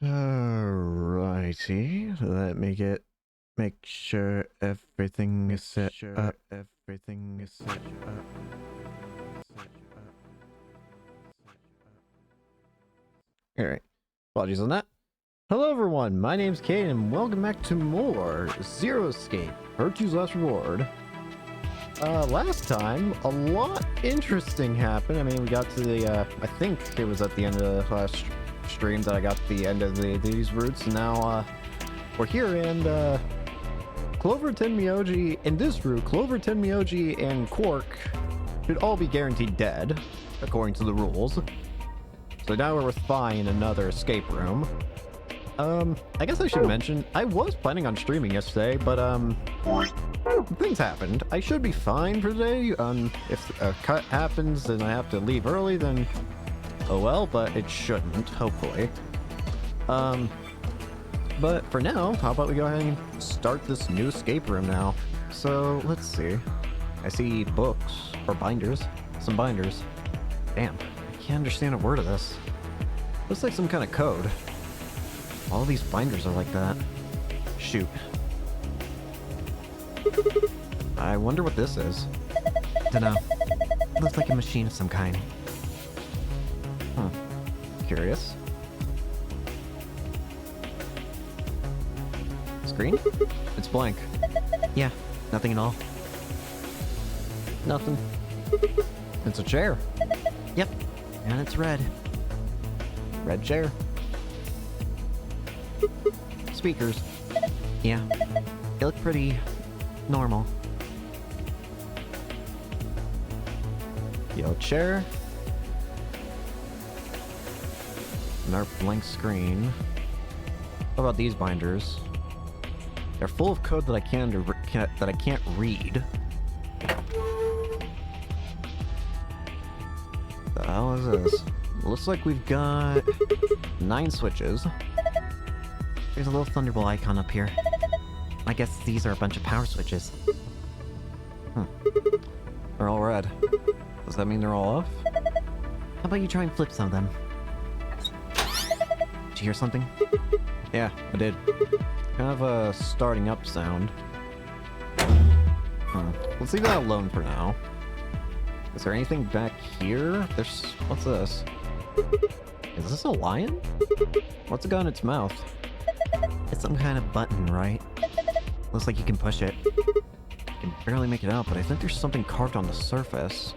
Alrighty, let me make sure everything is set up. Everything is set up. Alright, apologies on that. Hello everyone, my name's Kane and welcome back to more Zero Escape, Virtue's Last Reward. Last time, a lot interesting happened. I mean, we got to the, I think it was at the end of the last stream that I got to the end of these routes, and now, we're here, and, Clover, Tenmyoji, in this route, Clover, Tenmyoji, and Quark should all be guaranteed dead, according to the rules. So now we're with Phi in another escape room. I guess I should mention, I was planning on streaming yesterday, but, things happened. I should be fine for today. If a cut happens and I have to leave early, then oh well, but it shouldn't, hopefully. But for now, how about we go ahead and start this new escape room now? So, let's see. I see books, or binders. Some binders. Damn, I can't understand a word of this. Looks like some kind of code. All these binders are like that. Shoot. I wonder what this is. Dunno. Looks like a machine of some kind. Huh. Curious. Screen? It's blank. Yeah, nothing at all. Nothing. It's a chair. Yep, and it's red. Red chair. Speakers. Yeah, they look pretty normal. Yellow chair. And our blank screen. What about these binders? They're full of code that I can't read. The hell is this? Looks like we've got 9 switches. There's a little Thunderbolt icon up here. I guess these are a bunch of power switches. They're all red. Does that mean they're all off? How about you try and flip some of them? Did you hear something? Yeah, I did. Kind of a starting up sound. Let's leave that alone for now. Is there anything back here? What's this? Is this a lion? What's it got in its mouth? It's some kind of button, right? Looks like you can push it. I can barely make it out, but I think there's something carved on the surface.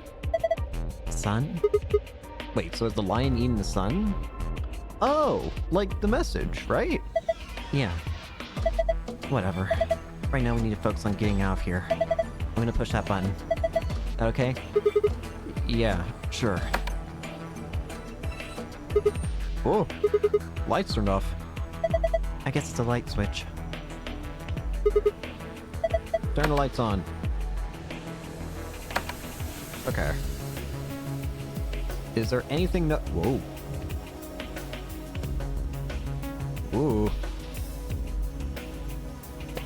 Sun? Wait, so is the lion eating the sun? Oh, like the message, right? Yeah. Whatever. Right now we need to focus on getting out of here. I'm gonna push that button. That okay? Yeah, sure. Oh, lights turned off. I guess it's a light switch. Turn the lights on. Okay. Is there anything that... Whoa. Ooh.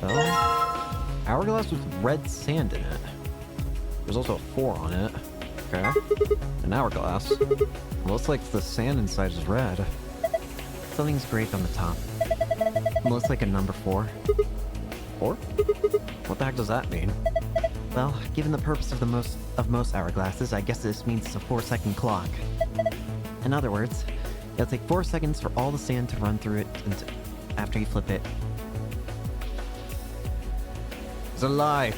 Oh. Hourglass with red sand in it. There's also a 4 on it. Okay. An hourglass. Looks like the sand inside is red. Something's engraved on the top. Looks like a number 4. 4? What the heck does that mean? Well, given the purpose of most hourglasses, I guess this means it's a 4-second clock. In other words, it'll take 4 seconds for all the sand to run through it after you flip it. It's a lie!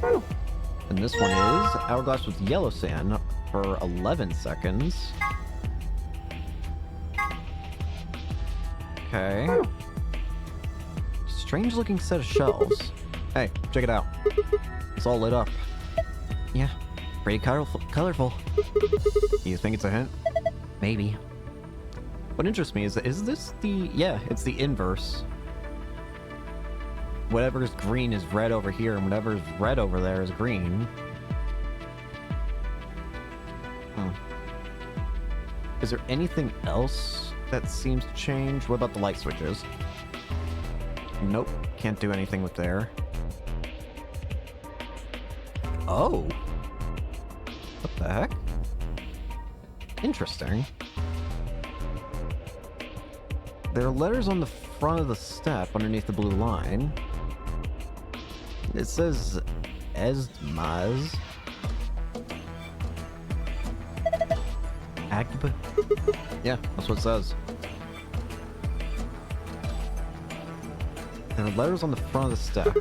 And this one is hourglass with yellow sand for 11 seconds. Okay. Strange looking set of shelves. Hey, check it out. It's all lit up. Yeah, pretty colorful. You think it's a hint? Maybe. What interests me is this the... Yeah, it's the inverse. Whatever's green is red over here, and whatever's red over there is green. Is there anything else that seems to change? What about the light switches? Nope, can't do anything with there. Oh! What the heck? Interesting. There are letters on the front of the step underneath the blue line. It says Esmaz. Agba? Yeah, that's what it says. There are letters on the front of the step.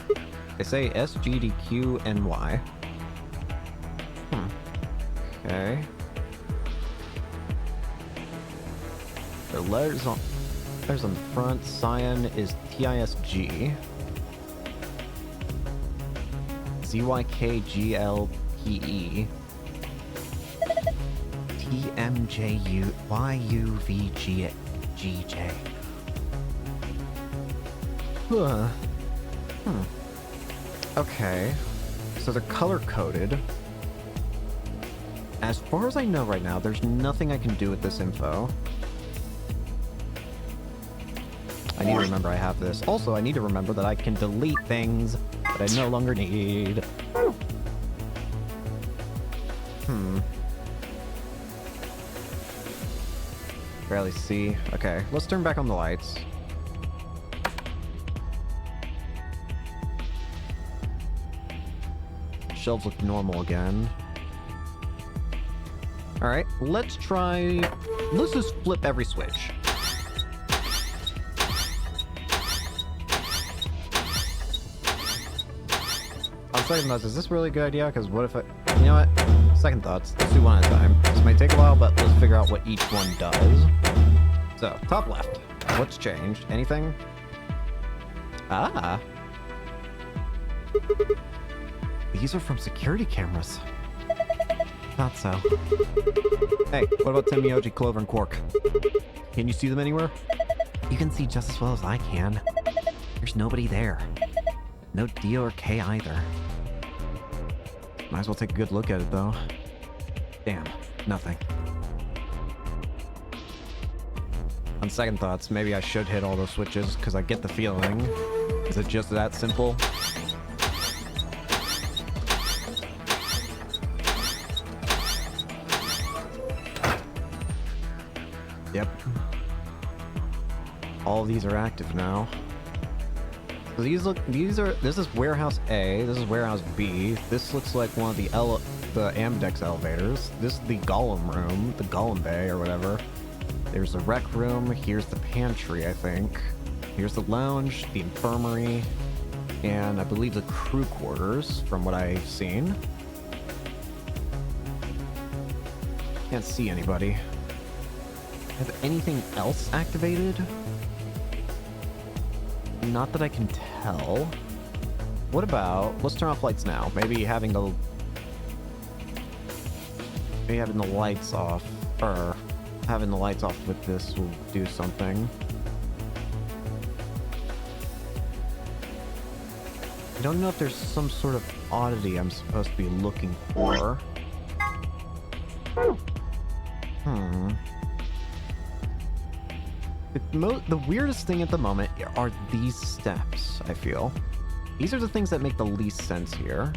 They say SGDQNY. Okay. There are letters on the front. Cyan is TISG. ZYKGLPE. TMJUYUVGJ. Okay. So they're color-coded. As far as I know right now, there's nothing I can do with this info. I need to remember I have this. Also, I need to remember that I can delete things that I no longer need. Barely see. Okay, let's turn back on the lights. Shelves look normal again. Alright, let's just flip every switch. On second thoughts, is this really a good idea? Because what if you know what? Second thoughts, let's do one at a time. This might take a while, but let's figure out what each one does. So, top left. What's changed? Anything? Ah. These are from security cameras. Not so. Hey, what about Temioji, Clover, and Quark? Can you see them anywhere? You can see just as well as I can. There's nobody there. No Dio or K either. Might as well take a good look at it, though. Damn, nothing. On second thoughts, maybe I should hit all those switches, because I get the feeling. Is it just that simple? Yep. All of these are active now. So this is warehouse A, this is warehouse B. This looks like one of the Amdex elevators. This is the Golem room, the Golem Bay or whatever. There's the rec room, here's the pantry, I think. Here's the lounge, the infirmary, and I believe the crew quarters from what I've seen. Can't see anybody. Have anything else activated? Not that I can tell. What about, let's turn off lights now. Maybe having the lights off, or having the lights off with this will do something. I don't know if there's some sort of oddity I'm supposed to be looking for. The weirdest thing at the moment are these steps, I feel. These are the things that make the least sense here.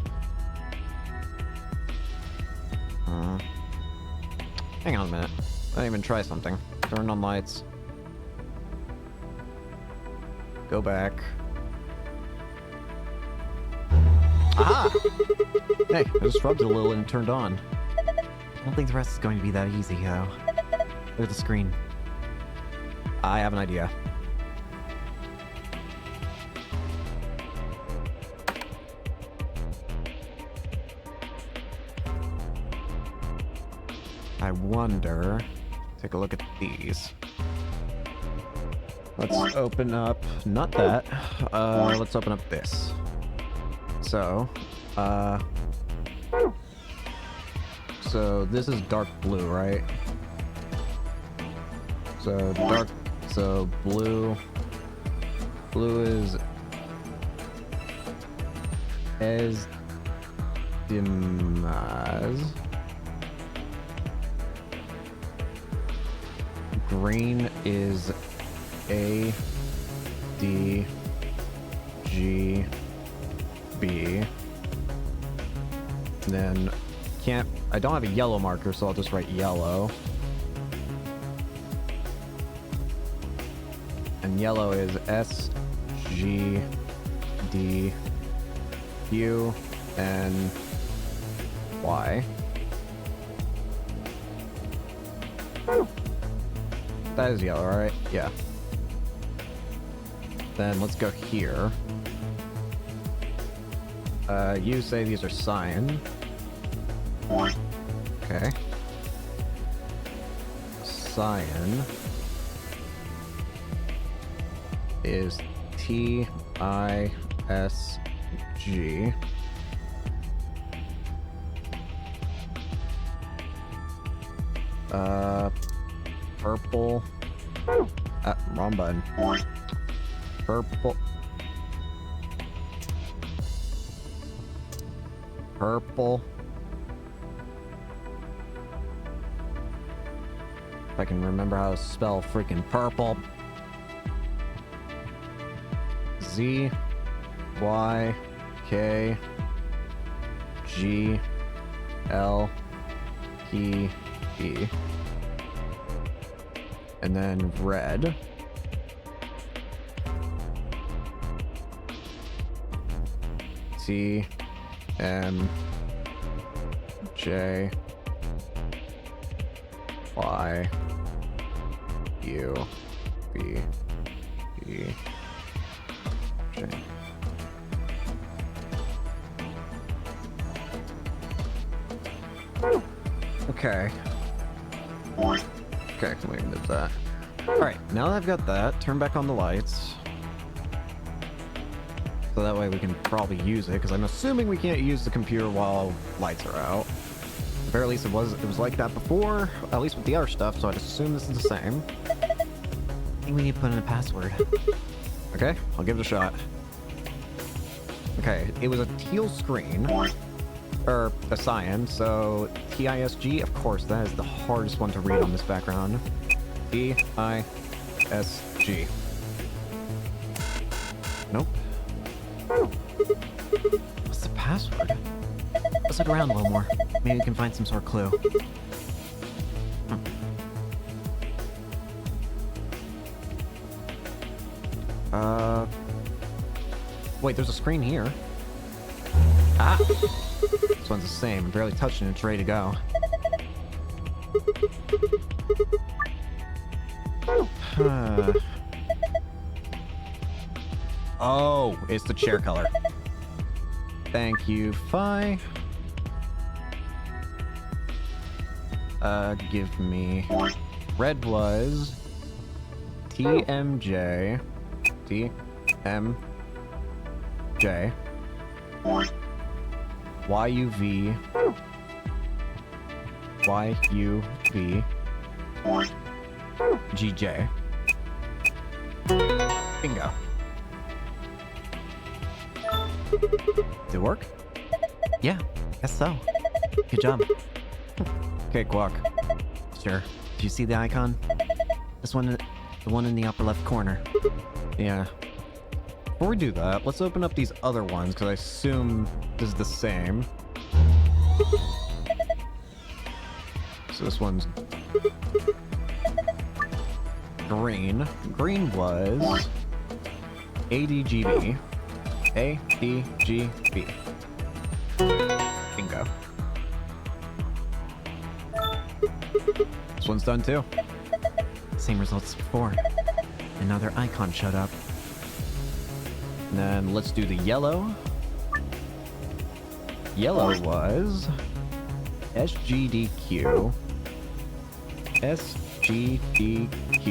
Hang on a minute. I didn't even try something. Turn on lights. Go back. Aha! Hey, I just rubbed it a little and turned on. I don't think the rest is going to be that easy, though. Look at the screen. I have an idea. I wonder... Take a look at these. Let's open up... Not that. Let's open up this. So, so this is dark blue, right? So blue is Esdimaz. Green is ADGB. Then I don't have a yellow marker, so I'll just write yellow. And yellow is S, G, D, Q, N, Y. That is yellow, right? Yeah. Then let's go here. You say these are cyan. Okay. Cyan is T, I, S, G. Purple. Wrong button. Purple. Purple. If I can remember how to spell freaking purple. Z, Y, K, G, L, P, E. And then red. T, M, J, Y, U, B, E, J. Okay. Okay, we can do that. Alright, now that I've got that, turn back on the lights. So that way we can probably use it, because I'm assuming we can't use the computer while lights are out. At the very least it was like that before, at least with the other stuff, so I'd assume this is the same. I think we need to put in a password. Okay, I'll give it a shot. Okay, it was a teal screen. Or a cyan, so TISG, of course, that is the hardest one to read on this background. TISG. Nope. What's the password? Let's look around a little more. Maybe we can find some sort of clue. Wait, there's a screen here. Ah! This one's the same. I'm barely touching it. It's ready to go. Oh, it's the chair color. Thank you, Phi. Give me... Red was... TMJ... TMJ... YUV... YUV... GJ. Bingo. Did it work? Yeah, guess so. Good job. Okay, Guac. Sure. Do you see the icon? This one, the one in the upper left corner. Yeah. Before we do that, let's open up these other ones, because I assume this is the same. So this one's green. Green was ADGB. ADGB. Bingo. This one's done too. Same results as before. Another icon showed up. And then let's do the yellow. Yellow was SGDQ. SGDQ.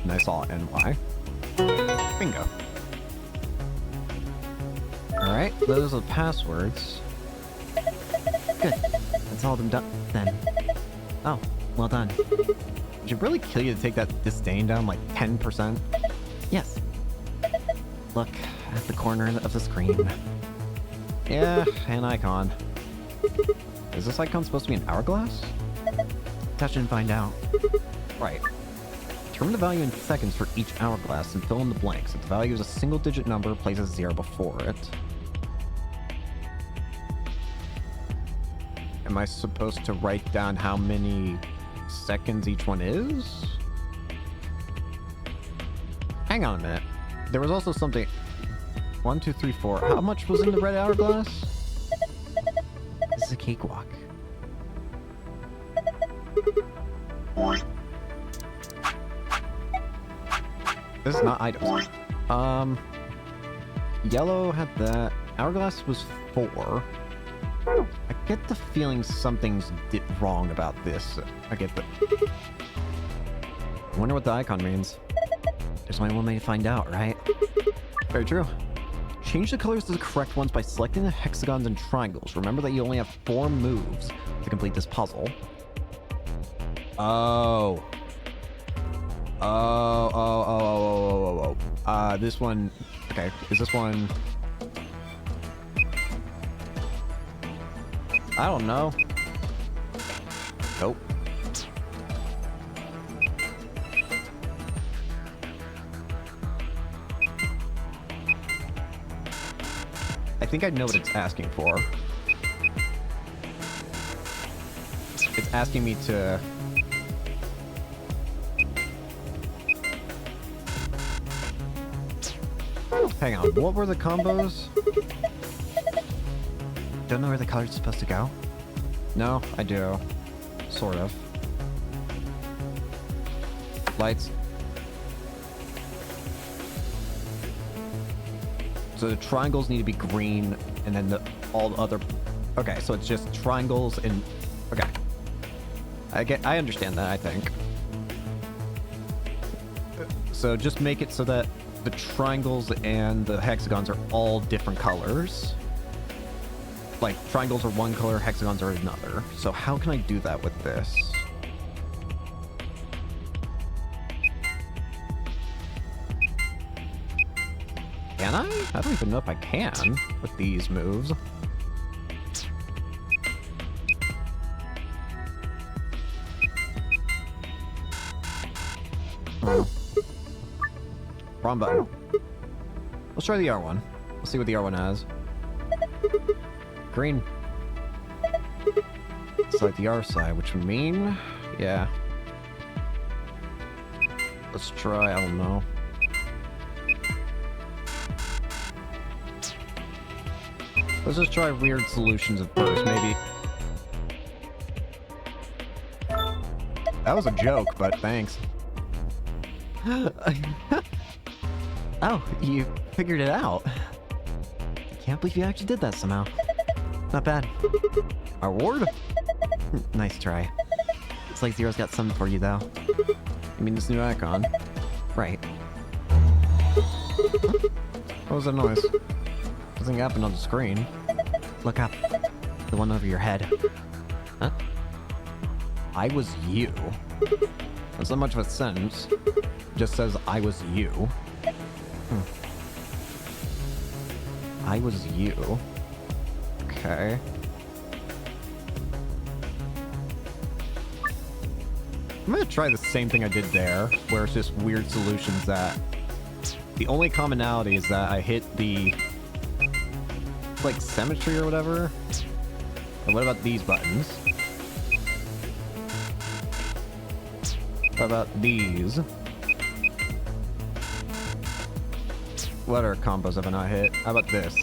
And I saw NY. Bingo. Alright, those are the passwords. Good. That's all of them done then. Oh, well done. Did it really kill you to take that disdain down like 10%? Yes. Look at the corner of the screen. Yeah, an icon. Is this icon supposed to be an hourglass? Touch and find out. Right. Determine the value in seconds for each hourglass and fill in the blanks. If the value is a single-digit number, place a 0 before it. Am I supposed to write down how many seconds each one is? hang on a minute. There was also something... 1, 2, 3, 4. How much was in the red hourglass? This is a cakewalk. This is not items. Yellow had that. Hourglass was 4. I get the feeling something's wrong about this. I get the... I wonder what the icon means. There's only one way to find out, right? Very true. Change the colors to the correct ones by selecting the hexagons and triangles. Remember that you only have 4 moves to complete this puzzle. Oh. This one... Okay, is this one... I don't know. Nope. I think I know what it's asking for. It's asking me to... Hang on, what were the combos? Don't know where the color's supposed to go? No, I do. Sort of. Lights. So the triangles need to be green, and then all the other... Okay, so it's just triangles and... Okay. I understand that, I think. So just make it so that the triangles and the hexagons are all different colors. Like, triangles are one color, hexagons are another. So how can I do that with this? Can I? I don't even know if I can with these moves. Oh. Wrong button. Let's try the R one. Let's see what the R one has. Green. Select the R side, which would mean... Yeah. Let's try, I don't know. Let's just try weird solutions at first, maybe. That was a joke, but thanks. Oh, you figured it out. I can't believe you actually did that somehow. Not bad. Our ward? Nice try. Looks like Zero's got something for you, though. You mean this new icon? Right. What was that noise? Nothing happened on the screen. Look up. The one over your head. Huh? I was you. That's not much of a sentence. Just says, I was you. I was you. Okay. I'm gonna try the same thing I did there, where it's just weird solutions that... The only commonality is that I hit the... like, symmetry or whatever. And what about these buttons? What about these? What other combos have I not hit? How about this?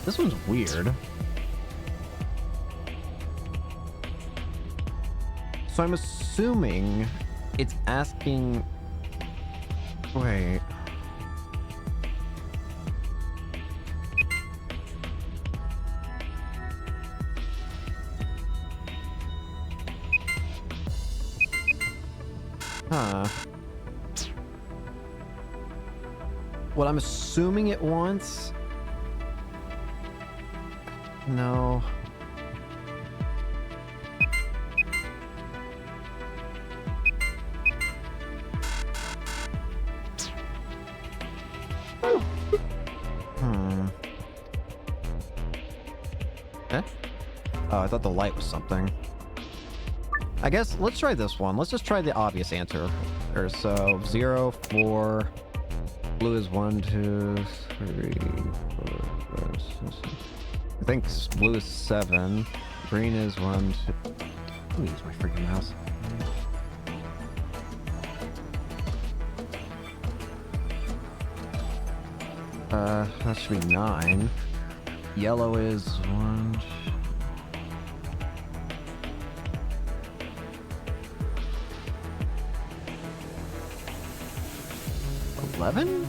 This one's weird. So I'm assuming it's asking... Wait. Huh. What I'm assuming it wants... No. Eh? Oh, I thought the light was something. I guess, let's try this one. Let's just try the obvious answer. Or so, 0, 4... Blue is 1, 2, 3, 4, 5, 6, 7. I think blue is 7. Green is 1, 2. Let me use my freaking mouse. That should be 9. Yellow is 1. 11?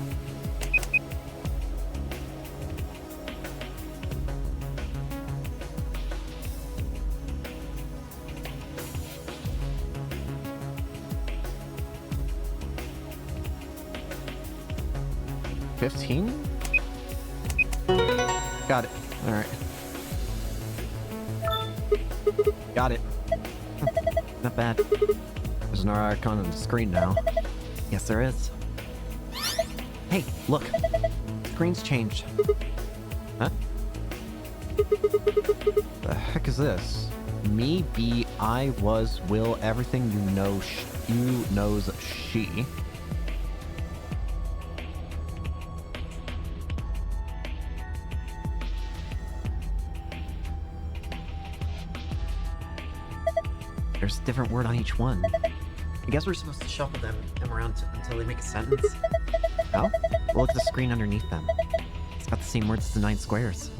$15? Got it. Alright. Got it. Not bad. There's another icon on the screen now. Yes, there is. Hey, look. Screen's changed. Huh? The heck is this? Me, be, I, was, will, everything you know, you knows she. There's a different word on each one. I guess we're supposed to shuffle them around until they make a sentence. How? Look at the screen underneath them. It's got the same words as the 9 squares.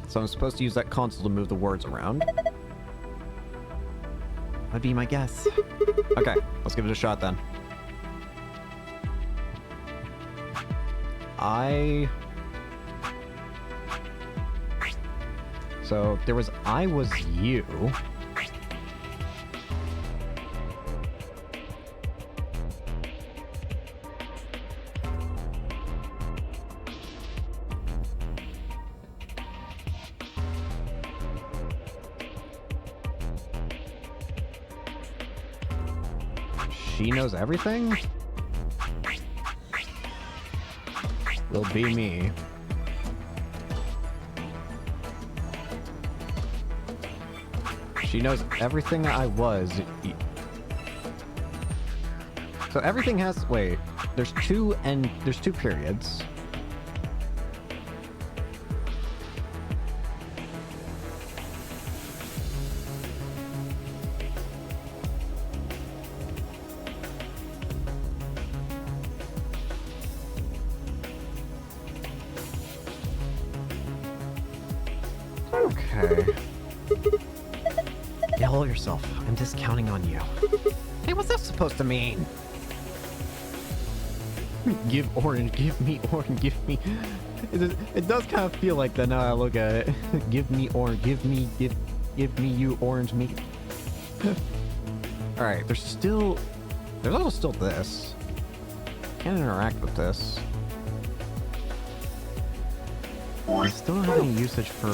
So I'm supposed to use that console to move the words around? That'd be my guess. Okay, let's give it a shot then. So there was I was you. She knows everything? Will be me. She knows everything I was. So everything has... Wait. There's two periods. Okay. Yell yourself. I'm just counting on you. Hey, what's that supposed to mean? Give orange, give me orange, give me... It does kind of feel like that now I look at it. Give me orange, give me you orange me. Alright, there's also still this. Can't interact with this. I still don't have any usage for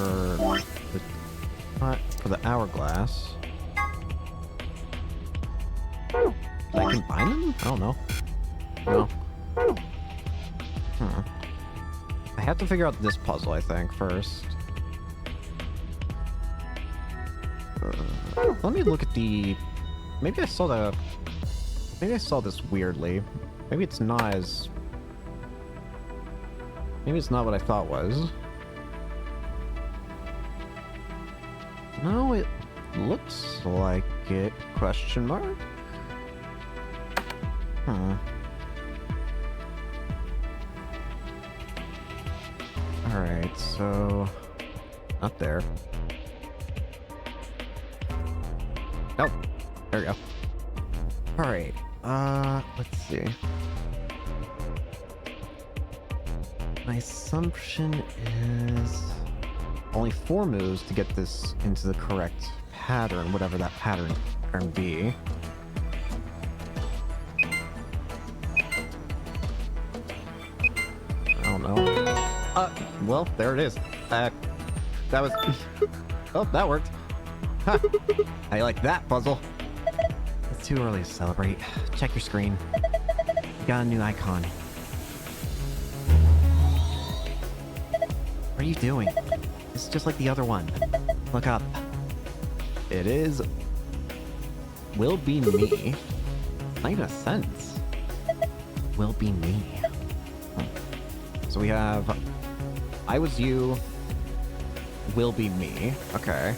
the hourglass. Did I combine them? I don't know. No. I have to figure out this puzzle, I think, first. Let me look at the... Maybe I saw this weirdly. Maybe it's not as... Maybe it's not what I thought was. No, it looks like it. Question mark? Alright, so... Not there. Oh, there we go. Alright, let's see. My assumption is only 4 moves to get this into the correct pattern, whatever that pattern can be. I don't know. Well, there it is. That was... Oh, that worked. Ha! I like that puzzle. It's too early to celebrate. Check your screen. You got a new icon. What are you doing? It's just like the other one. Look up. It is... Will be me. It's not even a sentence. Will be me. So we have I was you, will be me. Okay.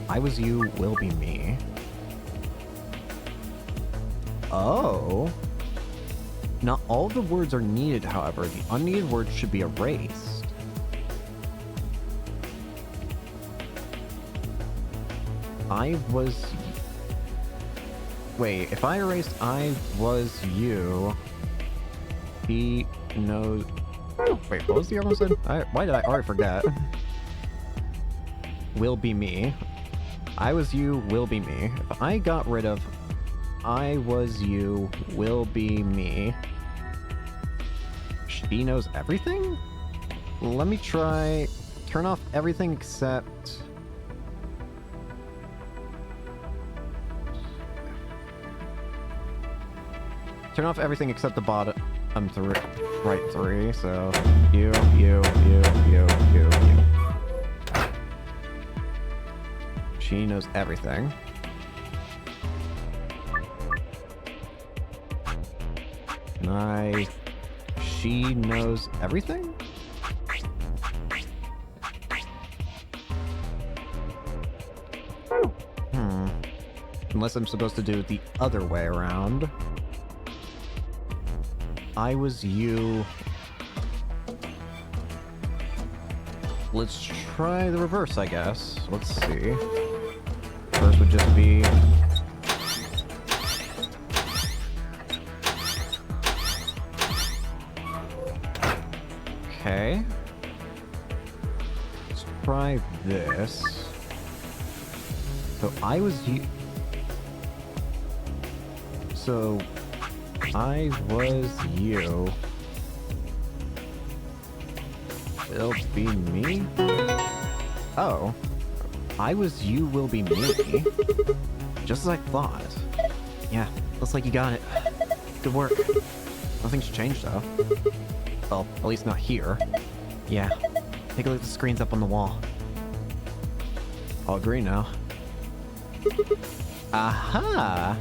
I was you, will be me. Oh. Not all the words are needed, however. The unneeded words should be erased. I was... Wait, if I erased I was you, he knows... Wait, what was the other one said? Why did I already forget? Will be me. I was you, will be me. If I got rid of I was you, will be me, she knows everything? Let me try... Turn off everything except... Turn off everything except the bottom three, right three, so you. She knows everything. She knows everything? Unless I'm supposed to do it the other way around. I was you. Let's try the reverse, I guess. Let's see. First would just be... Okay. Let's try this. So I was you... So... I was you. It'll be me? Oh. I was you will be me. Just as I thought. Yeah, looks like you got it. Good work. Nothing's changed though. Well, at least not here. Yeah. Take a look at the screens up on the wall. All green now. Aha!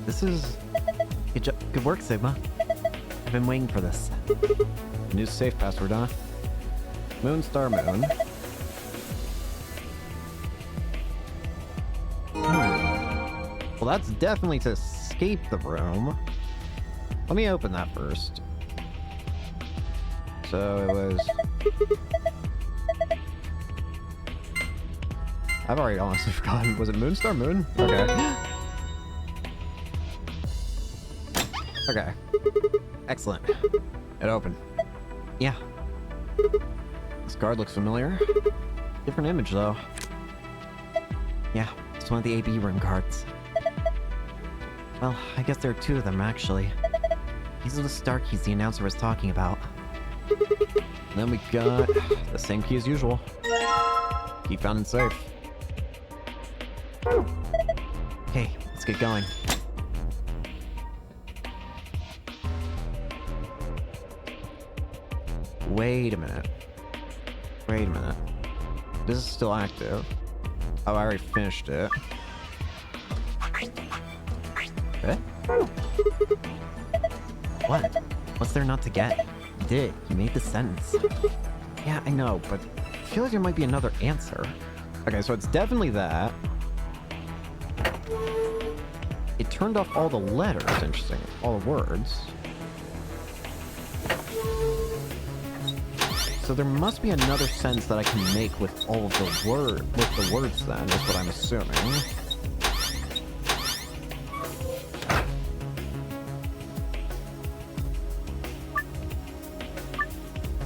This is... Good work, Sigma. I've been waiting for this. New safe password, huh? Moon, star, moon. Well, that's definitely to escape the room. Let me open that first. So it was... I've already honestly forgotten. Was it moon, star, moon? Okay. Okay. Excellent. It opened. Yeah. This card looks familiar. Different image, though. Yeah, it's one of the AB room cards. Well, I guess there are two of them, actually. These are the star keys the announcer was talking about. Then we got the same key as usual. Key found in safe. Okay, let's get going. Wait a minute. Wait a minute. This is still active. Oh, I already finished it. Okay. What? What's there not to get? You did. You made the sentence. Yeah, I know, but I feel like there might be another answer. Okay, so it's definitely that. It turned off all the letters. Interesting. All the words. So there must be another sentence that I can make with all of the words then, is what I'm assuming.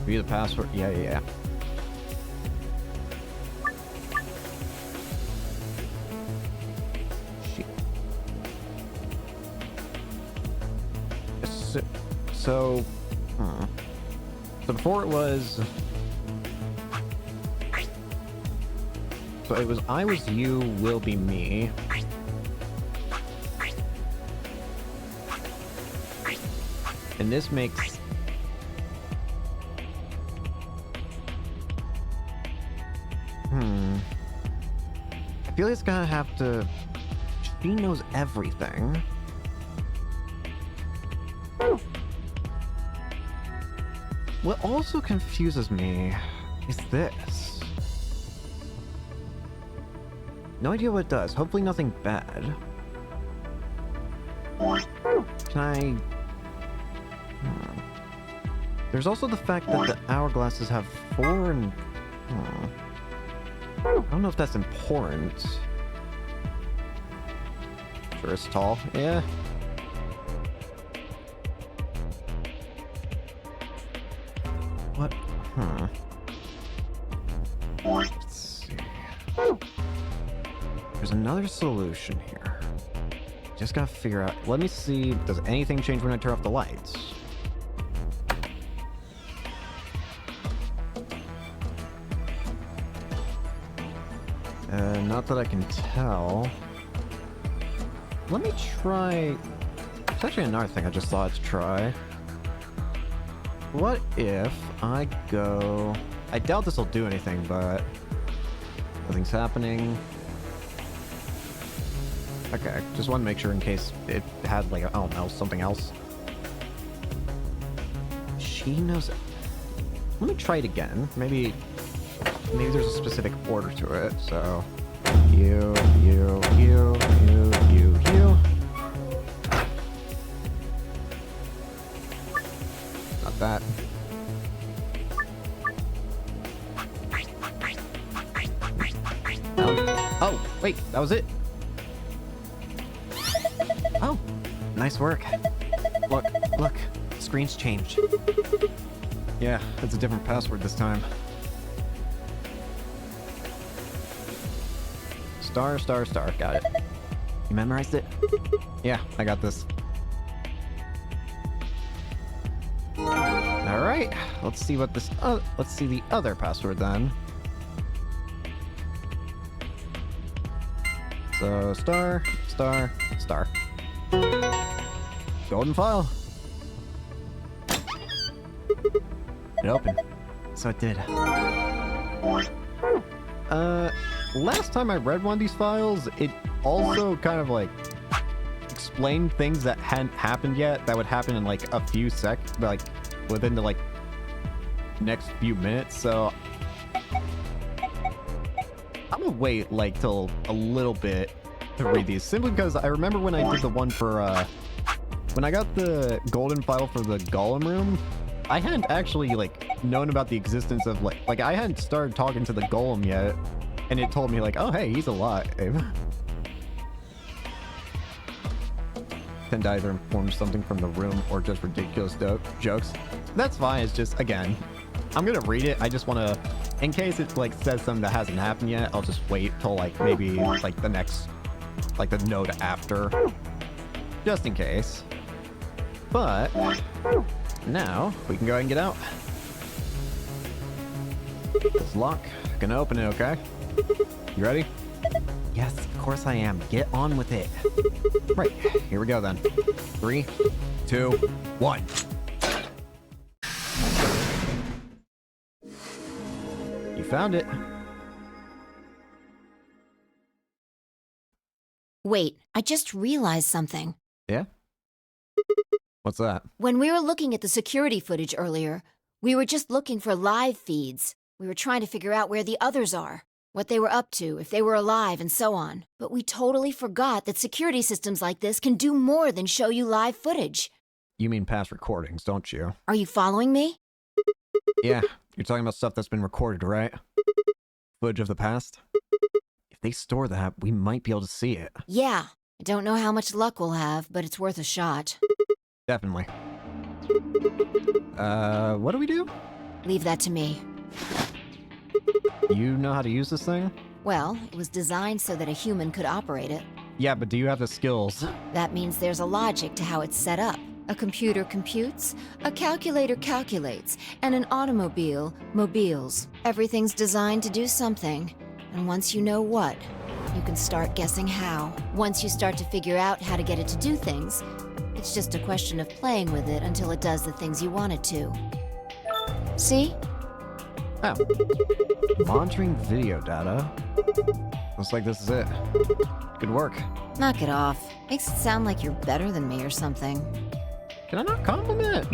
View the password. Yeah. Shit. So before it was... So it was I was you, will be me. And this makes... I feel like it's gonna have to... She knows everything. what also confuses me is this. No idea what it does. Hopefully nothing bad. Can I... There's also the fact that the hourglasses have 4 and... I don't know if that's important. Sure it's tall. Yeah. What? Let's see. There's another solution here. Just gotta figure out... Let me see. Does anything change when I turn off the lights? Not that I can tell. Let me try... It's actually another thing I just thought to try. What if I go... I doubt this will do anything, but... Nothing's happening. Okay, just want to make sure in case it had, like, I don't know, something else. She knows it. Let me try it again. Maybe there's a specific order to it, so... You. Not that. Oh, wait, that was it. Oh, nice work. Look, screen's changed. Yeah, it's a different password this time. Star. Got it. You memorized it? Yeah, I got this. All right, let's see what this. Let's see the other password then. So star. Golden file. It opened. So it did. Last time I read one of these files, it also kind of like explained things that hadn't happened yet that would happen in like a few seconds, like within the like next few minutes. So I'm gonna wait like till a little bit to read these, simply because I remember when I did the one for when I got the golden file for the Golem room, I hadn't actually like known about the existence of like I hadn't started talking to the Golem yet. And it told me like, oh hey, he's alive. Tend to either inform something from the room or just ridiculous jokes. That's fine, it's just, again, I'm gonna read it. I just wanna, in case it like says something that hasn't happened yet, I'll just wait till like maybe like the next, like the note after. Just in case. But, now, we can go ahead and get out. This lock, gonna open it, okay? You ready? Yes, of course I am. Get on with it. Right, here we go then. 3, 2, 1. You found it. Wait, I just realized something. Yeah? What's that? When we were looking at the security footage earlier, we were just looking for live feeds. We were trying to figure out where the others are, what they were up to, if they were alive, and so on. But we totally forgot that security systems like this can do more than show you live footage. You mean past recordings, don't you? Are you following me? Yeah, you're talking about stuff that's been recorded, right? Footage of the past? If they store that, we might be able to see it. Yeah. I don't know how much luck we'll have, but it's worth a shot. Definitely. What do we do? Leave that to me. You know how to use this thing? Well, it was designed so that a human could operate it. Yeah, but do you have the skills? That means there's a logic to how it's set up. A computer computes, a calculator calculates, and an automobile mobiles. Everything's designed to do something. And once you know what, you can start guessing how. Once you start to figure out how to get it to do things, it's just a question of playing with it until it does the things you want it to. See? Oh. Monitoring video data. Looks like this is it. Good work. Knock it off. Makes it sound like you're better than me or something. Can I not compliment?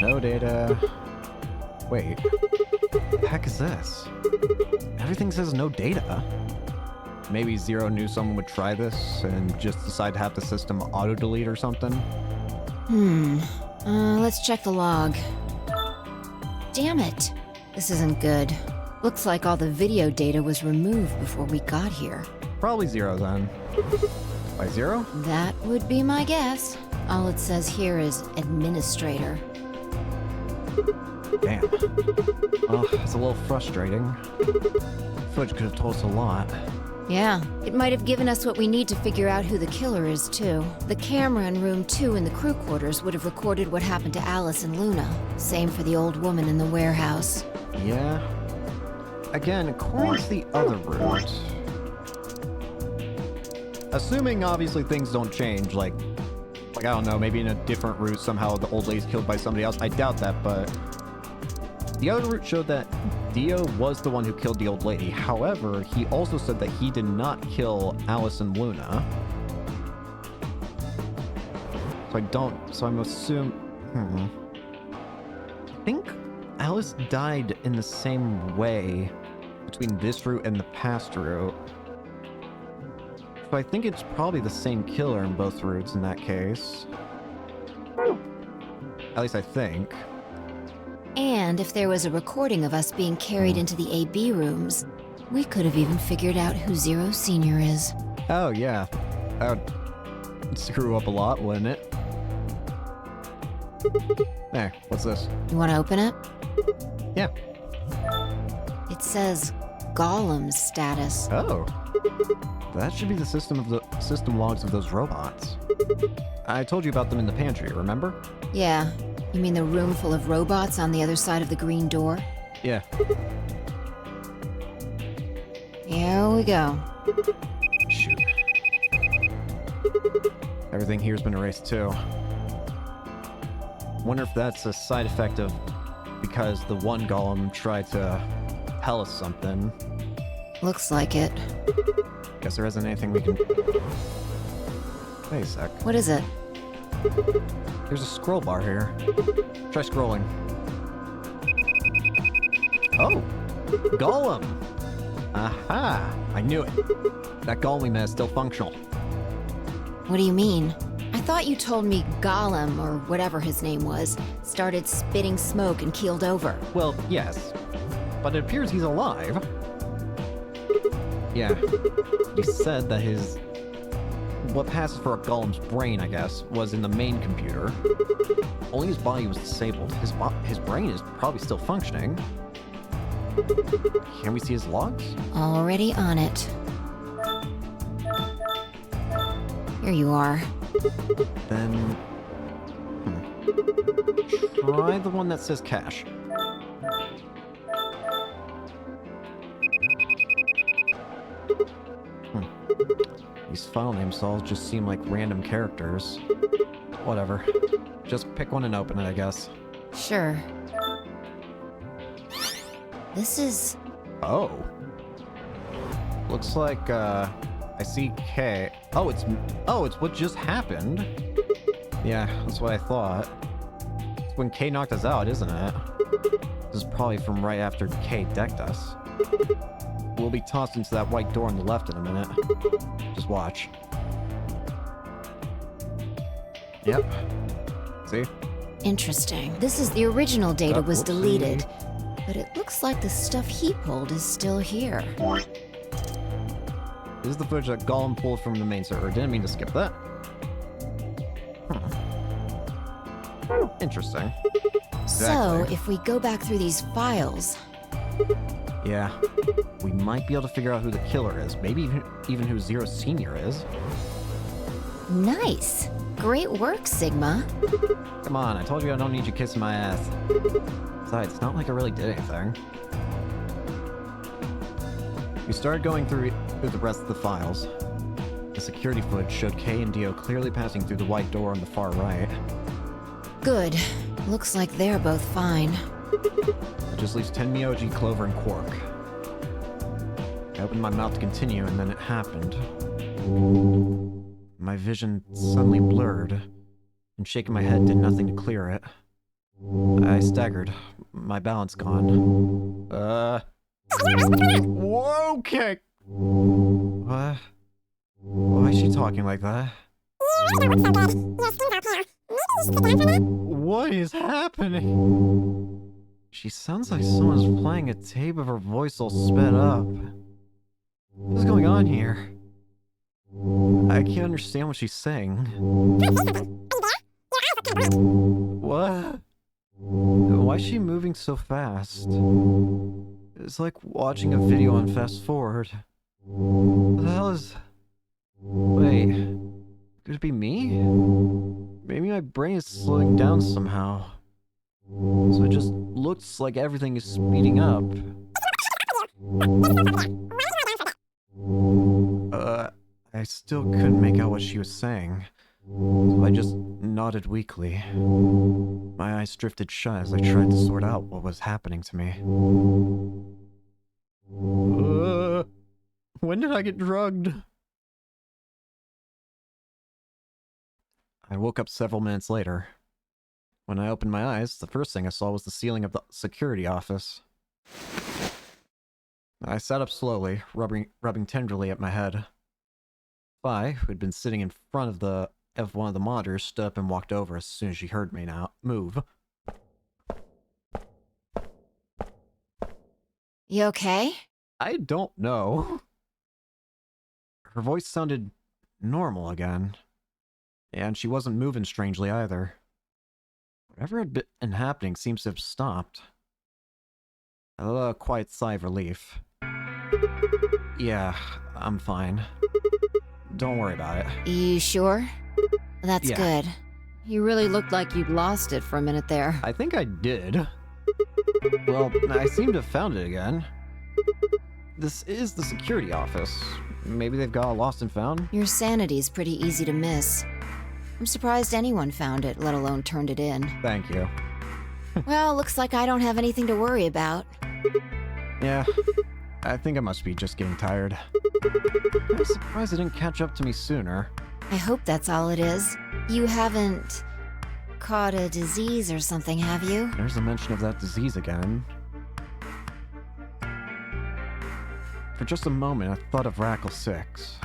No data. Wait. What the heck is this? Everything says no data. Maybe Zero knew someone would try this and just decide to have the system auto-delete or something? Let's check the log. Damn it. This isn't good. Looks like all the video data was removed before we got here. Probably Zero then. By Zero? That would be my guess. All it says here is administrator. Damn. Well, it's a little frustrating. Fudge could have told us a lot. Yeah, it might have given us what we need to figure out who the killer is, too. The camera in room 2 in the crew quarters would have recorded what happened to Alice and Luna. Same for the old woman in the warehouse. Yeah. Again, according to the other route... Assuming, obviously, things don't change, like, I don't know, maybe in a different route somehow the old lady's killed by somebody else. I doubt that, but... The other route showed that Dio was the one who killed the old lady. However, he also said that he did not kill Alice and Luna. So I'm assuming... I think Alice died in the same way between this route and the past route. So I think it's probably the same killer in both routes in that case. At least I think. And if there was a recording of us being carried into the AB rooms, we could have even figured out who Zero Senior is. Oh, yeah. That would screw up a lot, wouldn't it? There, what's this? You want to open it? Yeah. It says Gollum status. Oh. That should be the system logs of those robots. I told you about them in the pantry, remember? Yeah. You mean the room full of robots on the other side of the green door? Yeah. Here we go. Shoot. Everything here's been erased too. Wonder if that's a side effect of because the one golem tried to tell us something. Looks like it. Guess there isn't anything we can... Wait a sec. What is it? There's a scroll bar here. Try scrolling. Oh! Golem! Aha! I knew it. That golem we met is still functional. What do you mean? I thought you told me Gollum, or whatever his name was, started spitting smoke and keeled over. Well, yes. But it appears he's alive. Yeah. He said that his... what passes for a golem's brain, I guess, was in the main computer. Only his body was disabled. His brain is probably still functioning. Can we see his logs? Already on it. Here you are. Then... Try the one that says cash. These file names all just seem like random characters. Whatever. Just pick one and open it, I guess. Sure. This is... Oh. Looks like, I see K. Oh, it's what just happened. Yeah, that's what I thought. It's when K knocked us out, isn't it? This is probably from right after K decked us. We'll be tossed into that white door on the left in a minute. Just watch. Yep. See? interesting. This is the original data was Whoopsie. deleted, but it looks like the stuff he pulled is still here. This is the footage that Gollum pulled from the main server. Didn't mean to skip that. Interesting. So, Exactly. if we go back through these files... Yeah. We might be able to figure out who the killer is. Maybe even who Zero Senior is. Nice! Great work, Sigma. Come on, I told you I don't need you kissing my ass. Besides, it's not like I really did anything. We started going through the rest of the files. The security footage showed Kay and Dio clearly passing through the white door on the far right. Good. Looks like they're both fine. It just leaves 10 Miyoji, Clover, and Quark. I opened my mouth to continue, and then it happened. My vision suddenly blurred, and shaking my head did nothing to clear it. I staggered. My balance gone. Whoa, okay. What? Why is she talking like that? What is happening? She sounds like someone's playing a tape of her voice all sped up. What's going on here? I can't understand what she's saying. What? Why is she moving so fast? It's like watching a video on fast forward. What the hell is... Wait, could it be me? Maybe my brain is slowing down somehow. So it just looks like everything is speeding up. I still couldn't make out what she was saying, so I just nodded weakly. My eyes drifted shut as I tried to sort out what was happening to me. When did I get drugged? I woke up several minutes later. When I opened my eyes, the first thing I saw was the ceiling of the security office. I sat up slowly, rubbing tenderly at my head. Fi, who had been sitting in front of one of the monitors, stood up and walked over as soon as she heard me move. You okay? I don't know. Her voice sounded normal again. And she wasn't moving strangely either. Whatever had been happening seems to have stopped. I let out a quiet sigh of relief. Yeah, I'm fine. Don't worry about it. You sure? That's Yeah. good. You really looked like you'd lost it for a minute there. I think I did. Well, I seem to have found it again. This is the security office. Maybe they've got a lost and found? Your sanity's pretty easy to miss. I'm surprised anyone found it, let alone turned it in. Thank you. Well, looks like I don't have anything to worry about. Yeah, I think I must be just getting tired. I'm surprised it didn't catch up to me sooner. I hope that's all it is. You haven't caught a disease or something, have you? There's a mention of that disease again. For just a moment, I thought of Radical 6.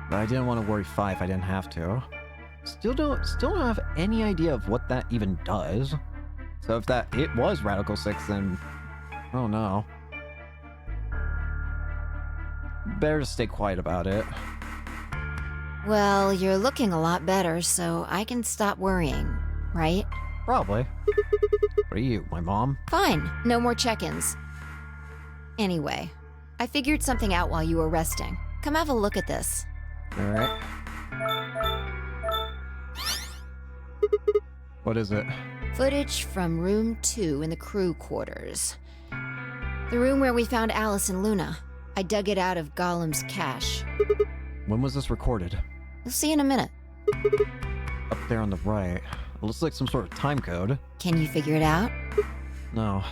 But I didn't want to worry 5 if I didn't have to. Still don't have any idea of what that even does. So if it was Radical 6, then... oh no. Better to stay quiet about it. Well, you're looking a lot better, so I can stop worrying, right? Probably. What are you, my mom? Fine, no more check-ins. Anyway, I figured something out while you were resting. Come have a look at this. Alright. What is it? Footage from room 2 in the crew quarters. The room where we found Alice and Luna. I dug it out of Gollum's cache. When was this recorded? You'll see in a minute. Up there on the right. It looks like some sort of time code. Can you figure it out? No.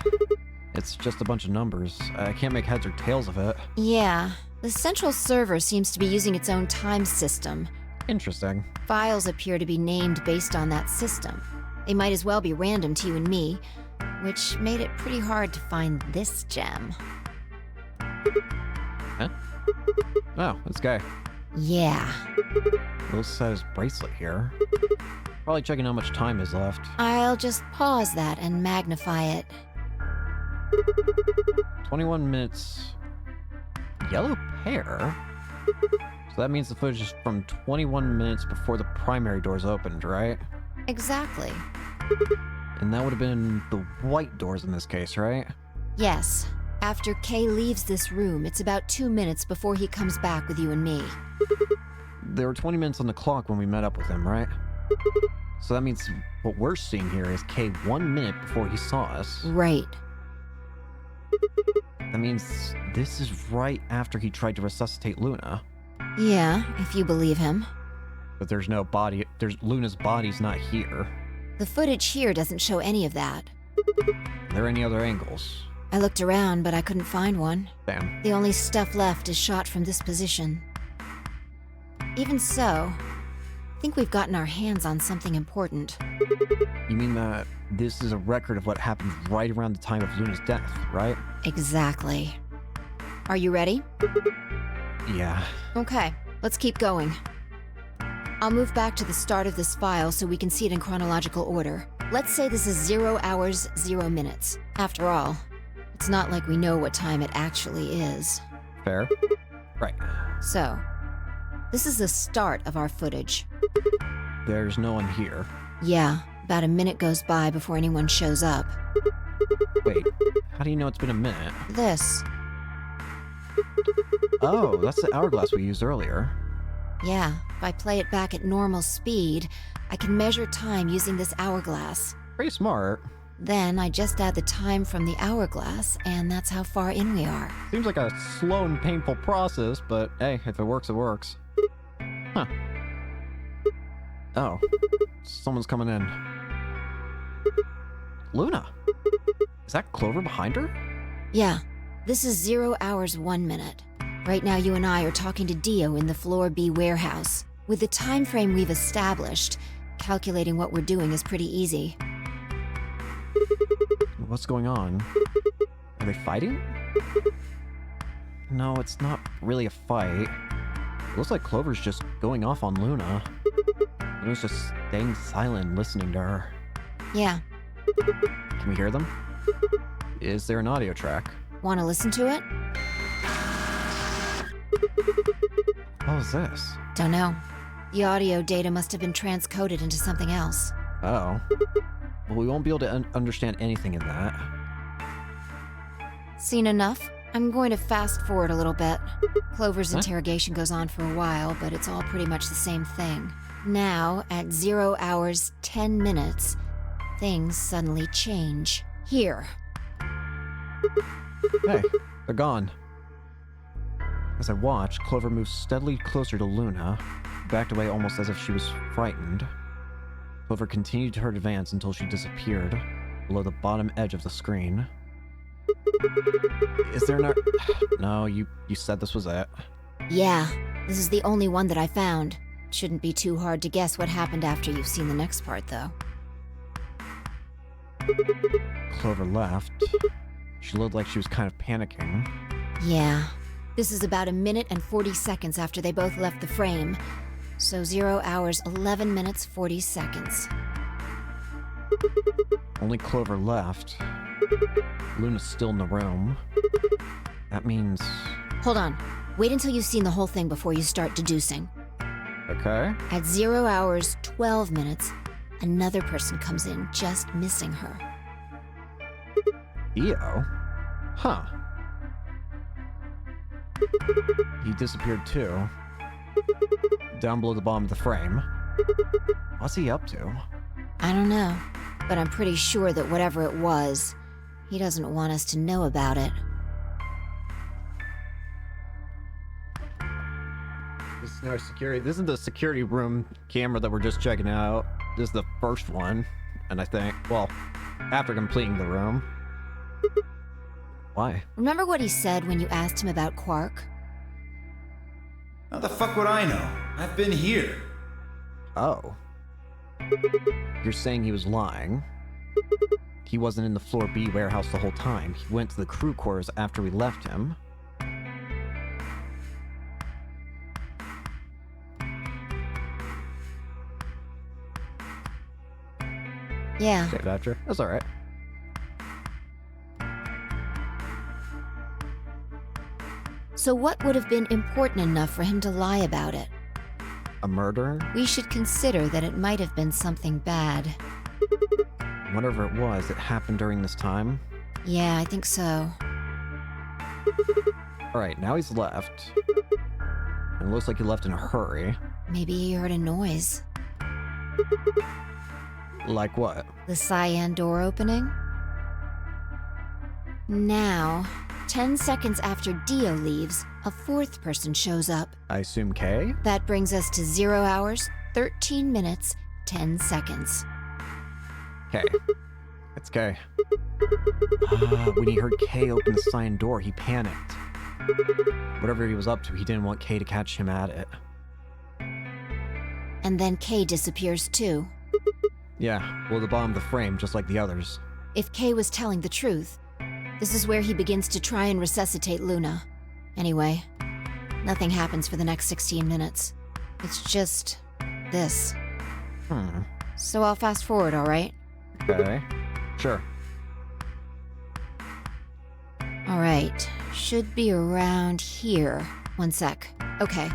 It's just a bunch of numbers. I can't make heads or tails of it. Yeah, the central server seems to be using its own time system. Interesting. Files appear to be named based on that system. They might as well be random to you and me, which made it pretty hard to find this gem. Huh? Oh, this guy. Yeah. Looks said his bracelet here. Probably checking how much time is left. I'll just pause that and magnify it. 21 minutes. Yellow pair? So that means the footage is from 21 minutes before the primary doors opened, right? Exactly. And that would have been the white doors in this case, right? Yes. After Kay leaves this room, it's about 2 minutes before he comes back with you and me. There were 20 minutes on the clock when we met up with him, right? So that means what we're seeing here is Kay 1 minute before he saw us. Right. That means this is right after he tried to resuscitate Luna. Yeah, if you believe him. But there's no body, Luna's body's not here. The footage here doesn't show any of that. Are there any other angles? I looked around, but I couldn't find one. Damn. The only stuff left is shot from this position. Even so, think we've gotten our hands on something important. You mean that this is a record of what happened right around the time of Luna's death, right? Exactly. Are you ready? Yeah. Okay, let's keep going. I'll move back to the start of this file so we can see it in chronological order. Let's say this is 0 hours, 0 minutes. After all, it's not like we know what time it actually is. Fair. Right. So, this is the start of our footage. There's no one here. Yeah, about a minute goes by before anyone shows up. Wait, how do you know it's been a minute? This. Oh, that's the hourglass we used earlier. Yeah, if I play it back at normal speed, I can measure time using this hourglass. Pretty smart. Then I just add the time from the hourglass, and that's how far in we are. Seems like a slow and painful process, but hey, if it works, it works. Huh. Oh, someone's coming in. Luna! Is that Clover behind her? Yeah, this is 0 hours, 1 minute. Right now you and I are talking to Dio in the Floor B warehouse. With the time frame we've established, calculating what we're doing is pretty easy. What's going on? Are they fighting? No, it's not really a fight. It looks like Clover's just going off on Luna. Luna's just staying silent and listening to her. Yeah. Can we hear them? Is there an audio track? Want to listen to it? What was this? Don't know. The audio data must have been transcoded into something else. Oh. Well, we won't be able to understand anything in that. Seen enough? I'm going to fast forward a little bit. Clover's Huh? interrogation goes on for a while, but it's all pretty much the same thing. Now, at 0 hours, 10 minutes, things suddenly change. Here. Hey, they're gone. As I watched, Clover moved steadily closer to Luna, backed away almost as if she was frightened. Clover continued her advance until she disappeared below the bottom edge of the screen. Is there not... No, you said this was it. Yeah, this is the only one that I found. Shouldn't be too hard to guess what happened after you've seen the next part, though. Clover left. She looked like she was kind of panicking. Yeah. This is about a minute and 40 seconds after they both left the frame. So 0 hours, 11 minutes, 40 seconds. Only Clover left. Luna's still in the room. That means... Hold on. Wait until you've seen the whole thing before you start deducing. Okay. At 0 hours, 12 minutes, another person comes in, just missing her. Dio? Huh. He disappeared too. Down below the bottom of the frame. What's he up to? I don't know, but I'm pretty sure that whatever it was, he doesn't want us to know about it. This is our security. This is the security room camera that we're just checking out. This is the first one, and I think, well, after completing the room. Why? Remember what he said when you asked him about Quark? How the fuck would I know? I've been here. Oh. You're saying he was lying? He wasn't in the Floor B warehouse the whole time. He went to the crew quarters after we left him. Yeah. Saved after. That's alright. So what would have been important enough for him to lie about it? A murder? We should consider that it might have been something bad. Whatever it was, it happened during this time. Yeah, I think so. Alright, now he's left. And it looks like he left in a hurry. Maybe he heard a noise. Like what? The cyan door opening? Now, 10 seconds after Dio leaves, a fourth person shows up. I assume Kay? That brings us to 0 hours, 13 minutes, 10 seconds. Kay. It's Kay. When he heard Kay open the cyan door, he panicked. Whatever he was up to, he didn't want Kay to catch him at it. And then Kay disappears too. Yeah, well, the bottom of the frame, just like the others. If Kay was telling the truth, this is where he begins to try and resuscitate Luna. Anyway, nothing happens for the next 16 minutes. It's just this. So I'll fast forward, all right? Okay. Sure. All right, should be around here. One sec. Okay,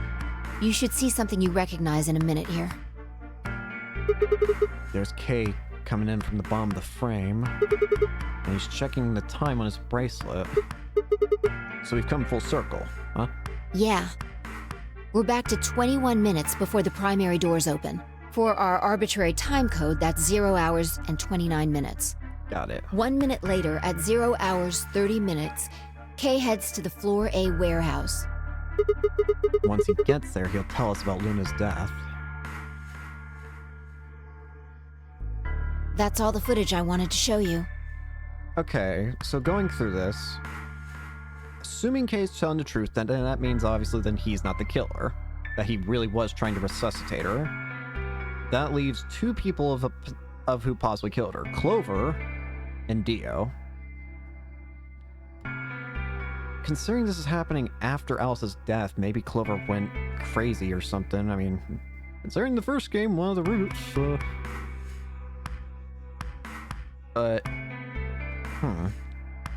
you should see something you recognize in a minute here. There's Kay coming in from the bottom of the frame, and he's checking the time on his bracelet. So we've come full circle, huh? Yeah. We're back to 21 minutes before the primary doors open. For our arbitrary time code, that's 0 hours and 29 minutes. Got it. 1 minute later, at 0 hours 30 minutes, Kay heads to the Floor A warehouse. Once he gets there, he'll tell us about Luna's death. That's all the footage I wanted to show you. Okay, so going through this, assuming Kay's telling the truth, then that means obviously then he's not the killer. That he really was trying to resuscitate her. That leaves two people of who possibly killed her. Clover and Dio. Considering this is happening after Alice's death, maybe Clover went crazy or something. I mean, considering the first game, one of the roots,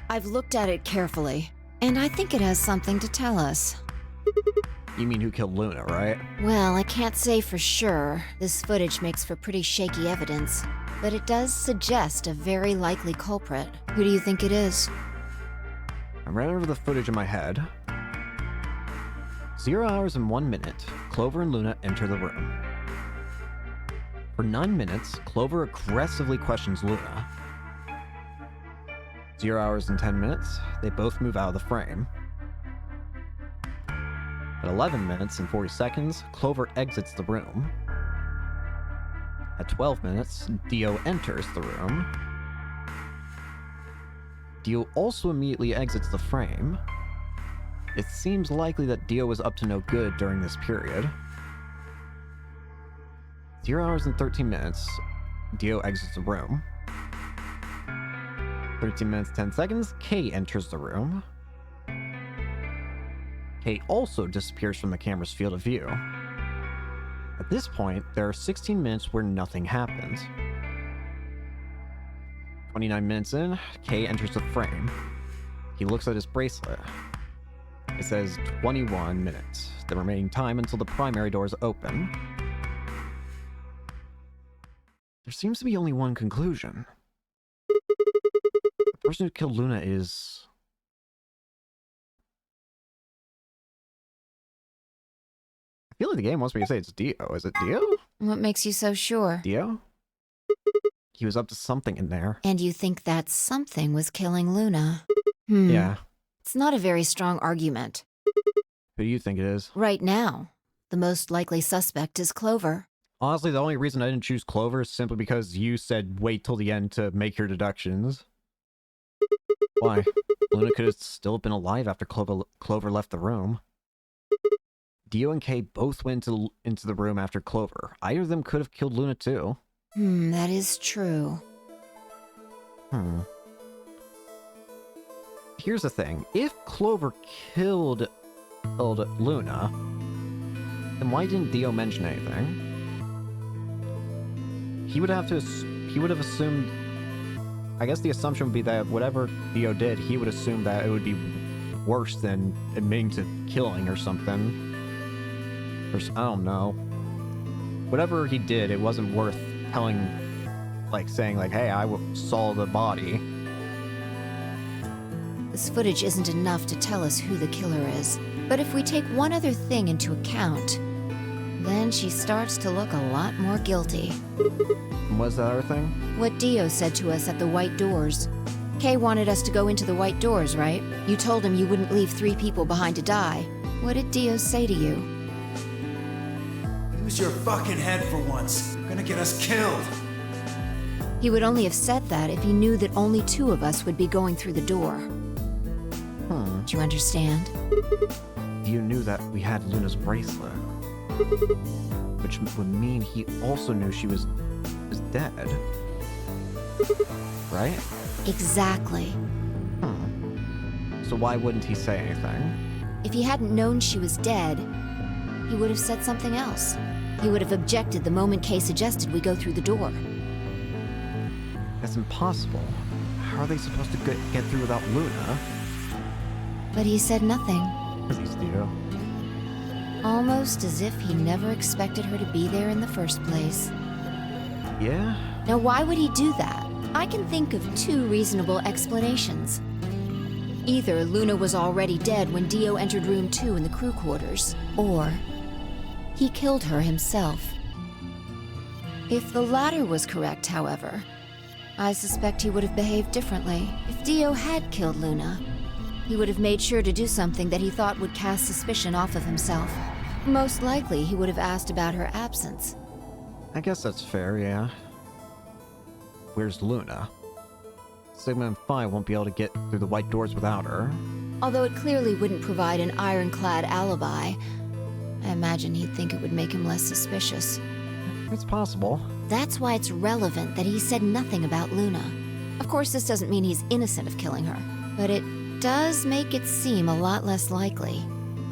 I've looked at it carefully, and I think it has something to tell us. You mean who killed Luna, right? Well, I can't say for sure. This footage makes for pretty shaky evidence, but it does suggest a very likely culprit. Who do you think it is? I ran over the footage in my head. 0 hours and 1 minute, Clover and Luna enter the room. For 9 minutes, Clover aggressively questions Luna. 0 hours and 10 minutes, they both move out of the frame. At 11 minutes and 40 seconds, Clover exits the room. At 12 minutes, Dio enters the room. Dio also immediately exits the frame. It seems likely that Dio was up to no good during this period. 0 hours and 13 minutes, Dio exits the room. 13 minutes, 10 seconds, Kay enters the room. Kay also disappears from the camera's field of view. At this point, there are 16 minutes where nothing happens. 29 minutes in, Kay enters the frame. He looks at his bracelet. It says 21 minutes, the remaining time until the primary doors open. There seems to be only one conclusion. The person who killed Luna is... I feel like the game wants me to say it's Dio. Is it Dio? What makes you so sure? Dio? He was up to something in there. And you think that something was killing Luna? Yeah. It's not a very strong argument. Who do you think it is? Right now, the most likely suspect is Clover. Honestly, the only reason I didn't choose Clover is simply because you said wait till the end to make your deductions. Why? Luna could have still been alive after Clover left the room. Dio and Kay both went into the room after Clover. Either of them could have killed Luna too. That is true. Here's the thing. If Clover killed Luna, then why didn't Dio mention anything? He would have assumed... I guess the assumption would be that whatever Dio did, he would assume that it would be worse than admitting to killing or something. Or, I don't know. Whatever he did, it wasn't worth telling, saying, hey, I saw the body. This footage isn't enough to tell us who the killer is. But if we take one other thing into account, then she starts to look a lot more guilty. Was that our thing? What Dio said to us at the White Doors. Kay wanted us to go into the White Doors, right? You told him you wouldn't leave 3 people behind to die. What did Dio say to you? Use your fucking head for once. You're gonna get us killed. He would only have said that if he knew that only 2 of us would be going through the door. Do you understand? You knew that we had Luna's bracelet. which would mean he also knew she was dead. Right? Exactly. So why wouldn't he say anything? If he hadn't known she was dead, he would have said something else. He would have objected the moment Kay suggested we go through the door. That's impossible. How are they supposed to get through without Luna? But he said nothing. Please, Dio. Almost as if he never expected her to be there in the first place. Yeah? Now, why would he do that? I can think of two reasonable explanations. Either Luna was already dead when Dio entered room 2 in the crew quarters, or he killed her himself. If the latter was correct, however, I suspect he would have behaved differently. If Dio had killed Luna, he would have made sure to do something that he thought would cast suspicion off of himself. Most likely, he would have asked about her absence. I guess that's fair, yeah. Where's Luna? Sigma and Phi won't be able to get through the white doors without her. Although it clearly wouldn't provide an ironclad alibi, I imagine he'd think it would make him less suspicious. It's possible. That's why it's relevant that he said nothing about Luna. Of course, this doesn't mean he's innocent of killing her, but it does make it seem a lot less likely.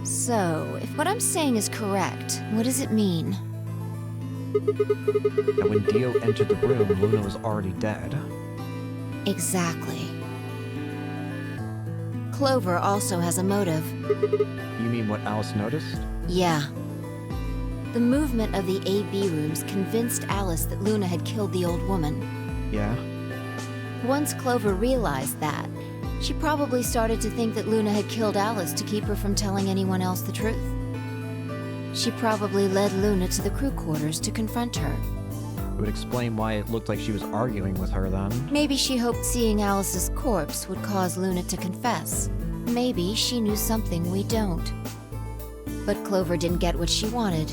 So, if what I'm saying is correct, what does it mean? And when Dio entered the room, Luna was already dead. Exactly. Clover also has a motive. You mean what Alice noticed? Yeah. The movement of the A-B rooms convinced Alice that Luna had killed the old woman. Yeah? Once Clover realized that, she probably started to think that Luna had killed Alice to keep her from telling anyone else the truth. She probably led Luna to the crew quarters to confront her. It would explain why it looked like she was arguing with her then. Maybe she hoped seeing Alice's corpse would cause Luna to confess. Maybe she knew something we don't. But Clover didn't get what she wanted.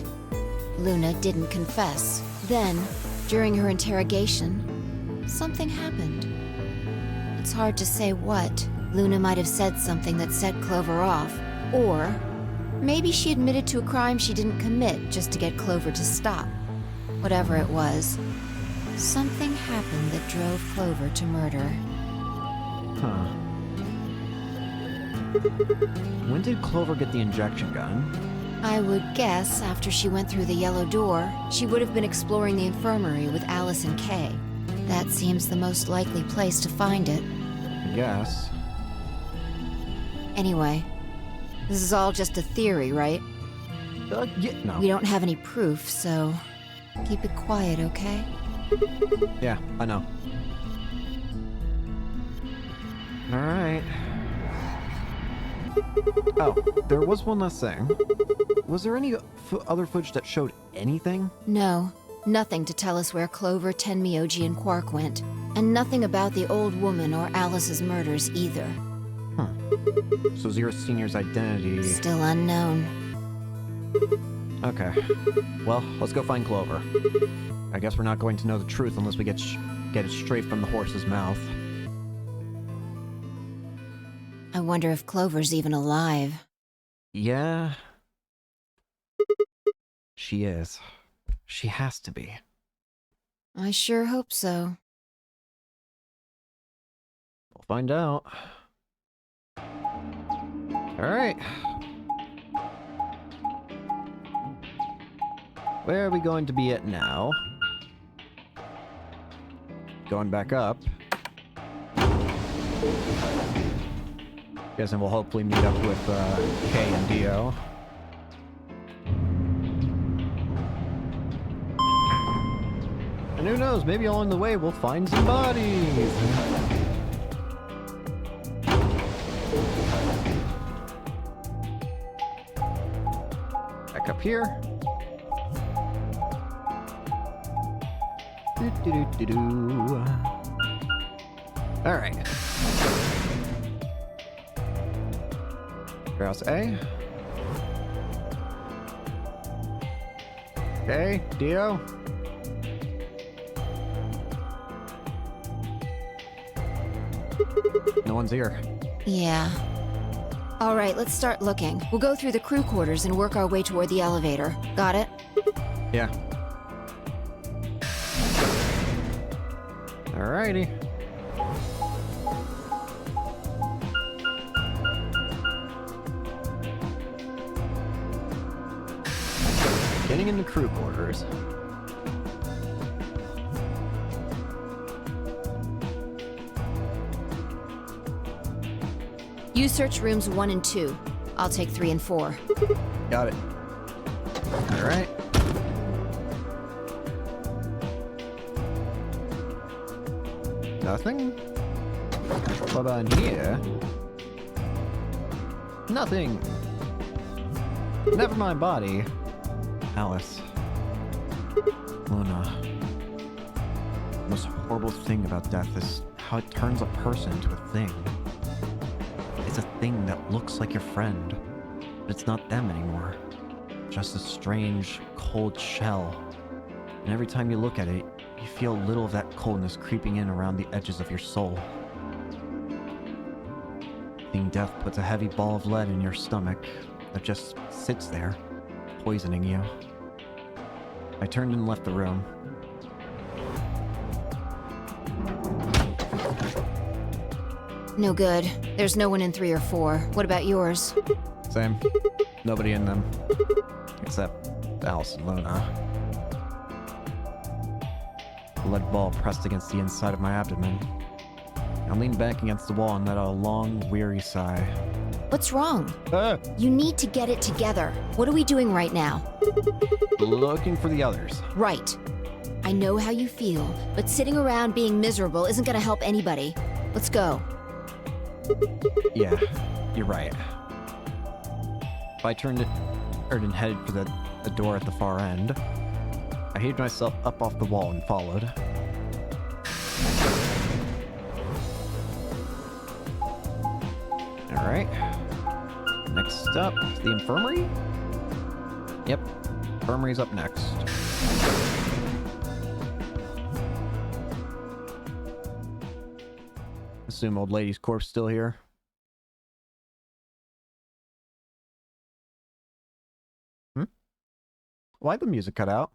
Luna didn't confess. Then, during her interrogation, something happened. It's hard to say what. Luna might have said something that set Clover off, or maybe she admitted to a crime she didn't commit just to get Clover to stop. Whatever it was, something happened that drove Clover to murder. Huh. When did Clover get the injection gun? I would guess after she went through the yellow door, she would have been exploring the infirmary with Alice and Kay. That seems the most likely place to find it. I guess. Anyway, this is all just a theory, right? Yeah, no. We don't have any proof, so keep it quiet, okay? Yeah, I know. Alright. Oh, there was one last thing. Was there any other footage that showed anything? No, nothing to tell us where Clover, Tenmyoji, and Quark went. And nothing about the old woman or Alice's murders either. So Zero Senior's identity... Still unknown. Okay. Well, let's go find Clover. I guess we're not going to know the truth unless we get it straight from the horse's mouth. I wonder if Clover's even alive. Yeah. She is. She has to be. I sure hope so. We'll find out. Alright. Where are we going to be at now? Going back up. Guessing we'll hopefully meet up with Kay and Dio. And who knows, maybe along the way we'll find some bodies. Back up here. Do-do-do-do-do. All right. Warehouse A. Okay, Dio. No one's here. Yeah. All right, let's start looking. We'll go through the crew quarters and work our way toward the elevator. Got it? Yeah. Alrighty. Getting into crew quarters. You search rooms 1 and 2. I'll take 3 and 4. Got it. Alright. Nothing? What about in here? Nothing. Never mind body. Alice. Luna. The most horrible thing about death is how it turns a person into a thing. It's a thing that looks like your friend, but it's not them anymore. Just a strange, cold shell. And every time you look at it, you feel a little of that coldness creeping in around the edges of your soul. Seeing death puts a heavy ball of lead in your stomach that just sits there, poisoning you. I turned and left the room. No good. There's no one in 3 or 4. What about yours? Same. Nobody in them. Except Alice and Luna. The lead ball pressed against the inside of my abdomen. I leaned back against the wall and let out a long, weary sigh. What's wrong? Ah! You need to get it together. What are we doing right now? Looking for the others. Right. I know how you feel, but sitting around being miserable isn't gonna help anybody. Let's go. Yeah, you're right. I turned and headed for the door at the far end. I heaved myself up off the wall and followed. Alright. Next up, the infirmary? Yep, infirmary's up next. Assume old lady's corpse still here. Why'd the music cut out?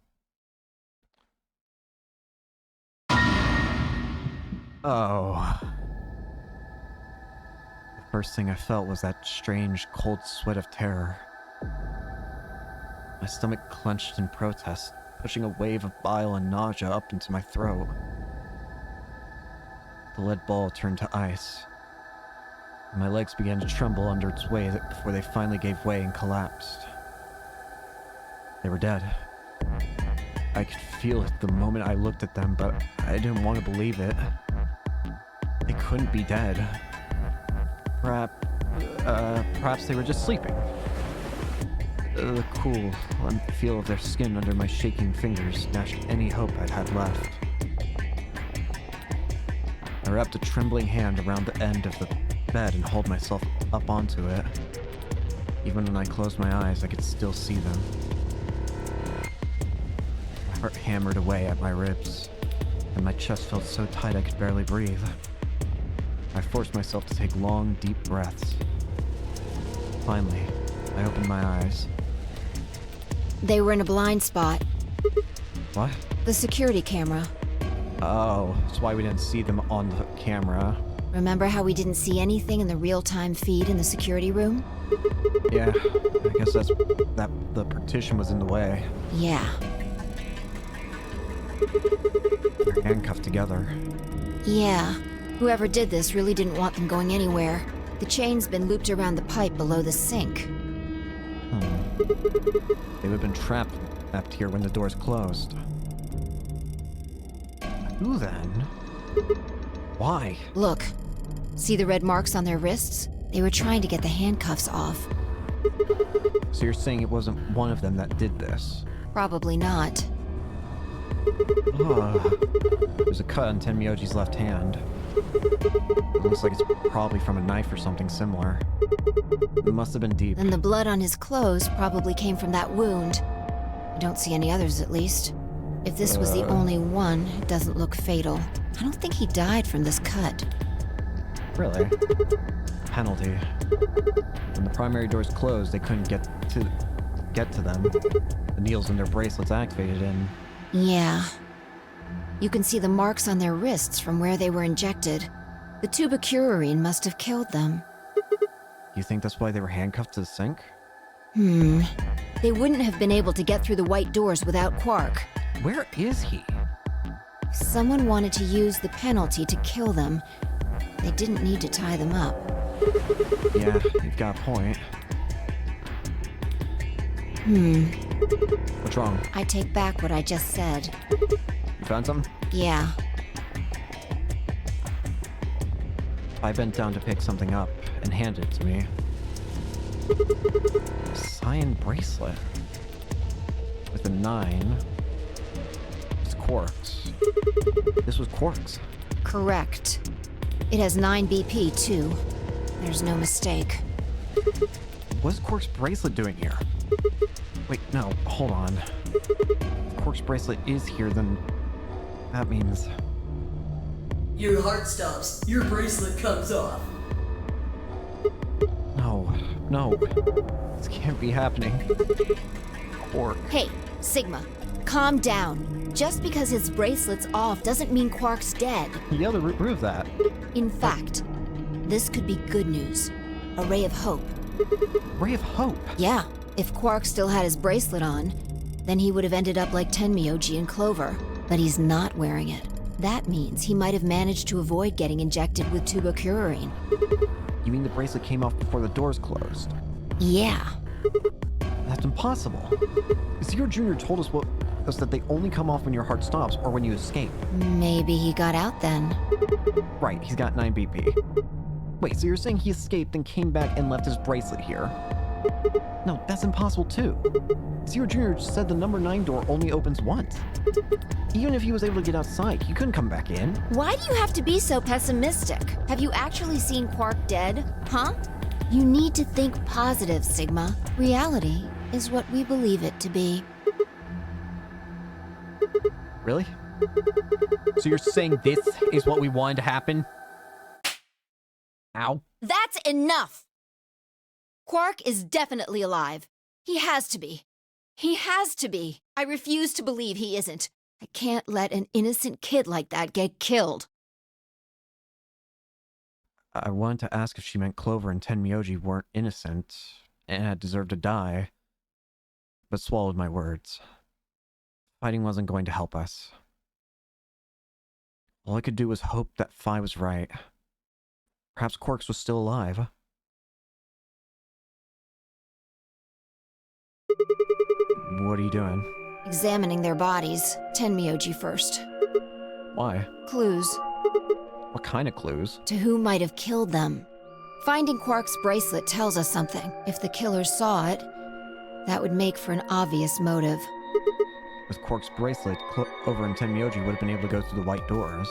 Oh. The first thing I felt was that strange, cold sweat of terror. My stomach clenched in protest, pushing a wave of bile and nausea up into my throat. The lead ball turned to ice. My legs began to tremble under its weight before they finally gave way and collapsed. They were dead. I could feel it the moment I looked at them, but I didn't want to believe it. They couldn't be dead. Perhaps they were just sleeping. The cool, feel of their skin under my shaking fingers dashed any hope I'd had left. I wrapped a trembling hand around the end of the bed and hauled myself up onto it. Even when I closed my eyes, I could still see them. My heart hammered away at my ribs, and my chest felt so tight I could barely breathe. I forced myself to take long, deep breaths. Finally, I opened my eyes. They were in a blind spot. What? The security camera. Oh, that's why we didn't see them on the camera. Remember how we didn't see anything in the real-time feed in the security room? Yeah, I guess that the partition was in the way. Yeah. They're handcuffed together. Yeah. Whoever did this really didn't want them going anywhere. The chain's been looped around the pipe below the sink. They would have been trapped here when the doors closed. Who then? Why? Look. See the red marks on their wrists? They were trying to get the handcuffs off. So you're saying it wasn't one of them that did this? Probably not. There's a cut on Tenmyoji's left hand. It looks like it's probably from a knife or something similar. It must have been deep. Then the blood on his clothes probably came from that wound. I don't see any others, at least. If this was the only one, it doesn't look fatal. I don't think he died from this cut. Really? Penalty. When the primary doors closed, they couldn't get to them. the needles in their bracelets activated and... Yeah. You can see the marks on their wrists from where they were injected. The tubocurarine must have killed them. You think that's why they were handcuffed to the sink? They wouldn't have been able to get through the white doors without Quark. Where is he? Someone wanted to use the penalty to kill them. They didn't need to tie them up. Yeah, you've got a point. What's wrong? I take back what I just said. You found something? Yeah. I bent down to pick something up and handed it to me. A cyan bracelet. With a 9. It's Quark's. This was Quark's. Correct. It has 9 BP, too. There's no mistake. What's Quark's bracelet doing here? Wait, no, hold on. If Quark's bracelet is here, then that means... Your heart stops. Your bracelet comes off. No. This can't be happening. Quark. Hey, Sigma, calm down. Just because his bracelet's off doesn't mean Quark's dead. You gotta prove that. In fact, this could be good news. A ray of hope. Ray of hope. Yeah, if Quark still had his bracelet on, then he would have ended up like Tenmyoji and Clover. But he's not wearing it. That means he might have managed to avoid getting injected with tubocurarine. You mean the bracelet came off before the doors closed? Yeah. That's impossible. Zero Jr. told us that they only come off when your heart stops or when you escape. Maybe he got out then. Right, he's got 9 BP. Wait, so you're saying he escaped and came back and left his bracelet here? No, that's impossible too. Zero Jr. said the number 9 door only opens once. Even if he was able to get outside, he couldn't come back in. Why do you have to be so pessimistic? Have you actually seen Quark dead? Huh? You need to think positive, Sigma. Reality is what we believe it to be. Really? So you're saying this is what we wanted to happen? Ow. That's enough! Quark is definitely alive. He has to be. He has to be. I refuse to believe he isn't. I can't let an innocent kid like that get killed. I wanted to ask if she meant Clover and Tenmyoji weren't innocent and had deserved to die, but swallowed my words. Fighting wasn't going to help us. All I could do was hope that Phi was right. Perhaps Quarks was still alive. What are you doing? Examining their bodies. Tenmyoji first. Why? Clues What kind of clues? to who might have killed them. Finding Quark's bracelet tells us something. If the killers saw it, that would make for an obvious motive. With Quark's bracelet, Clover and Tenmyoji would have been able to go through the white doors.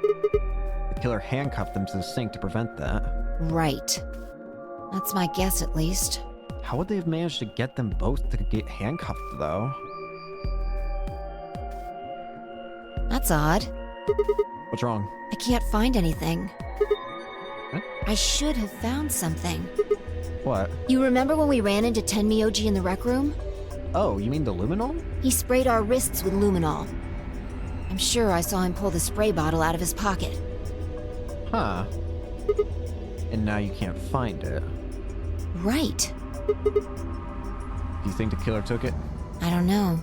The killer handcuffed them to the sink to prevent that. Right. That's my guess, at least. How would they have managed to get them both to get handcuffed, though? That's odd. What's wrong? I can't find anything. Huh? I should have found something. What? You remember when we ran into Tenmyoji in the rec room? Oh, you mean the luminol? He sprayed our wrists with luminol. I'm sure I saw him pull the spray bottle out of his pocket. Huh. And now you can't find it. Right. Do you think the killer took it? I don't know.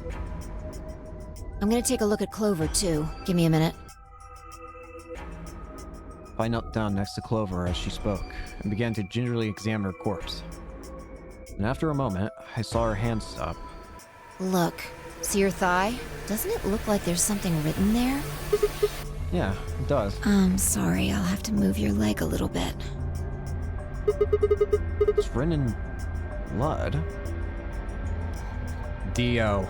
I'm gonna take a look at Clover, too. Give me a minute. I knelt down next to Clover as she spoke and began to gingerly examine her corpse. And after a moment, I saw her hand stop. Look. See her thigh? Doesn't it look like there's something written there? Yeah, it does. Sorry, I'll have to move your leg a little bit. It's written in blood. Dio.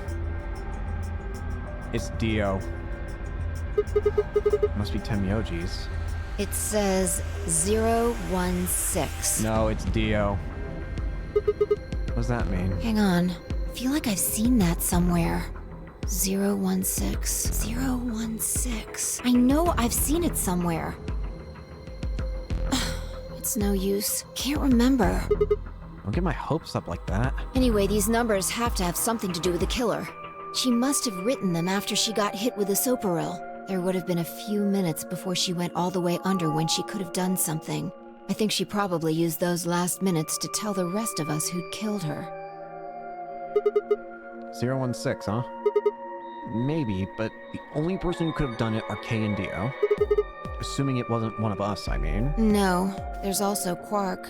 It's Dio. Must be Tenmyoji's. It says 016. No, it's Dio. What does that mean? Hang on. I feel like I've seen that somewhere. 016. 016. I know I've seen it somewhere. It's no use. Can't remember. Don't get my hopes up like that. Anyway, these numbers have to have something to do with the killer. She must have written them after she got hit with the soparil. There would have been a few minutes before she went all the way under when she could have done something. I think she probably used those last minutes to tell the rest of us who'd killed her. 016, huh? Maybe, but the only person who could have done it are Kay and Dio. Assuming it wasn't one of us, I mean. No, there's also Quark.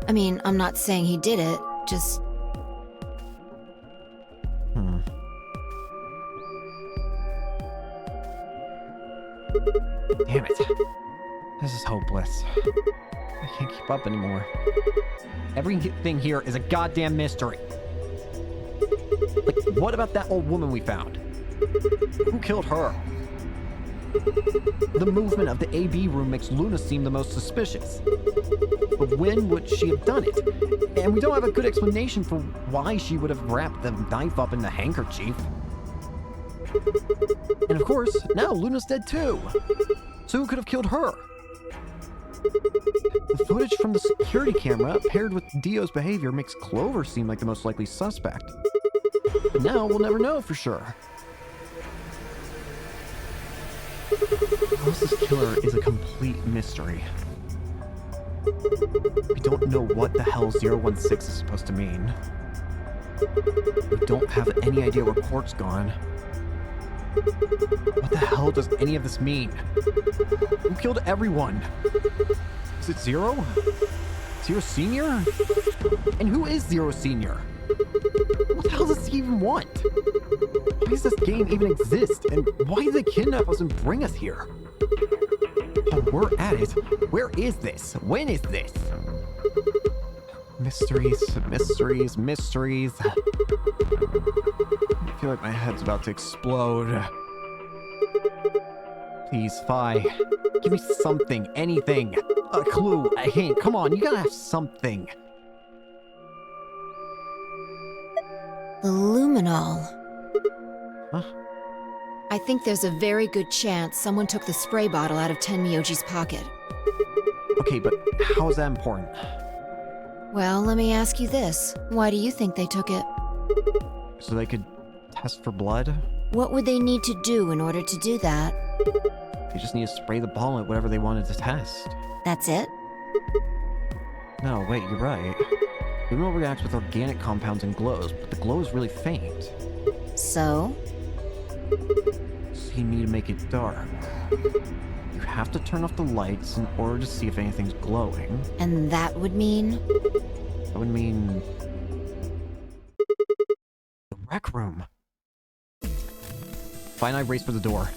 I mean, I'm not saying he did it, just... Damn it. This is hopeless. I can't keep up anymore. Everything here is a goddamn mystery. Like, what about that old woman we found? Who killed her? The movement of the AB room makes Luna seem the most suspicious. But when would she have done it? And we don't have a good explanation for why she would have wrapped the knife up in the handkerchief. And of course, now Luna's dead too. So who could have killed her? The footage from the security camera paired with Dio's behavior makes Clover seem like the most likely suspect. But now we'll never know for sure. Alice's killer is a complete mystery. We don't know what the hell 016 is supposed to mean. We don't have any idea where Quark's gone. What the hell does any of this mean? Who killed everyone? Is it Zero? Zero Senior? And who is Zero Senior? What the hell does he even want? Why does this game even exist? And why did they kidnap us and bring us here? While we're at it, where is this? When is this? Mysteries, mysteries, mysteries. I feel like my head's about to explode. Please, Fi, give me something, anything. A clue, a hint. Come on, you gotta have something. The luminol. Huh? I think there's a very good chance someone took the spray bottle out of Tenmyoji's pocket. Okay, but how is that important? Well, let me ask you this. Why do you think they took it? So they could test for blood? What would they need to do in order to do that? They just need to spray the ball at whatever they wanted to test. That's it? No, wait, you're right. Luminol reacts with organic compounds and glows, but the glow is really faint. So? So you need to make it dark. You have to turn off the lights in order to see if anything's glowing. And that would mean? That would mean... the rec room. Vi and I raced for the door.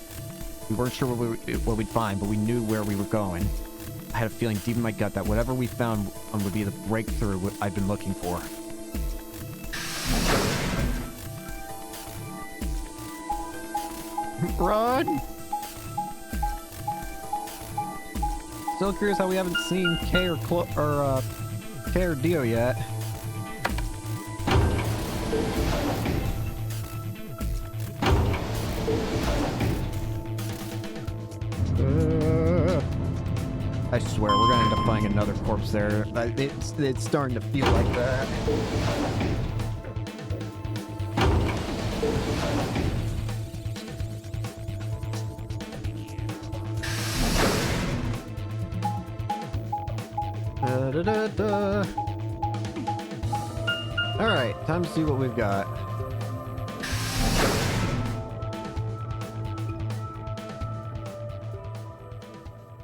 We weren't sure what we'd find, but we knew where we were going. I had a feeling deep in my gut that whatever we found would be the breakthrough I'd been looking for. Run! Still curious how we haven't seen Kay or Kay or Dio yet. I swear, we're gonna end up finding another corpse there. It's starting to feel like that. Alright, time to see what we've got.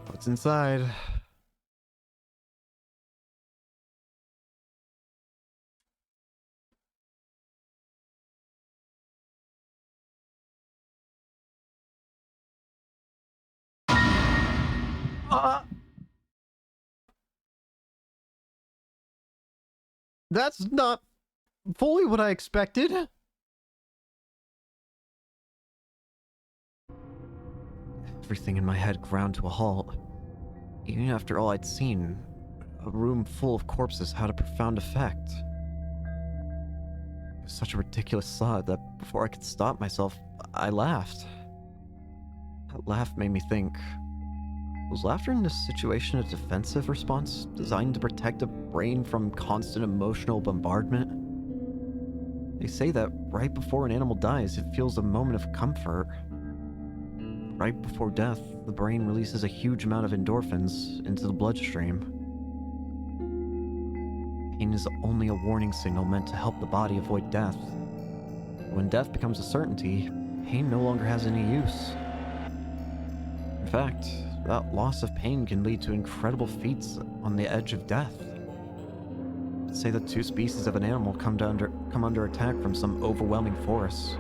What's inside? That's not fully what I expected. Everything in my head ground to a halt. Even after all I'd seen, a room full of corpses had a profound effect. It was such a ridiculous thought that before I could stop myself, I laughed. That laugh made me think, was laughter in this situation a defensive response designed to protect a brain from constant emotional bombardment? They say that right before an animal dies, it feels a moment of comfort. Right before death, the brain releases a huge amount of endorphins into the bloodstream. Pain is only a warning signal meant to help the body avoid death. When death becomes a certainty, pain no longer has any use. In fact, that loss of pain can lead to incredible feats on the edge of death. Say that two species of an animal come under attack from some overwhelming force.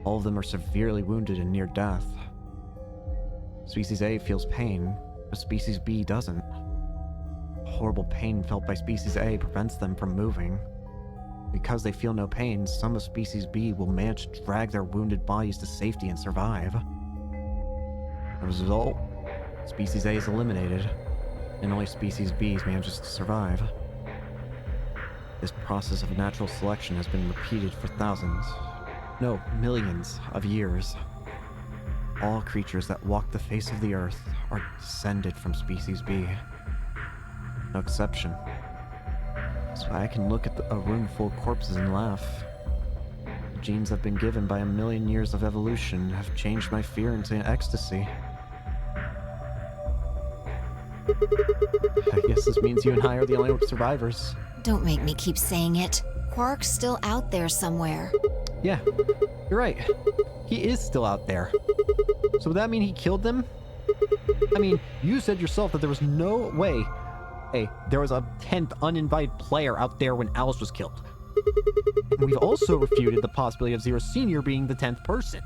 All of them are severely wounded and near death. Species A feels pain, but Species B doesn't. Horrible pain felt by Species A prevents them from moving. Because they feel no pain, some of Species B will manage to drag their wounded bodies to safety and survive. As a result, Species A is eliminated, and only Species B manages to survive. This process of natural selection has been repeated for thousands, no, millions of years. All creatures that walk the face of the earth are descended from Species B. No exception. So I can look at a room full of corpses and laugh. The genes I've been given by a million years of evolution have changed my fear into ecstasy. I guess this means you and I are the only survivors. Don't make me keep saying it. Quark's still out there somewhere. Yeah, you're right. He is still out there. So would that mean he killed them? I mean, you said yourself that there was no way. Hey, there was a 10th uninvited player out there when Alice was killed. And we've also refuted the possibility of Zero Senior being the 10th person.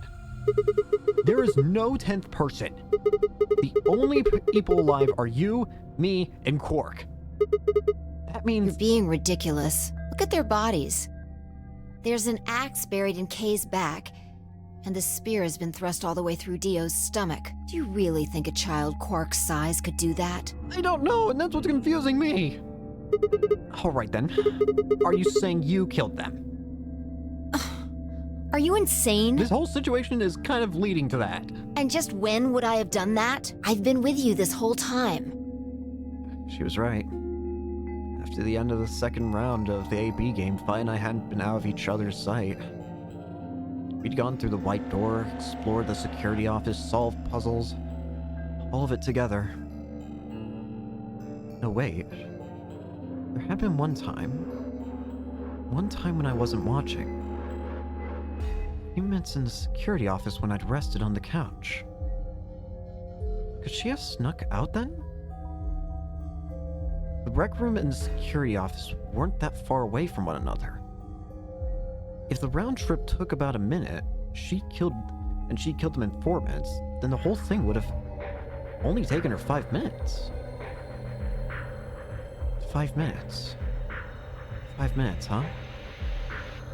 There is no 10th person. The only people alive are you, me, and Quark. That means... You're being ridiculous. Look at their bodies. There's an axe buried in Kay's back, and the spear has been thrust all the way through Dio's stomach. Do you really think a child Quark's size could do that? I don't know, and that's what's confusing me. Alright then. Are you saying you killed them? Are you insane? This whole situation is kind of leading to that. And just when would I have done that? I've been with you this whole time. She was right. After the end of the second round of the AB game, Vi and I hadn't been out of each other's sight. We'd gone through the white door, explored the security office, solved puzzles. All of it together. No, wait. There had been one time. One time when I wasn't watching. A few minutes in the security office when I'd rested on the couch. Could she have snuck out then? The rec room and the security office weren't that far away from one another. If the round trip took about a minute, she killed them in 4 minutes, then the whole thing would have only taken her 5 minutes. 5 minutes. 5 minutes, huh?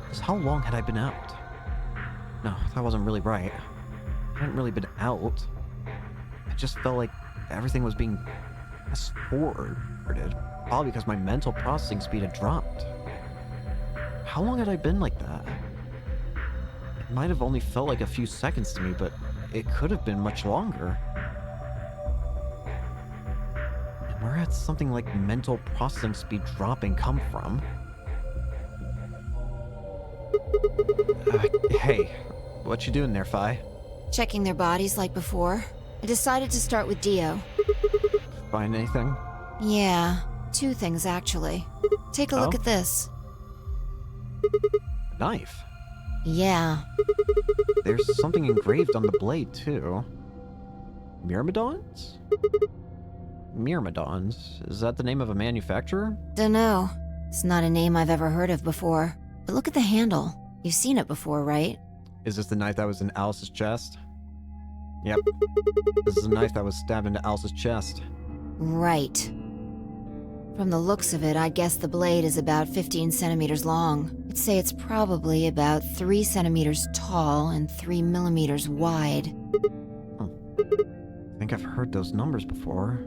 Because how long had I been out? No, that wasn't really right. I hadn't really been out. I just felt like everything was being fast-forwarded, probably because my mental processing speed had dropped. How long had I been like that? It might have only felt like a few seconds to me, but it could have been much longer. And where had something like mental processing speed dropping come from? Hey, what you doing there, Fi? Checking their bodies like before. I decided to start with Dio. Find anything? Yeah, 2 things actually. Take a look Oh? at this. Knife. Yeah. There's something engraved on the blade, too. Myrmidons? Myrmidons? Is that the name of a manufacturer? Dunno. It's not a name I've ever heard of before. But look at the handle. You've seen it before, right? Is this the knife that was in Alice's chest? Yep. This is a knife that was stabbed into Alice's chest. Right. From the looks of it, I'd guess the blade is about 15 centimeters long. I'd say it's probably about 3 centimeters tall and 3 millimeters wide. I think I've heard those numbers before.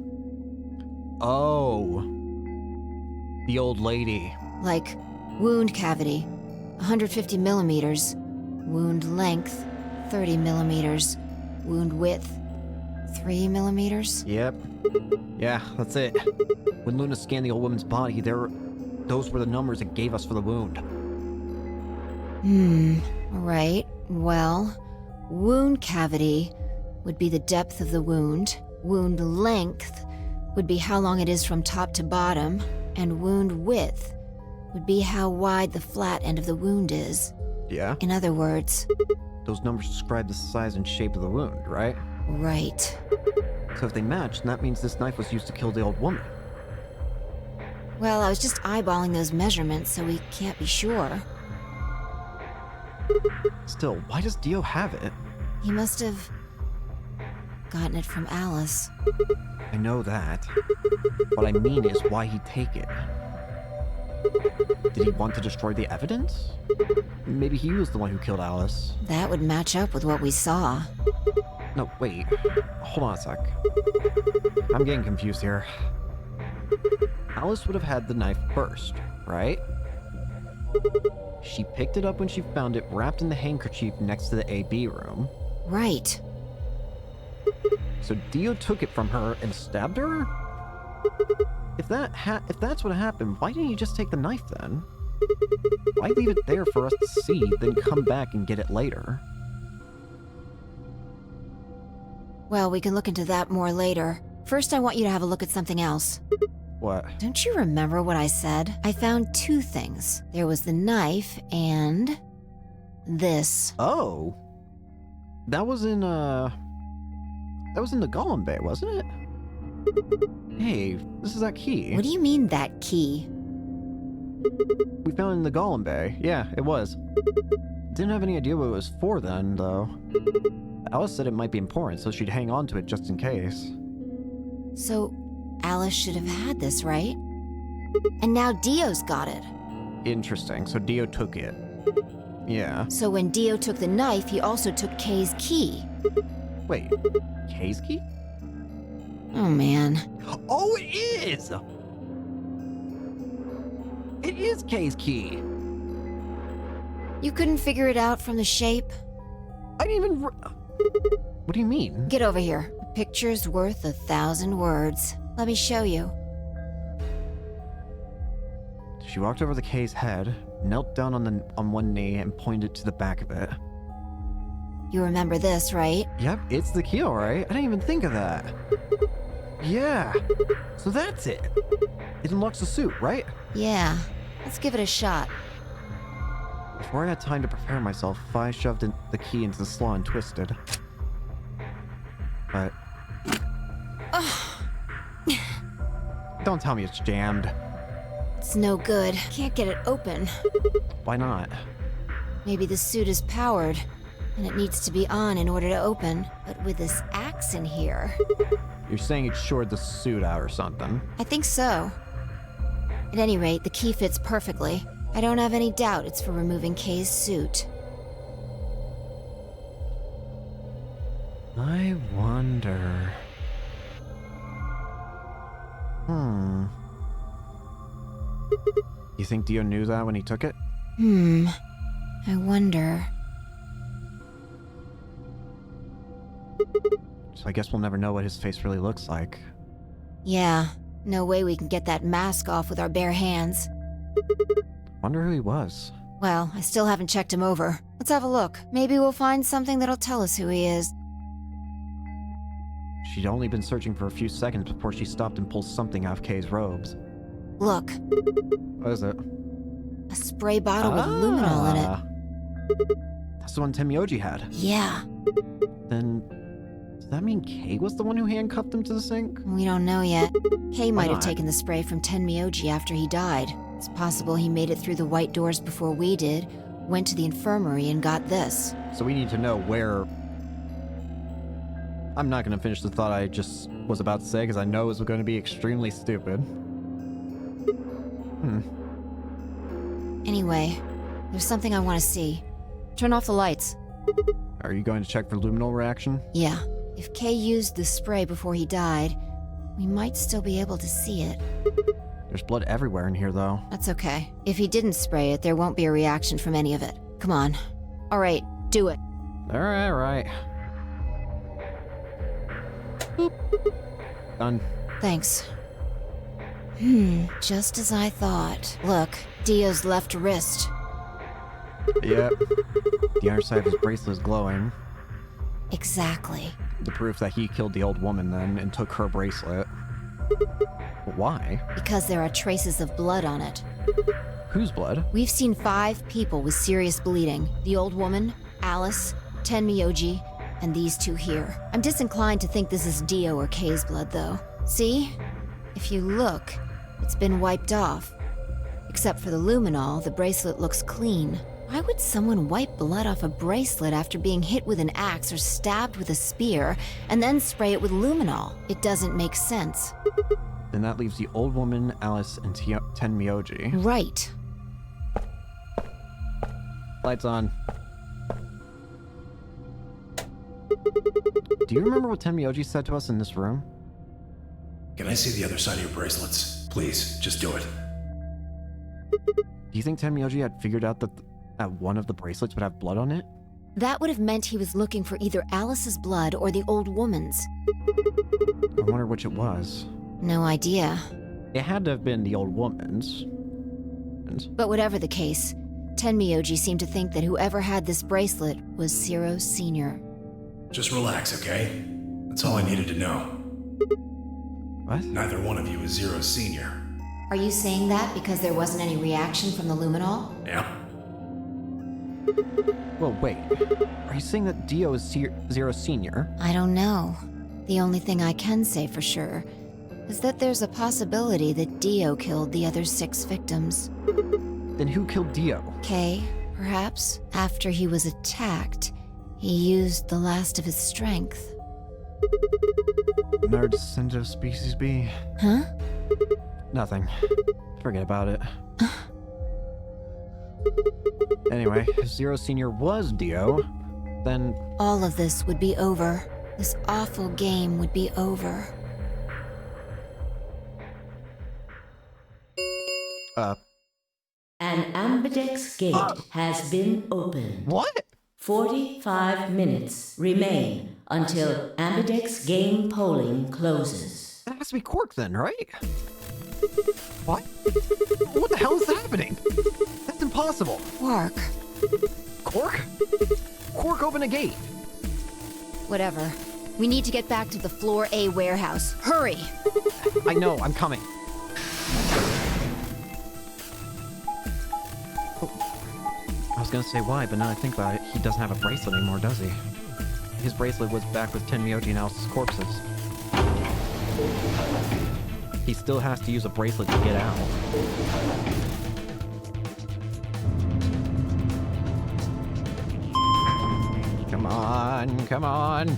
Oh. The old lady. Like, wound cavity, 150 millimeters. Wound length, 30 millimeters. Wound width, 3 millimeters. Yep. Yeah, that's it. When Luna scanned the old woman's body, those were the numbers it gave us for the wound. Right. Well, wound cavity would be the depth of the wound. Wound length would be how long it is from top to bottom. And wound width would be how wide the flat end of the wound is. Yeah? In other words, Those numbers describe the size and shape of the wound, right? right. So if they match, that means this knife was used to kill the old woman. Well, I was just eyeballing those measurements, so we can't be sure. Still, why does Dio have it? He must have gotten it from Alice. I know that. What I mean is, why he'd take it. Did he want to destroy the evidence? Maybe he was the one who killed Alice. That would match up with what we saw. No, wait. Hold on a sec. I'm getting confused here. Alice would have had the knife first, right? She picked it up when she found it wrapped in the handkerchief next to the AB room. Right. So Dio took it from her and stabbed her? If that's what happened, why didn't he just take the knife then? Why leave it there for us to see, then come back and get it later? Well, we can look into that more later. First, I want you to have a look at something else. What? Don't you remember what I said? I found two things. There was the knife and... this. Oh! That was in the Golem Bay, wasn't it? Hey, this is that key. What do you mean, that key? We found it in the Golem Bay. Yeah, it was. Didn't have any idea what it was for then, though. Alice said it might be important, so she'd hang on to it just in case. So, Alice should have had this, right? And now Dio's got it. Interesting, so Dio took it. Yeah. So when Dio took the knife, he also took Kay's key. Wait, Kay's key? Oh, man. Oh, it is! It is Kay's key! You couldn't figure it out from the shape? I didn't even... What do you mean? Get over here. A picture's worth 1,000 words. Let me show you. She walked over the Kay's head, knelt down on one knee, and pointed to the back of it. You remember this, right? Yep, it's the key, alright. I didn't even think of that. Yeah, so that's it. It unlocks the suit, right? Yeah. Let's give it a shot. Before I had time to prepare myself, I shoved the key into the slot and twisted. But... Don't tell me it's jammed. It's no good. Can't get it open. Why not? Maybe the suit is powered, and it needs to be on in order to open. But with this axe in here... You're saying it shored the suit out or something. I think so. At any rate, the key fits perfectly. I don't have any doubt it's for removing Kay's suit. I wonder... You think Dio knew that when he took it? I wonder... So I guess we'll never know what his face really looks like. Yeah, no way we can get that mask off with our bare hands. Wonder who he was. Well, I still haven't checked him over. Let's have a look. Maybe we'll find something that'll tell us who he is. She'd only been searching for a few seconds before she stopped and pulled something out of Kay's robes. Look, What is it? a spray bottle with luminol in it. That's the one Temioji had. Yeah, Then... Does that mean Kay was the one who handcuffed him to the sink? we don't know yet. Kay might have not? taken the spray from Tenmyoji after he died. It's possible he made it through the white doors before we did, went to the infirmary and got this. So we need to know where... I'm not going to finish the thought I just was about to say because I know it was going to be extremely stupid. Anyway, there's something I want to see. Turn off the lights. Are you going to check for luminol reaction? Yeah, if Kay used the spray before he died, we might still be able to see it. There's blood everywhere in here, though. That's okay. If he didn't spray it, there won't be a reaction from any of it. Come on. All right, do it. Alright. Boop. Done. Thanks. Just as I thought. Look, Dio's left wrist. Yep. The underside of his bracelet is glowing. Exactly. The proof that he killed the old woman then and took her bracelet. But why? Because there are traces of blood on it. Whose blood? We've seen 5 people with serious bleeding. The old woman, Alice, Tenmyoji, and these 2 here. I'm disinclined to think this is Dio or Kei's blood, though. See? If you look, it's been wiped off. Except for the luminol, the bracelet looks clean. Why would someone wipe blood off a bracelet after being hit with an axe or stabbed with a spear, and then spray it with luminol? It doesn't make sense. Then that leaves the old woman, Alice, and Tenmyoji. Right. Lights on. Do you remember what Tenmyoji said to us in this room? Can I see the other side of your bracelets? Please, just do it. Do you think Tenmyoji had figured out that one of the bracelets would have blood on it? That would have meant he was looking for either Alice's blood or the old woman's. I wonder which it was. No idea. It had to have been the old woman's. But whatever the case, Tenmyoji seemed to think that whoever had this bracelet was Zero Sr. Just relax, okay? That's all I needed to know. What? Neither one of you is Zero Senior. Are you saying that because there wasn't any reaction from the luminol? Yeah? Well, wait. Are you saying that Dio is Zero Senior? I don't know. The only thing I can say for sure is that there's a possibility that Dio killed the other 6 victims. Then who killed Dio? Kei, perhaps? After he was attacked, he used the last of his strength. Another descendant of Species B. Huh? Nothing. Forget about it. Anyway, if Zero Senior was Dio, then... All of this would be over. This awful game would be over. An ambidex gate has been opened. What? 45 minutes remain until ambidex game polling closes. That has to be Quark then, right? What? What the hell is happening? That's impossible. Quark. Quark? Quark opened a gate. Whatever. We need to get back to the Floor A warehouse. Hurry! I know, I'm coming. I was gonna say why, but now I think about it, he doesn't have a bracelet anymore, does he? His bracelet was back with Tenmyoji and Alice's corpses. He still has to use a bracelet to get out. Come on, come on.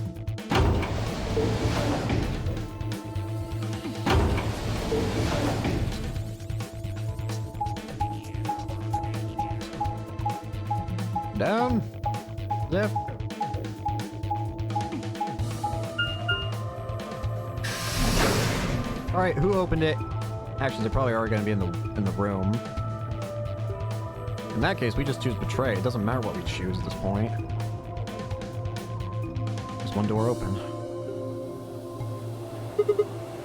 Down. Left. All right, who opened it? Actually, they probably are going to be in the room. In that case, we just choose betray. It doesn't matter what we choose at this point. There's one door open.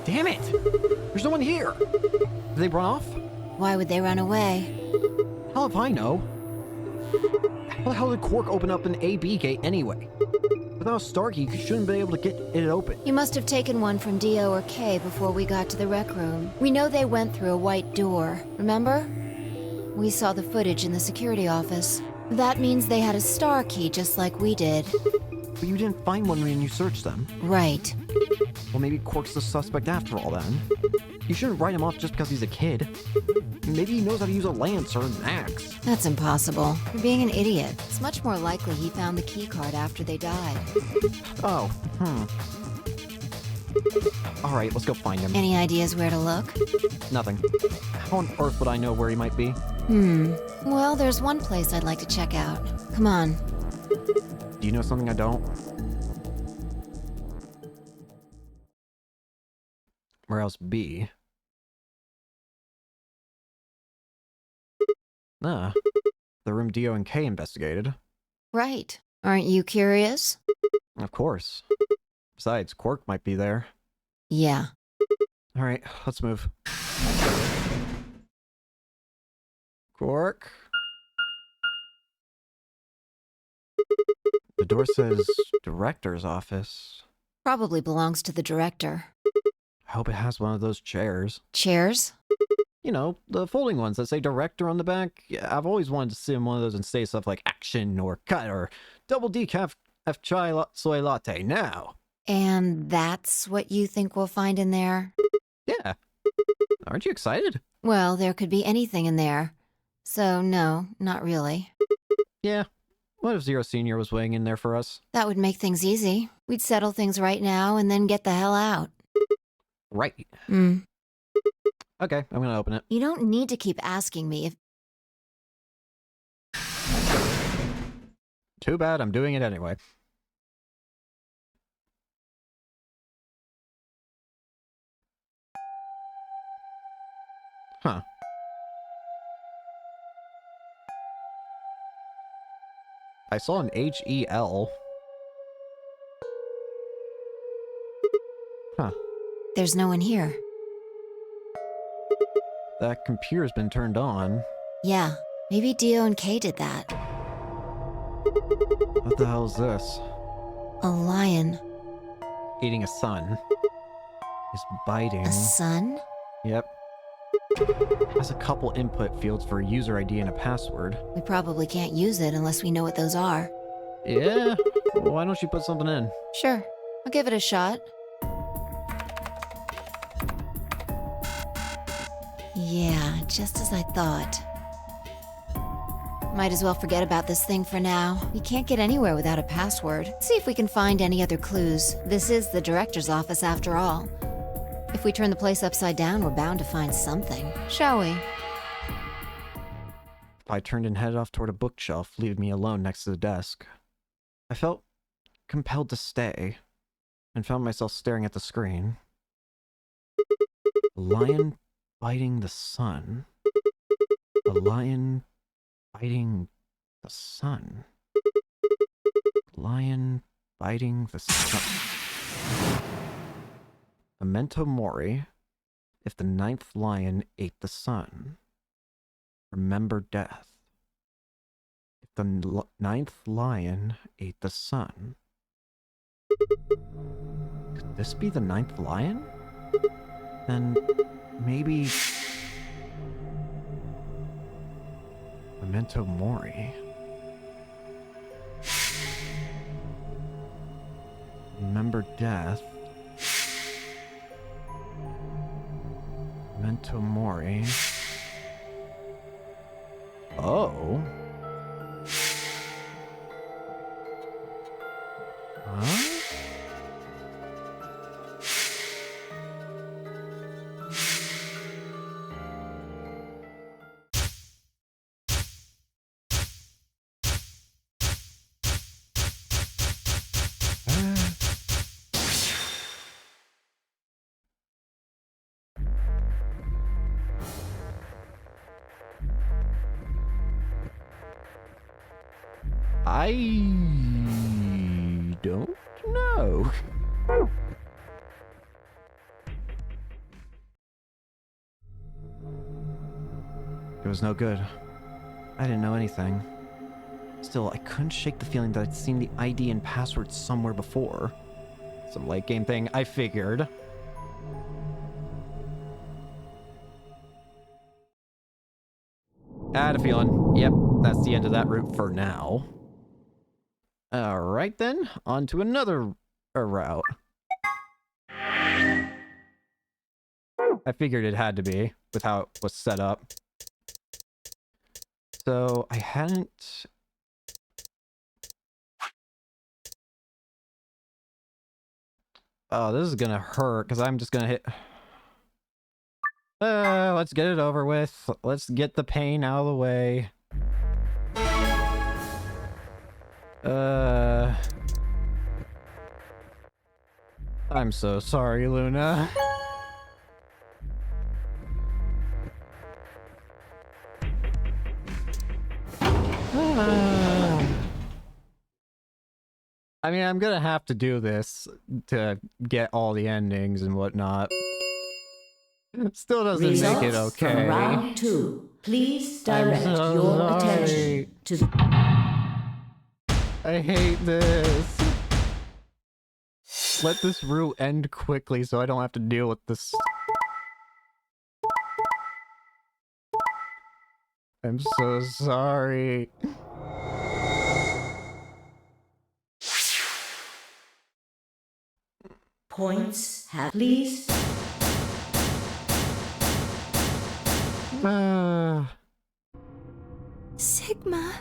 Damn it! There's no one here. Did they run off? Why would they run away? Hell if I know. How the hell did Quark open up an AB gate anyway? Without a star key, you shouldn't be able to get it open. You must have taken one from Dio or Kei before we got to the rec room. We know they went through a white door, remember? We saw the footage in the security office. That means they had a star key just like we did. But you didn't find one when you searched them. Right. Well, maybe Quark's the suspect after all then. You shouldn't write him off just because he's a kid. Maybe he knows how to use a lance or an axe. That's impossible. You're being an idiot. It's much more likely he found the key card after they died. Oh, All right, let's go find him. Any ideas where to look? Nothing. How on earth would I know where he might be? Well, there's one place I'd like to check out. Come on. Do you know something I don't? Where else be? Ah, the room Dio and Kei investigated. Right. Aren't you curious? Of course. Besides, Quark might be there. Yeah. All right, let's move. Quark? The door says director's office. Probably belongs to the director. I hope it has one of those chairs. Chairs? You know, the folding ones that say director on the back. Yeah, I've always wanted to sit in one of those and say stuff like action or cut or double decaf F chai soy latte now. And that's what you think we'll find in there? Yeah. Aren't you excited? Well, there could be anything in there. So, no, not really. Yeah. What if Zero Senior was weighing in there for us? That would make things easy. We'd settle things right now and then get the hell out. Right. Hmm. Okay, I'm gonna open it. You don't need to keep asking me if... Too bad, I'm doing it anyway. Huh. I saw an HEL. Huh. There's no one here. That computer's been turned on. Yeah, maybe Dio and Kay did that. What the hell is this? A lion. Eating a sun. He's biting. A sun? Yep. Has a couple input fields for a user ID and a password. We probably can't use it unless we know what those are. Yeah? Why don't you put something in? Sure, I'll give it a shot. Yeah, just as I thought. Might as well forget about this thing for now. We can't get anywhere without a password. See if we can find any other clues. This is the director's office after all. If we turn the place upside down, we're bound to find something. Shall we? I turned and headed off toward a bookshelf, leaving me alone next to the desk. I felt compelled to stay, and found myself staring at the screen. A lion biting the sun. A lion biting the sun. Lion biting the sun. Memento mori. If the ninth lion ate the sun. Remember death. If the ninth lion ate the sun. Could this be the ninth lion? Then maybe... Memento mori. Remember death. Memento mori. Oh. Huh? I don't know. It was no good. I didn't know anything. Still, I couldn't shake the feeling that I'd seen the ID and password somewhere before. Some late game thing, I figured. I had a feeling. Yep, that's the end of that route for now. Alright then, on to another route. I figured it had to be, with how it was set up. So, I hadn't... Oh, this is gonna hurt, because I'm just gonna hit... let's get it over with. Let's get the pain out of the way. I'm so sorry, Luna. I mean, I'm gonna have to do this to get all the endings and whatnot. Still doesn't Results make it okay. from round 2. Please direct so your sorry. attention to the... I hate this. Let this route end quickly so I don't have to deal with this. I'm so sorry. Points have please. Sigma,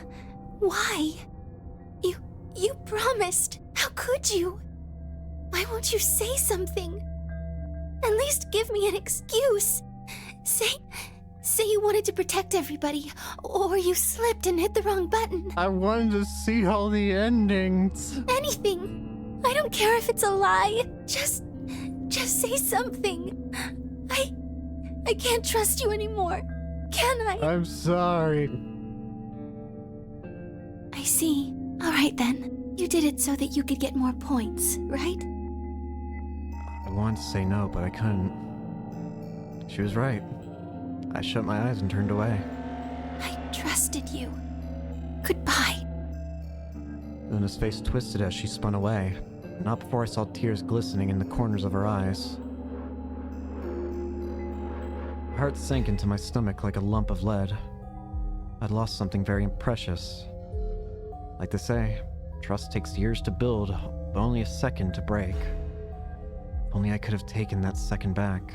why? You promised. How could you? Why won't you say something? At least give me an excuse. Say you wanted to protect everybody, or you slipped and hit the wrong button. I wanted to see all the endings. Anything. I don't care if it's a lie. Just say something. I can't trust you anymore. Can I? I'm sorry. I see. All right then. You did it so that you could get more points, right? I wanted to say no, but I couldn't. She was right. I shut my eyes and turned away. I trusted you. Goodbye. Then his face twisted as she spun away, not before I saw tears glistening in the corners of her eyes. My heart sank into my stomach like a lump of lead. I'd lost something very precious. Like they say, trust takes years to build, but only a second to break. If only I could have taken that second back.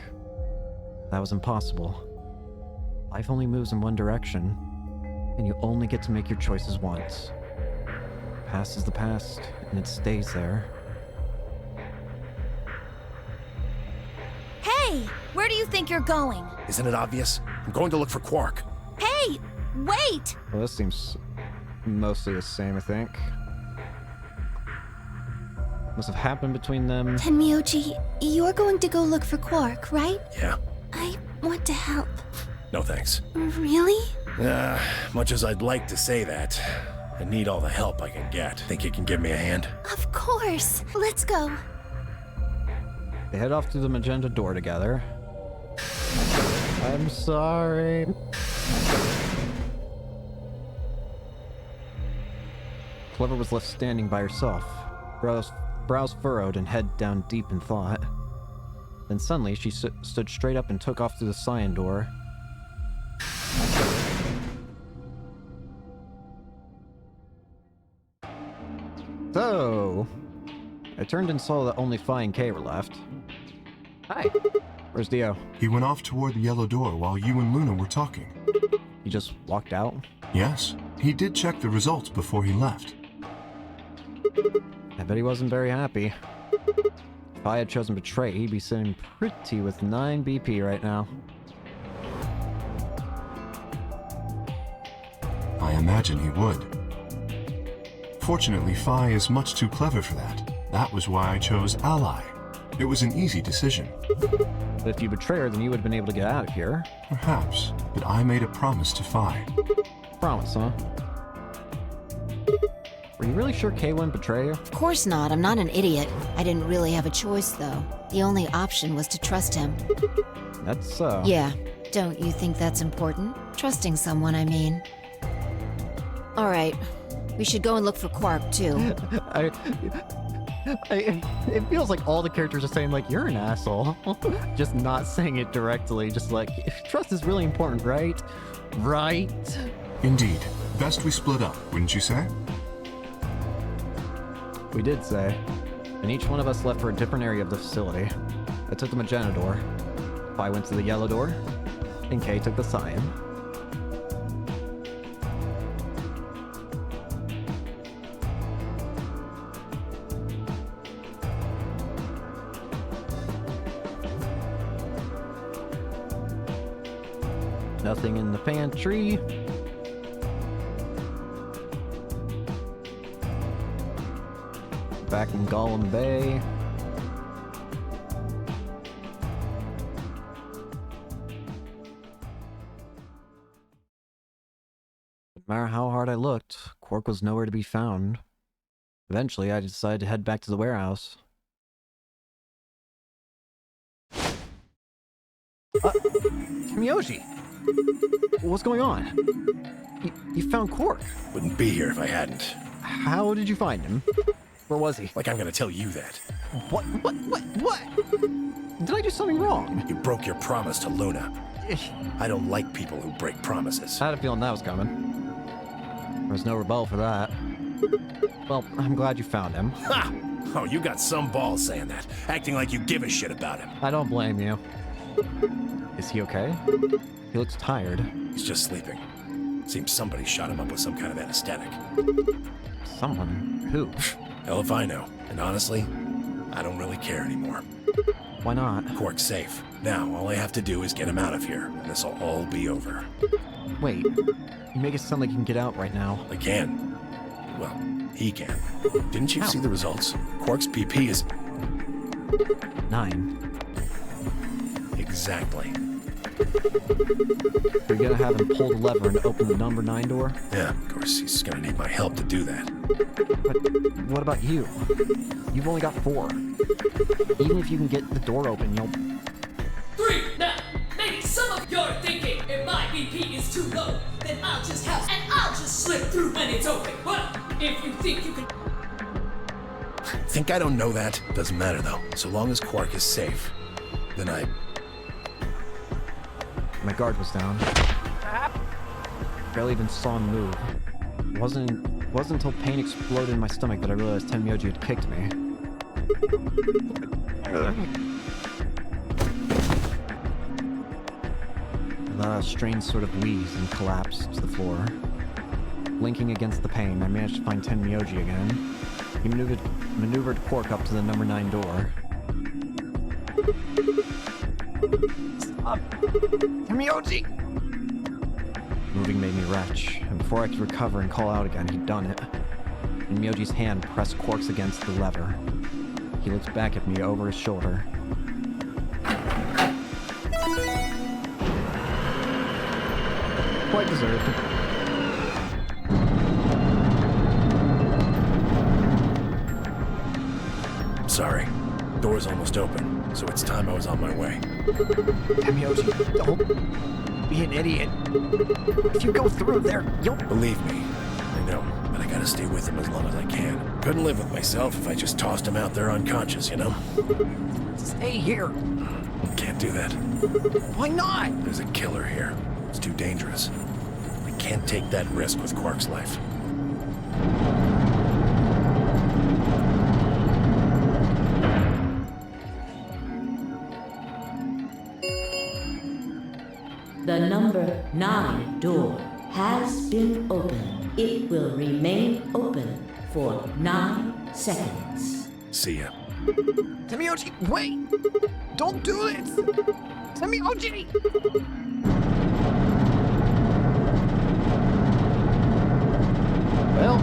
That was impossible. Life only moves in one direction, and you only get to make your choices once. The past is the past, and it stays there. Hey! Where do you think you're going? Isn't it obvious? I'm going to look for Quark. Hey! Wait! Well, this seems mostly the same, I think. Must have happened between them. Tenmyoji, you're going to go look for Quark, right? Yeah. I want to help. No thanks. Really? Much as I'd like to say that, I need all the help I can get. Think you can give me a hand? Of course. Let's go. They head off through the magenta door together. I'm sorry. Clover was left standing by herself, brows furrowed and head down deep in thought. Then suddenly she stood straight up and took off through the cyan door. So, I turned and saw that only Phi and Kay were left. Hi. Where's Dio? He went off toward the yellow door while you and Luna were talking. He just walked out? Yes, he did check the results before he left. I bet he wasn't very happy. If I had chosen Betray, he'd be sitting pretty with 9 BP right now. I imagine he would. Fortunately, Phi is much too clever for that. That was why I chose Ally. It was an easy decision. But if you betray her, then you would have been able to get out of here. Perhaps, but I made a promise to Phi. Promise, huh? Were you really sure Kay wouldn't betray you? Of course not. I'm not an idiot. I didn't really have a choice, though. The only option was to trust him. That's, Yeah. Don't you think that's important? Trusting someone, I mean. All right. We should go and look for Quark, too. It feels like all the characters are saying, like, you're an asshole. Just not saying it directly. Just like, trust is really important, right? Right? Indeed. Best we split up, wouldn't you say? We did say. And each one of us left for a different area of the facility. I took the magenta door. Phi went to the yellow door. And Kay took the cyan. Nothing in the pantry. Back in Gollum Bay. No matter how hard I looked, Quark was nowhere to be found. Eventually, I decided to head back to the warehouse. Miyoshi! What's going on? You found Quark. Wouldn't be here if I hadn't. How did you find him? Where was he? Like I'm gonna tell you that. What? Did I do something wrong? You broke your promise to Luna. I don't like people who break promises. I had a feeling that was coming. There was no rebuttal for that. Well, I'm glad you found him. Ha! Oh, you got some balls saying that, acting like you give a shit about him. I don't blame you. Is he okay? He looks tired. He's just sleeping. Seems somebody shot him up with some kind of anesthetic. Someone? Who? Hell if I know. And honestly, I don't really care anymore. Why not? Quark's safe. Now, all I have to do is get him out of here, and this'll all be over. Wait. You make it sound like you can get out right now. I can. Well, he can. Didn't you see the results? Quark's PP is... 9. Exactly. You're gonna have him pull the lever and open the number 9 door? Yeah, of course, he's gonna need my help to do that. But what about you? You've only got 4. Even if you can get the door open, you'll... 3. Now, maybe some of you are thinking if my BP is too low, then I'll just slip through when it's open. But if you think you can... Think I don't know that? Doesn't matter, though. So long as Quark is safe, then I... My guard was down. Barely even saw him move. It wasn't until pain exploded in my stomach that I realized Tenmyoji had kicked me. I let out a strange sort of wheeze and collapsed to the floor. Blinking against the pain, I managed to find Tenmyoji again. He maneuvered Quark up to the number 9 door. Stop! Tenmyoji! Moving made me retch, and before I could recover and call out again, he'd done it. Tenmyoji's hand pressed Quark's against the lever. He looked back at me over his shoulder. Quite deserved. Sorry. Door's almost open, so it's time I was on my way. Tenmyoji, don't be an idiot. If you go through there, you'll... Believe me, I know, but I gotta stay with him as long as I can. Couldn't live with myself if I just tossed him out there unconscious, you know? Stay here. Can't do that. Why not? There's a killer here. It's too dangerous. I can't take that risk with Quark's life. The number 9 door has been opened. It will remain open for 9 seconds. See ya. Tenmyoji, wait! Don't do this! Tenmyoji! Well...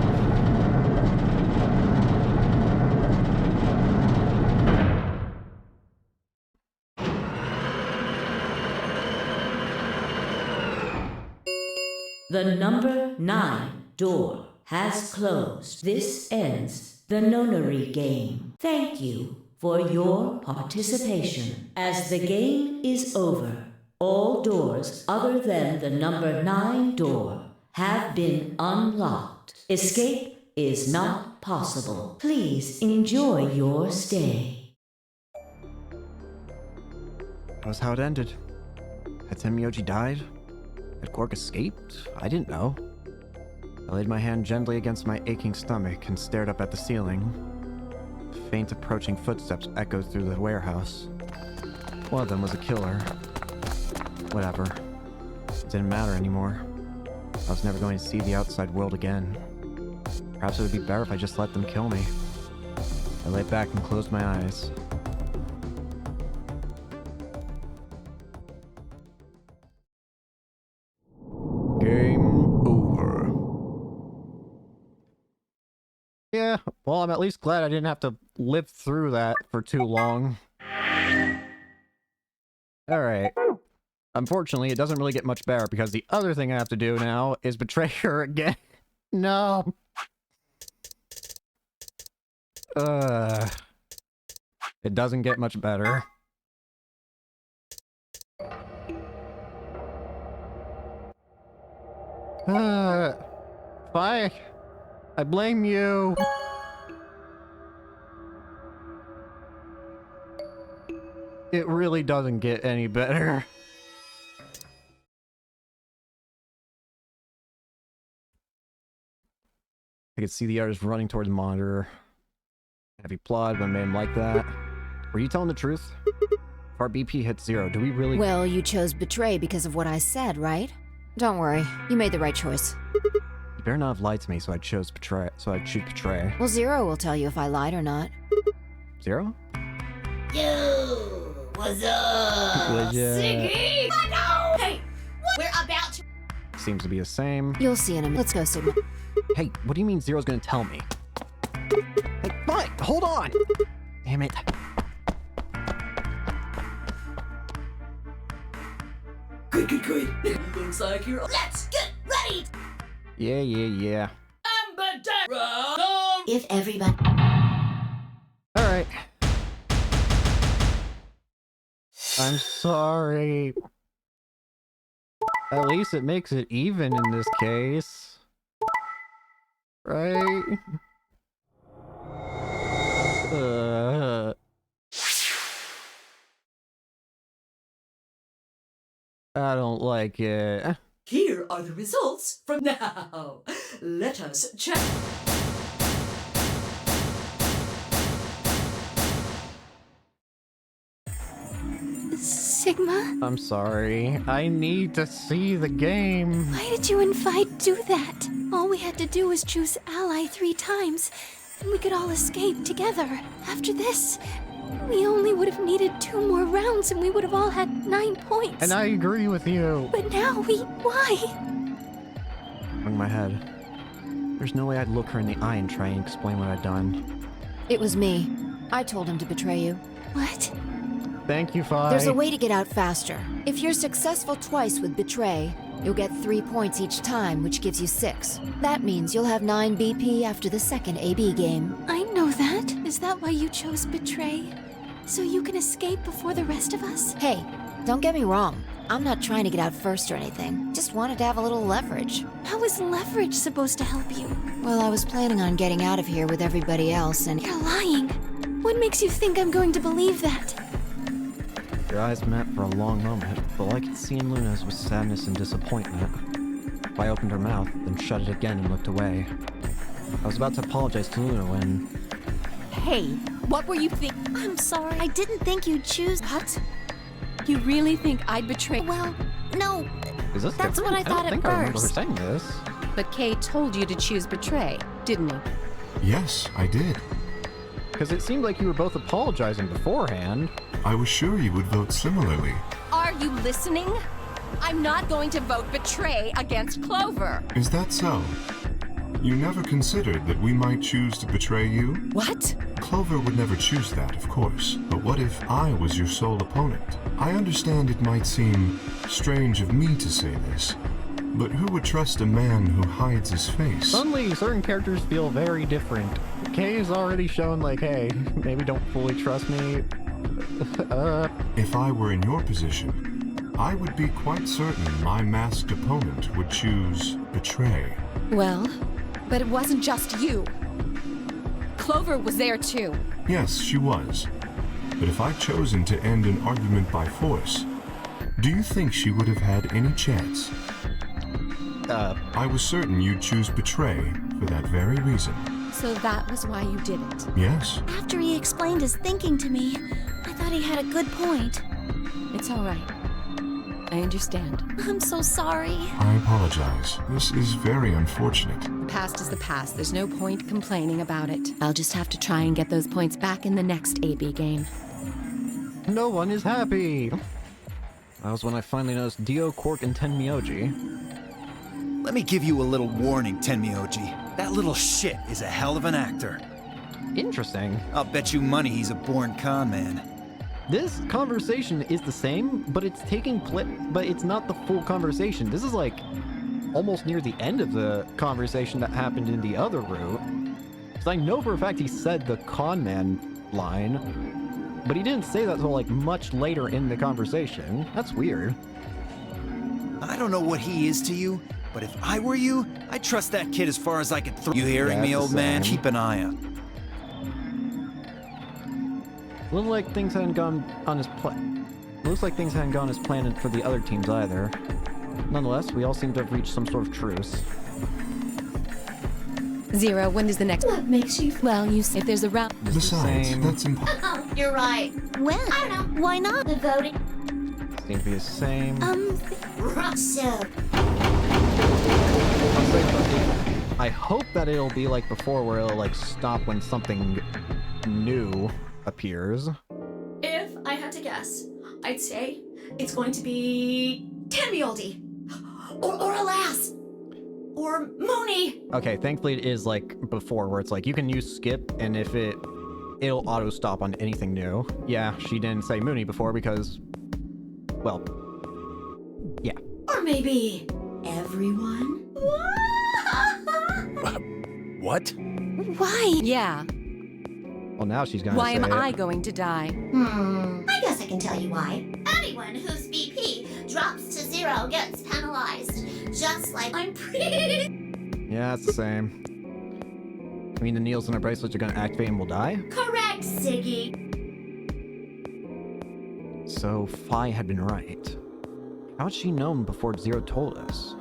The number 9 door has closed. This ends the nonary game. Thank you for your participation. As the game is over, all doors other than the number 9 door have been unlocked. Escape is not possible. Please enjoy your stay. That was how it ended. Had Tenmyoji died? Had Quark escaped? I didn't know. I laid my hand gently against my aching stomach and stared up at the ceiling. Faint approaching footsteps echoed through the warehouse. One of them was a killer. Whatever. It didn't matter anymore. I was never going to see the outside world again. Perhaps it would be better if I just let them kill me. I lay back and closed my eyes. Game over. Yeah, well, I'm at least glad I didn't have to live through that for too long. Alright. Unfortunately, it doesn't really get much better because the other thing I have to do now is betray her again. No. It doesn't get much better. If I I blame you. It really doesn't get any better. I could see the artist running towards the monitor. Heavy plot, but made him like that. Were you telling the truth? If our BP hits 0, do we really— Well, you chose betray because of what I said, right? Don't worry, you made the right choice. You better not have lied to me, so I'd choose betray. Well, 0 will tell you if I lied or not. 0? Yo, what's up? Siggy? No! Hey, we're about to. Seems to be the same. You'll see in a minute. Let's go, Sigma. Hey, what do you mean 0's gonna tell me? Hey, fine, hold on! Damn it. Good. Looks like you're. Let's get ready. Yeah. Ambidextrous. If everybody. Alright. I'm sorry. At least it makes it even in this case. Right? I don't like it. Here are the results from now. Let us check. Sigma? I'm sorry. I need to see the game. Why did you and Vi do that? All we had to do was choose ally 3 times, and we could all escape together. After this, we only would have needed 2 more rounds and we would have all had 9 points. And I agree with you. But now why? Wrong my head. There's no way I'd look her in the eye and try and explain what I'd done. It was me. I told him to betray you. What? Thank you, Fi. There's a way to get out faster. If you're successful twice with betray, you'll get 3 points each time, which gives you 6. That means you'll have 9 BP after the second AB game. I know that. Is that why you chose betray? So you can escape before the rest of us? Hey, don't get me wrong. I'm not trying to get out first or anything. Just wanted to have a little leverage. How is leverage supposed to help you? Well, I was planning on getting out of here with everybody else and— You're lying. What makes you think I'm going to believe that? Your eyes met for a long moment, but all I could see in Luna's was sadness and disappointment. I opened her mouth, then shut it again and looked away. I was about to apologize to Luna when— Hey, what were you thinking? I'm sorry. I didn't think you'd choose— What? You really think I'd betray? Well, no. Is this That's different? what I thought don't at think I remember her first. saying this. But Kay told you to choose betray, didn't he? Yes, I did. Because it seemed like you were both apologizing beforehand. I was sure you would vote similarly. Are you listening? I'm not going to vote betray against Clover. Is that so? You never considered that we might choose to betray you? What? Clover would never choose that, of course. But what if I was your sole opponent? I understand it might seem strange of me to say this, but who would trust a man who hides his face? Suddenly, certain characters feel very different. Kay's already shown like, hey, maybe don't fully trust me. If I were in your position, I would be quite certain my masked opponent would choose betray. Well, but it wasn't just you. Clover was there too. Yes, she was. But if I'd chosen to end an argument by force, do you think she would have had any chance? I was certain you'd choose betray for that very reason. So that was why you did it. Yes. After he explained his thinking to me, I thought he had a good point. It's all right. I understand. I'm so sorry. I apologize. This is very unfortunate. The past is the past. There's no point complaining about it. I'll just have to try and get those points back in the next AB game. No one is happy. That was when I finally noticed Dio, Quark, and Tenmyoji. Let me give you a little warning, Tenmyoji. That little shit is a hell of an actor. Interesting. I'll bet you money he's a born con man. This conversation is the same, but it's but it's not the full conversation. This is like almost near the end of the conversation that happened in the other route. Because I know for a fact he said the con man line, but he didn't say that until like much later in the conversation. That's weird. I don't know what he is to you, But if I were you, I'd trust that kid as far as I could throw. You hearing Yeah, me, it's old the man? same. Keep an eye out. Looks like things hadn't gone as planned for the other teams either. Nonetheless, we all seem to have reached some sort of truce. Zero, when is the next? What makes you... Well, if there's a round. Just the Besides, same. that's impossible. Oh, you're right. Well, I don't know. Why not? The voting... Seem to be the same. Russell. I hope that it'll be like before, where it'll like stop when something new appears. If I had to guess, I'd say it's going to be Tanmioldi. Or Alas. Or Mooney. Okay, thankfully it is like before, where it's like you can use skip, and if it'll auto stop on anything new. Yeah, she didn't say Mooney before because, well, yeah. Or maybe everyone? What? Why? Yeah. Well, now she's gonna Why say am it. I going to die? I guess I can tell you why. Anyone whose BP drops to 0 gets penalized. Just like I'm pretty... Yeah, it's the same. I mean, the needles in her bracelets are gonna activate and will die. Correct, Siggy. So Phi had been right. How had she known before Zero told us?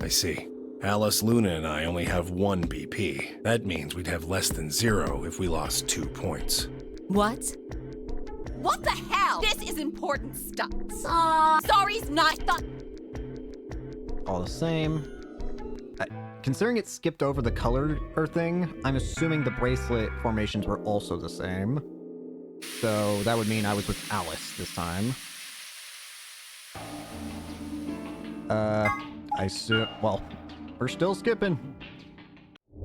I see. Alice, Luna, and I only have 1 BP. That means we'd have less than 0 if we lost 2 points. What? What the hell? This is important stuff. Sorry's not the... All the same. Considering it skipped over the color thing, I'm assuming the bracelet formations were also the same. So that would mean I was with Alice this time. Well, we're still skipping.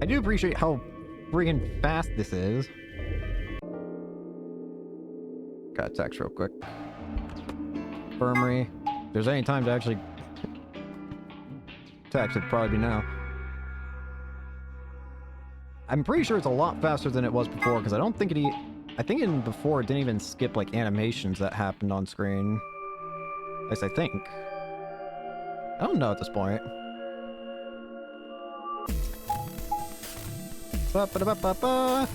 I do appreciate how friggin' fast this is. Got a text real quick. Infirmary. If there's any time to actually text, it'd probably be now. I'm pretty sure it's a lot faster than it was before, because I don't think I think in before it didn't even skip like animations that happened on screen. At least I think. I don't know at this point. Ba-ba-da-ba-ba-ba.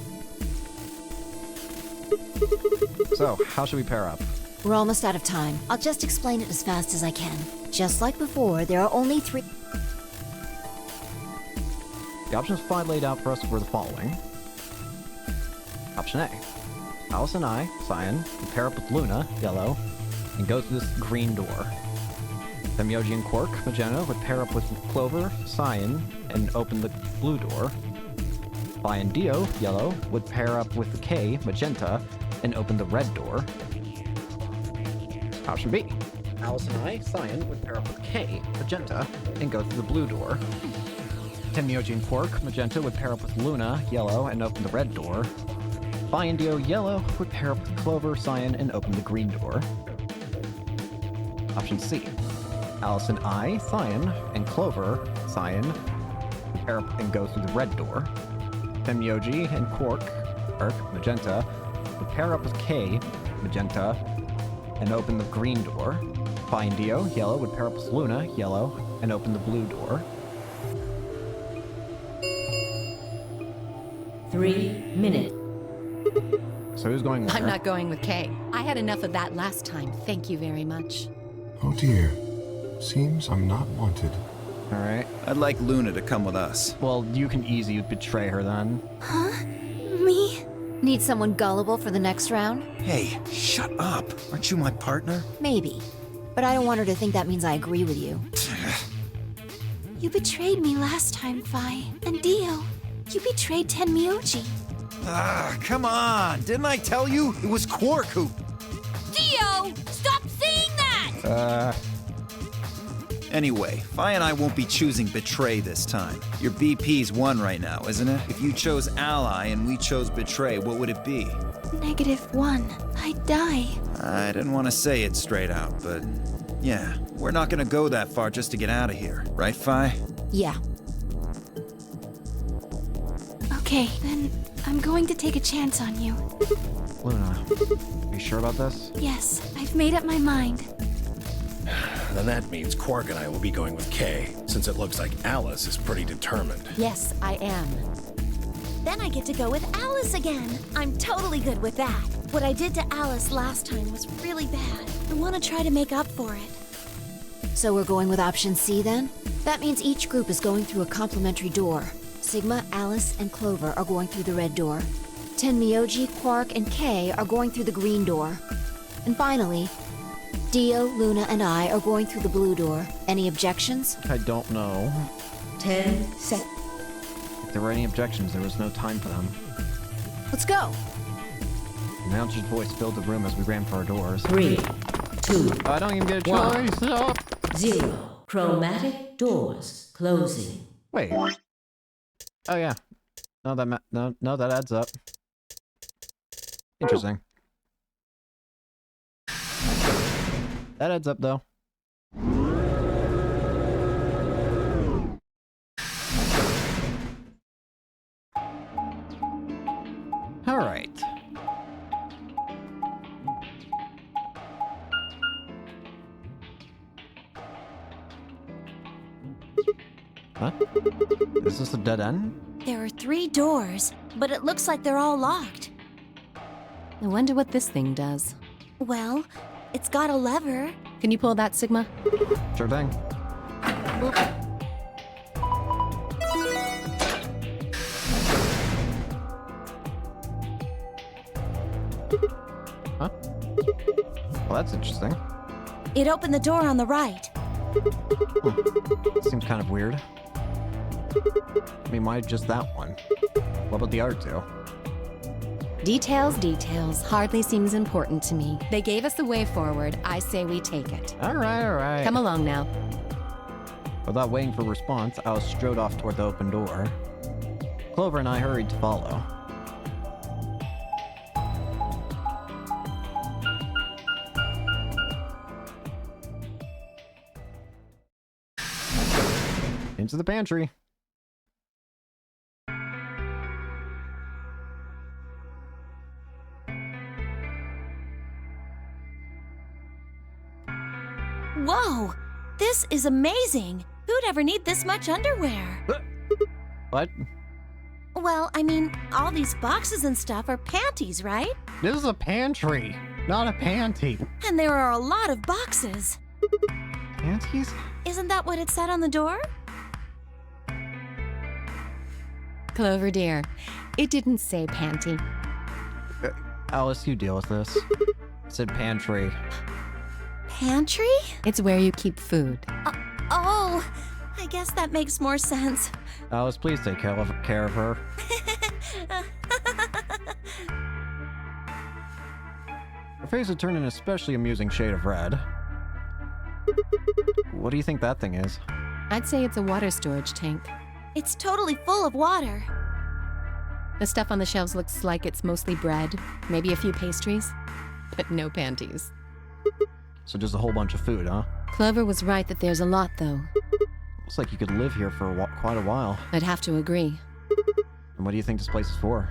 So, how should we pair up? We're almost out of time. I'll just explain it as fast as I can. Just like before, there are only 3... The options Phi laid out for us were the following. Option A. Alice and I, Cyan, would pair up with Luna, yellow, and go through this green door. Then Myoji and Quark, magenta, would pair up with Clover, Cyan, and open the blue door. Phi and Dio, yellow, would pair up with the K, magenta, and open the red door. Option B. Alice and I, Cyan, would pair up with K, magenta, and go through the blue door. Then Myoji and Quark, magenta, would pair up with Luna, yellow, and open the red door. Phi and Dio, yellow, would pair up with Clover, Cyan, and open the green door. Option C. Alice and I, Cyan, and Clover, Cyan, would pair up and go through the red door. Then Myoji and Quark, magenta, would pair up with K, magenta, and open the green door. Phi and Dio, yellow, would pair up with Luna, yellow, and open the blue door. 3 minutes. So who's going where? I'm not going with Kay. I had enough of that last time. Thank you very much. Oh dear. Seems I'm not wanted. Alright. I'd like Luna to come with us. Well, you can easily betray her then. Huh? Me? Need someone gullible for the next round? Hey, shut up. Aren't you my partner? Maybe. But I don't want her to think that means I agree with you. You betrayed me last time, Phi. And Dio, you betrayed Tenmyoji. Ah, come on. Didn't I tell you? It was Quark who... Dio! Stop saying that! Anyway, Phi and I won't be choosing Betray this time. Your BP's 1 right now, isn't it? If you chose Ally and we chose Betray, what would it be? -1. I'd die. I didn't want to say it straight out, but... yeah, we're not gonna go that far just to get out of here. Right, Phi? Yeah. Okay, then I'm going to take a chance on you. Luna, are you sure about this? Yes, I've made up my mind. then that means Quark and I will be going with Kay, since it looks like Alice is pretty determined. Yes, I am. Then I get to go with Alice again. I'm totally good with that. What I did to Alice last time was really bad. I want to try to make up for it. So we're going with option C then? That means each group is going through a complementary door. Sigma, Alice, and Clover are going through the red door. Tenmyoji, Quark, and Kay are going through the green door. And finally, Dio, Luna, and I are going through the blue door. Any objections? I don't know. 10 seconds. If there were any objections, there was no time for them. Let's go! The announcer's voice filled the room as we ran for our doors. 3, 2, I don't even get a One. choice. No. 0. Chromatic doors closing. Wait. Oh yeah. No, that adds up. Interesting. That adds up though. All right. Huh? Is this a dead end? There are 3 doors, but it looks like they're all locked. I wonder what this thing does. Well, it's got a lever. Can you pull that, Sigma? Sure thing. Huh? Well, that's interesting. It opened the door on the right. Seems kind of weird. I mean, why just that one? What about the other two? Details, details. Hardly seems important to me. They gave us the way forward. I say we take it. All right. Come along now. Without waiting for a response, I strode off toward the open door. Clover and I hurried to follow. Into the pantry. Whoa! This is amazing! Who'd ever need this much underwear? What? Well, I mean, all these boxes and stuff are panties, right? This is a pantry, not a panty. And there are a lot of boxes. Panties? Isn't that what it said on the door? Clover dear, it didn't say panty. Alice, you deal with this. It said pantry. Pantry? It's where you keep food. Oh, I guess that makes more sense. Alice, please take care of her. Her face had turned an especially amusing shade of red. What do you think that thing is? I'd say it's a water storage tank. It's totally full of water. The stuff on the shelves looks like it's mostly bread, maybe a few pastries, but no panties. So just a whole bunch of food, huh? Clover was right that there's a lot, though. Looks like you could live here for quite a while. I'd have to agree. And what do you think this place is for?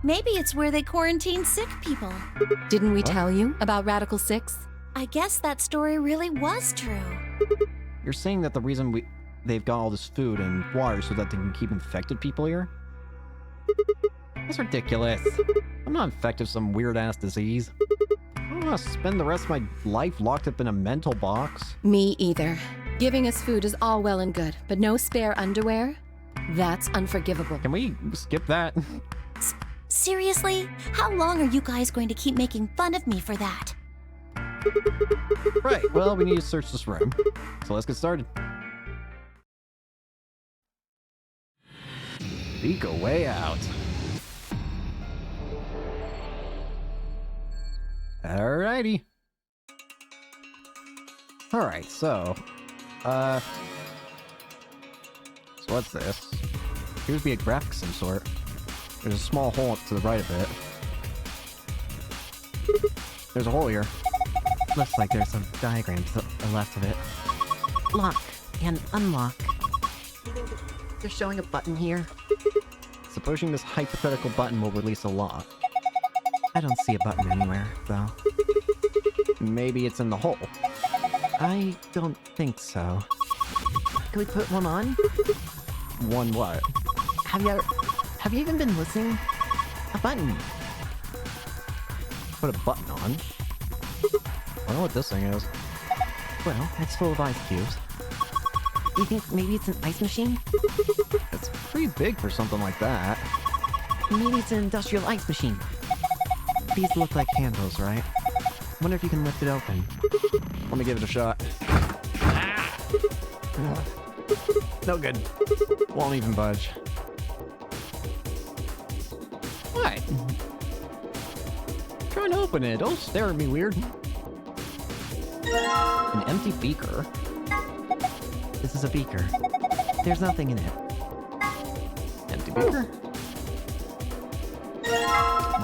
Maybe it's where they quarantine sick people. Didn't we tell you about Radical 6? I guess that story really was true. You're saying that the reason they've got all this food and water so that they can keep infected people here? That's ridiculous. I'm not infected with some weird-ass disease. I don't want to spend the rest of my life locked up in a mental box. Me either. Giving us food is all well and good, but no spare underwear? That's unforgivable. Can we skip that? Seriously? How long are you guys going to keep making fun of me for that? Right, well, we need to search this room. So let's get started. Leak a way out. Alrighty. Alright, so what's this? Appears to be a graphic of some sort. There's a small hole up to the right of it. There's a hole here. Looks like there's some diagrams to the left of it. Lock and unlock. They're showing a button here. So pushing this hypothetical button will release a lock. I don't see a button anywhere, though. Maybe it's in the hole. I don't think so. Can we put one on? One what? Have you even been listening? A button. Put a button on? I don't know what this thing is. Well, it's full of ice cubes. You think maybe it's an ice machine? It's pretty big for something like that. Maybe it's an industrial ice machine. These look like handles, right? Wonder if you can lift it open. Let me give it a shot. Ah! No good. Won't even budge. What? Trying to open it. Don't stare at me weird. An empty beaker. This is a beaker. There's nothing in it. Empty beaker?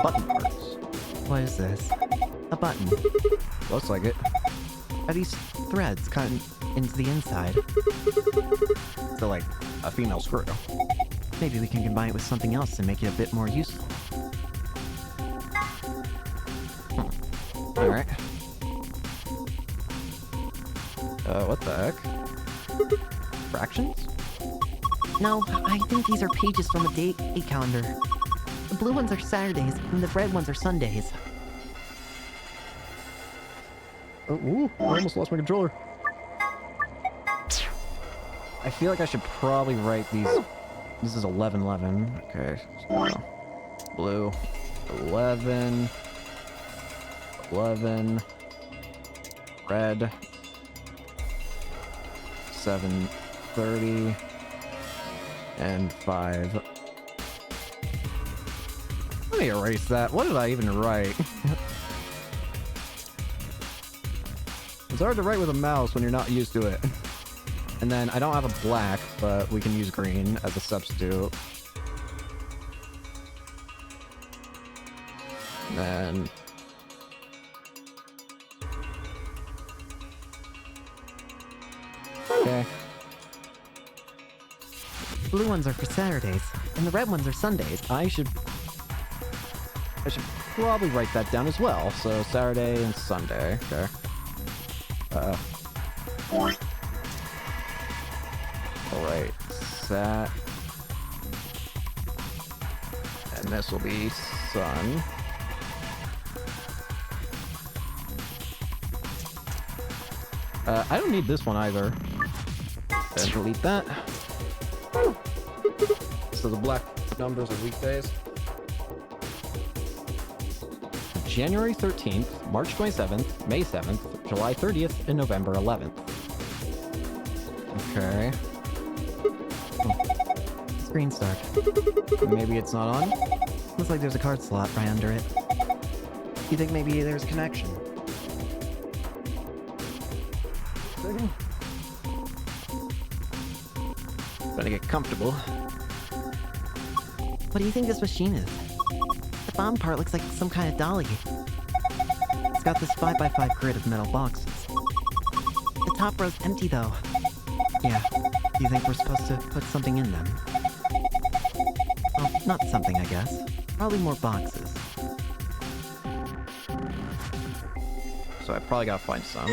Button parts. What is this? A button. Looks like it. Are these threads cut into the inside? So like a female screw. Maybe we can combine it with something else and make it a bit more useful. Alright. What the heck? Fractions? No, I think these are pages from a day calendar. The blue ones are Saturdays, and the red ones are Sundays. Oh, ooh, I almost lost my controller. I feel like I should probably write these. This is 1111. Okay. So, blue. 11. 11. Red. 7:30. And 5. Let me erase that. What did I even write? It's hard to write with a mouse when you're not used to it. And then I don't have a black, but we can use green as a substitute. And then... Okay. Blue ones are for Saturdays, and the red ones are Sundays. I should probably write that down as well. So Saturday and Sunday. Okay. Alright, sat. And this will be sun. I don't need this one either. Let's delete that. So the black numbers are weekdays. January 13th, March 27th, May 7th, July 30th, and November 11th. Okay. Screen's dark. Maybe it's not on? Looks like there's a card slot right under it. You think maybe there's a connection? Trying to get comfortable. What do you think this machine is? The bottom part looks like some kind of dolly. It's got this 5x5 grid of metal boxes. The top row's empty though. Yeah, do you think we're supposed to put something in them? Well, not something, I guess. Probably more boxes. So I probably gotta find some.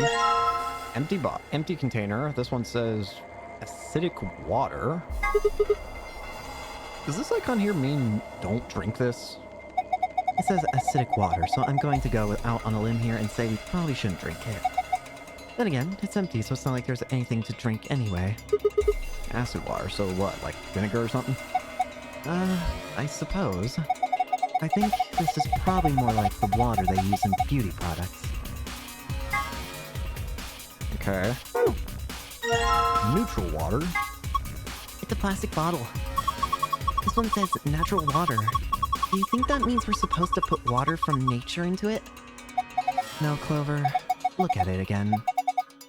Empty container. This one says acidic water. Does this icon here mean don't drink this? It says acidic water, so I'm going to go out on a limb here and say we probably shouldn't drink it. Then again, it's empty, so it's not like there's anything to drink anyway. Acid water, so what, like vinegar or something? I suppose. I think this is probably more like the water they use in beauty products. Okay. Neutral water? It's a plastic bottle. This one says natural water. Do you think that means we're supposed to put water from nature into it? No, Clover. Look at it again.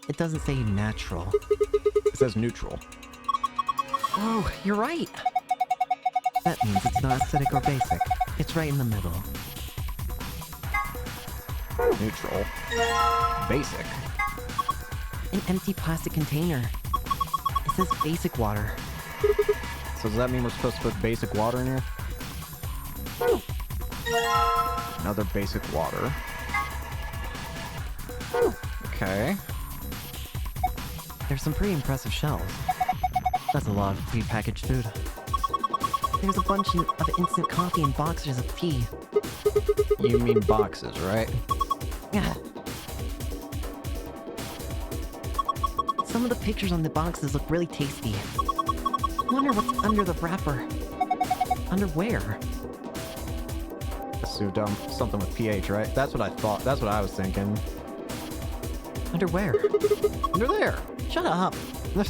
It doesn't say natural. It says neutral. Oh, you're right! That means it's not acidic or basic. It's right in the middle. Neutral. Basic. An empty plastic container. It says basic water. So does that mean we're supposed to put basic water in here? Another basic water. Okay. There's some pretty impressive shelves. That's a lot of prepackaged food. There's a bunch of instant coffee and boxes of tea. You mean boxes, right? Yeah. Some of the pictures on the boxes look really tasty. I wonder what's under the wrapper. Under where? So dumb. Something with pH, right? That's what I thought. That's what I was thinking. Under where? Under there. Shut up. You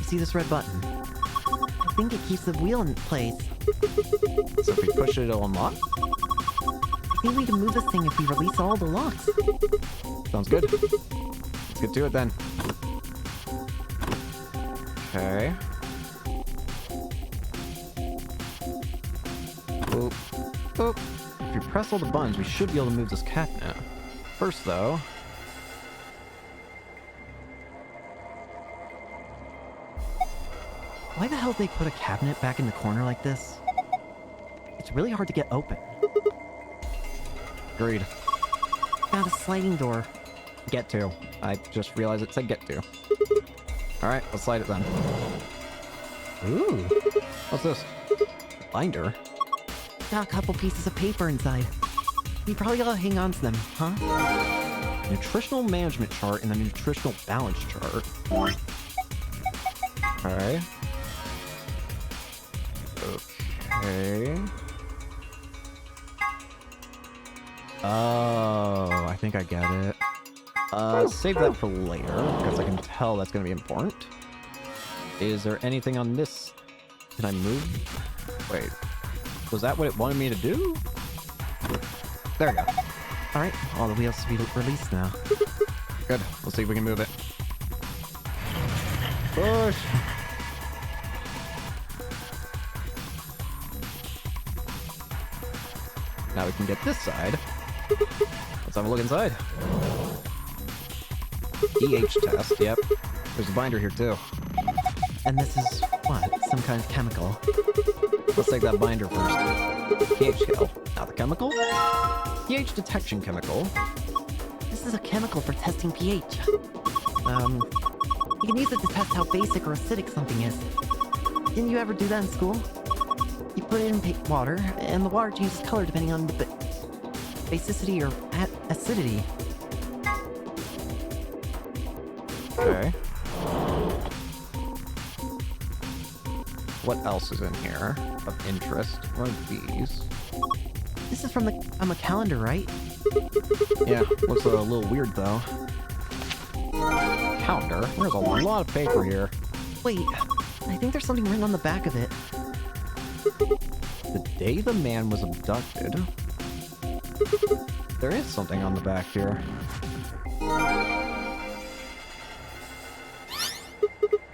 see this red button? I think it keeps the wheel in place. So if we push it, it'll unlock? I think we can move this thing if we release all the locks. Sounds good. Let's get to it then. Okay. Oop. Oop. If you press all the buttons, we should be able to move this cabinet. First, though... Why the hell did they put a cabinet back in the corner like this? It's really hard to get open. Agreed. Got a sliding door. Get to. I just realized it said get to. Alright, let's slide it then. Ooh. What's this? Binder? Got a couple pieces of paper inside. You probably gotta hang on to them, huh? Nutritional management chart and the nutritional balance chart. Alright. Okay. Oh, I think I get it. Save that for later, because I can tell that's going to be important. Is there anything on this? Can I move? Wait. Was that what it wanted me to do? There we go. Alright, all the wheels to be released now. Good. Let's see if we can move it. Push! Now we can get this side. Let's have a look inside. pH test, yep. There's a binder here too. And this is, what, some kind of chemical? Let's take that binder first. pH scale. Now the chemical? pH detection chemical. This is a chemical for testing pH. You can use it to test how basic or acidic something is. Didn't you ever do that in school? You put it in water, and the water changes color depending on the basicity or acidity. Okay. What else is in here of interest? What are these? This is from a calendar, right? Yeah, looks a little weird though. Calendar? There's a lot of paper here. Wait, I think there's something written on the back of it. The day the man was abducted. There is something on the back here.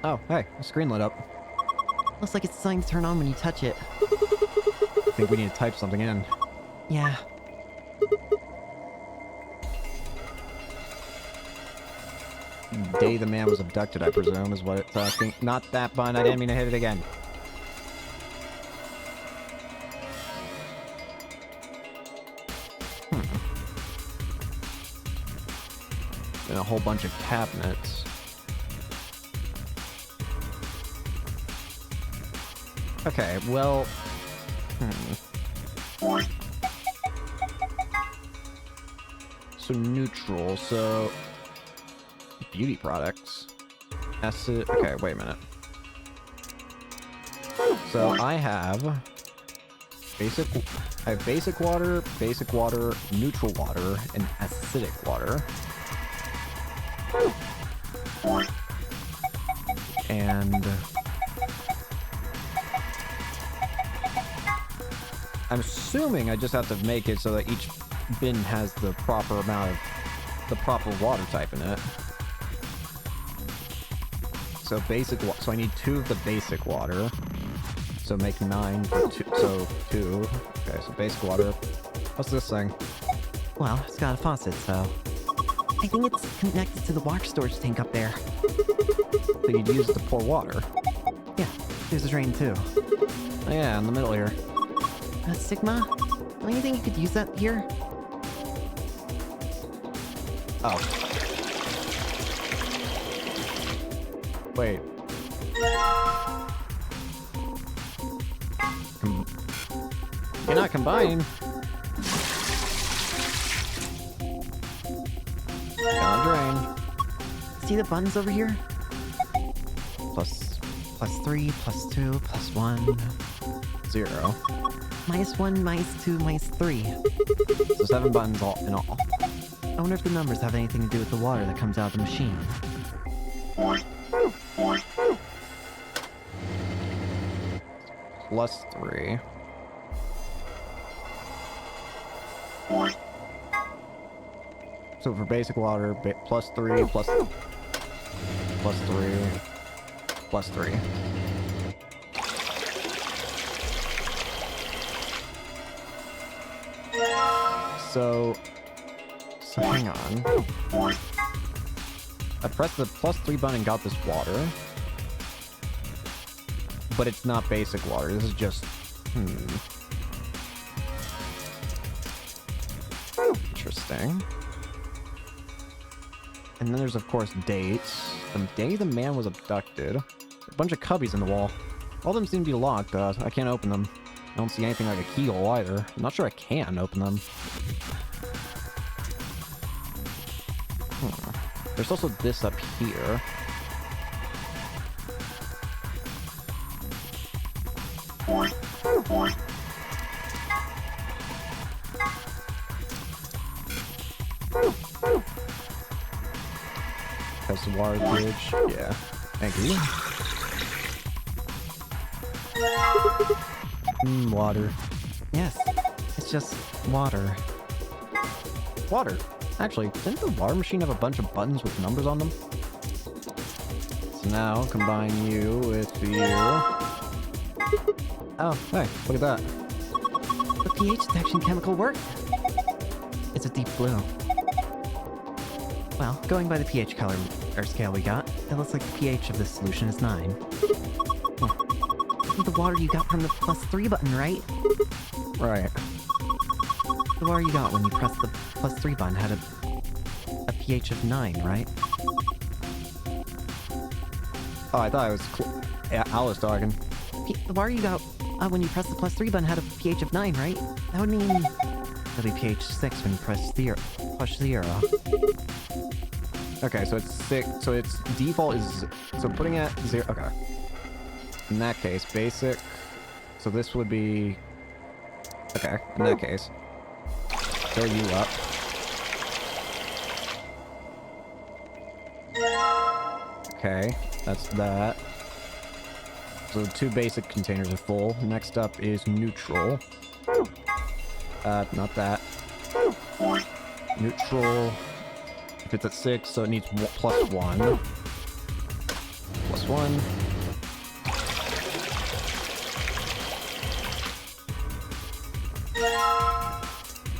Oh, hey, the screen lit up. Looks like it's designed to turn on when you touch it. I think we need to type something in. Yeah. Day the man was abducted, I presume, is what it's asking. Not that button, I didn't mean to hit it again. And a whole bunch of cabinets. Okay, well... So neutral, so... Beauty products. Acid... Okay, wait a minute. So I have... I have basic water, neutral water, and acidic water. And... I'm assuming I just have to make it so that each bin has the proper amount of the proper water type in it. So so I need 2 of the basic water. So make 9 for 2, so 2. Okay, so basic water. What's this thing? Well, it's got a faucet, so... I think it's connected to the water storage tank up there. So you'd use it to pour water? Yeah, there's a drain too. Oh yeah, in the middle here. Sigma? Don't you think you could use that here? Oh. Wait. You're not combining. Down drain. See the buttons over here? Plus 3, plus 2, plus 1. 0. -1, -2, -3. So 7 buttons all in all. I wonder if the numbers have anything to do with the water that comes out of the machine. Plus 3. So for basic water, plus 3, plus 3, plus 3. So hang on. I pressed the plus 3 button and got this water. But it's not basic water. This is just... Interesting. And then there's, of course, dates. The day the man was abducted. A bunch of cubbies in the wall. All of them seem to be locked. I can't open them. I don't see anything like a keyhole either. I'm not sure I can open them. There's also this up here. Has the water bridge. Yeah. Thank you. Water. Yes, it's just water. Water. Actually, didn't the water machine have a bunch of buttons with numbers on them? So now, combine you with you. Oh, hey, look at that. The pH detection chemical worked. It's a deep blue. Well, going by the pH color or scale we got, it looks like the pH of this solution is 9. The water you got from the plus 3 button, right? Right. The water you got when you pressed the plus 3 button had a pH of 9, right? Oh, I thought it was Alice talking. The water you got when you pressed the plus 3 button had a pH of 9, right? That would mean it'll be pH 6 when you press push 0. Okay, so it's 6. So its default is... So putting at 0... Okay. In that case, basic... So this would be... Okay, in that case. Fill you up. Okay, that's that. So 2 basic containers are full. Next up is neutral. Not that. Neutral. If it's at 6, so it needs plus 1. Plus 1.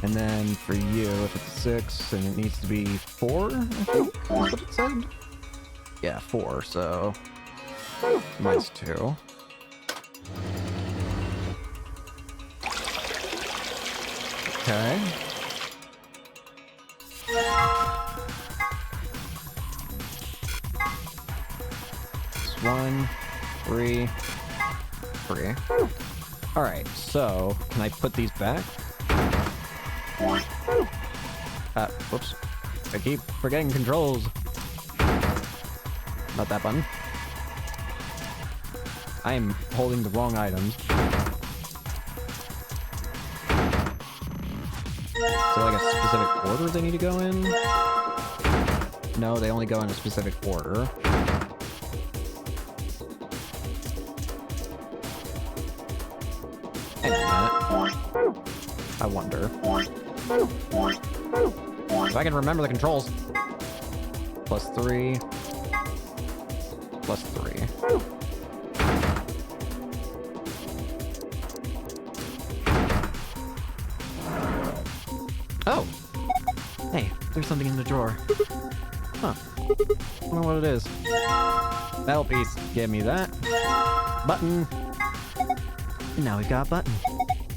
And then for you, if it's 6, and it needs to be 4, I think is what it said. Yeah, 4, so minus 2. Okay. It's 1, 3, 3. Alright, so can I put these back? Whoops. I keep forgetting controls. Not that button. I am holding the wrong items. Is there like a specific order they need to go in? No, they only go in a specific order. Hang on a minute. I wonder. If I can remember the controls. Plus 3. Plus 3. Oh! Hey, there's something in the drawer. Huh. I don't know what it is. Metal piece. Give me that. Button. And now we've got a button.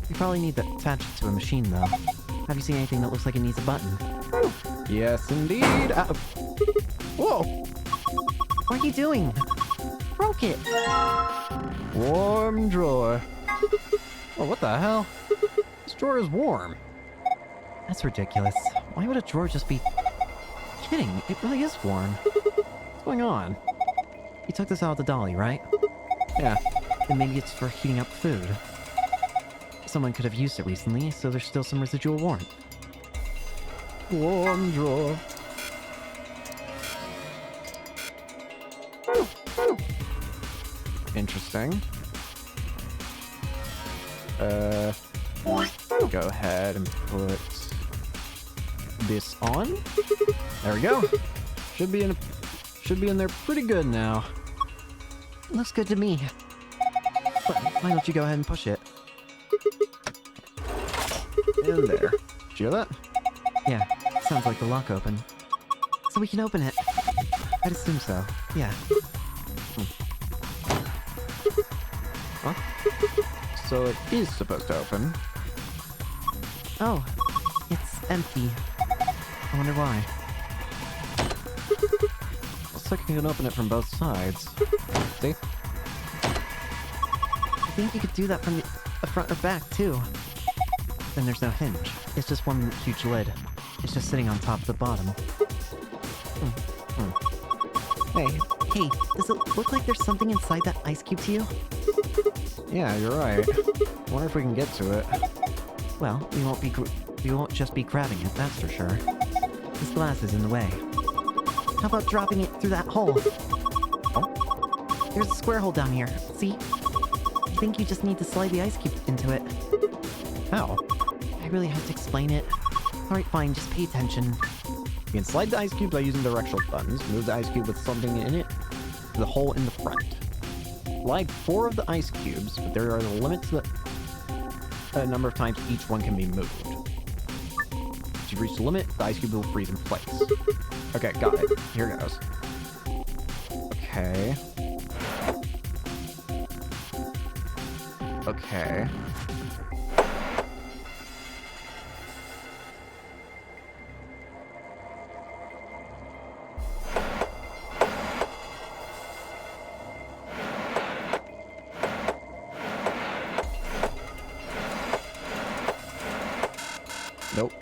We probably need to attach it to a machine, though. Have you seen anything that looks like it needs a button? Yes, indeed. Whoa! What are you doing? Broke it. Warm drawer. Oh, what the hell? This drawer is warm. That's ridiculous. Why would a drawer just be... Kidding, it really is warm. What's going on? You took this out of the dolly, right? Yeah. Then maybe it's for heating up food. Someone could have used it recently, so there's still some residual warmth. Warm drawer. Interesting. Go ahead and put this on. There we go. Should be in there pretty good now. Looks good to me. But why don't you go ahead and push it? In there. Did you hear that? Yeah, sounds like the lock open. So we can open it. I'd assume so, yeah. Huh? So it is supposed to open. Oh, it's empty. I wonder why. Looks like you can open it from both sides. See? I think you could do that from the front or back, too. Then there's no hinge. It's just one huge lid. It's just sitting on top of the bottom. Hey, does it look like there's something inside that ice cube to you? Yeah, you're right. I wonder if we can get to it. Well, we won't just be grabbing it, that's for sure. This glass is in the way. How about dropping it through that hole? Oh? There's a square hole down here. See? I think you just need to slide the ice cube into it. How? I really have to explain it. Alright, fine, just pay attention. You can slide the ice cube by using directional buttons. Move the ice cube with something in it to the hole in the front. Slide 4 of the ice cubes, but there are limits to the number of times each one can be moved. Once you reach the limit, the ice cube will freeze in place. Okay, got it. Here goes. Okay. Okay. Nope.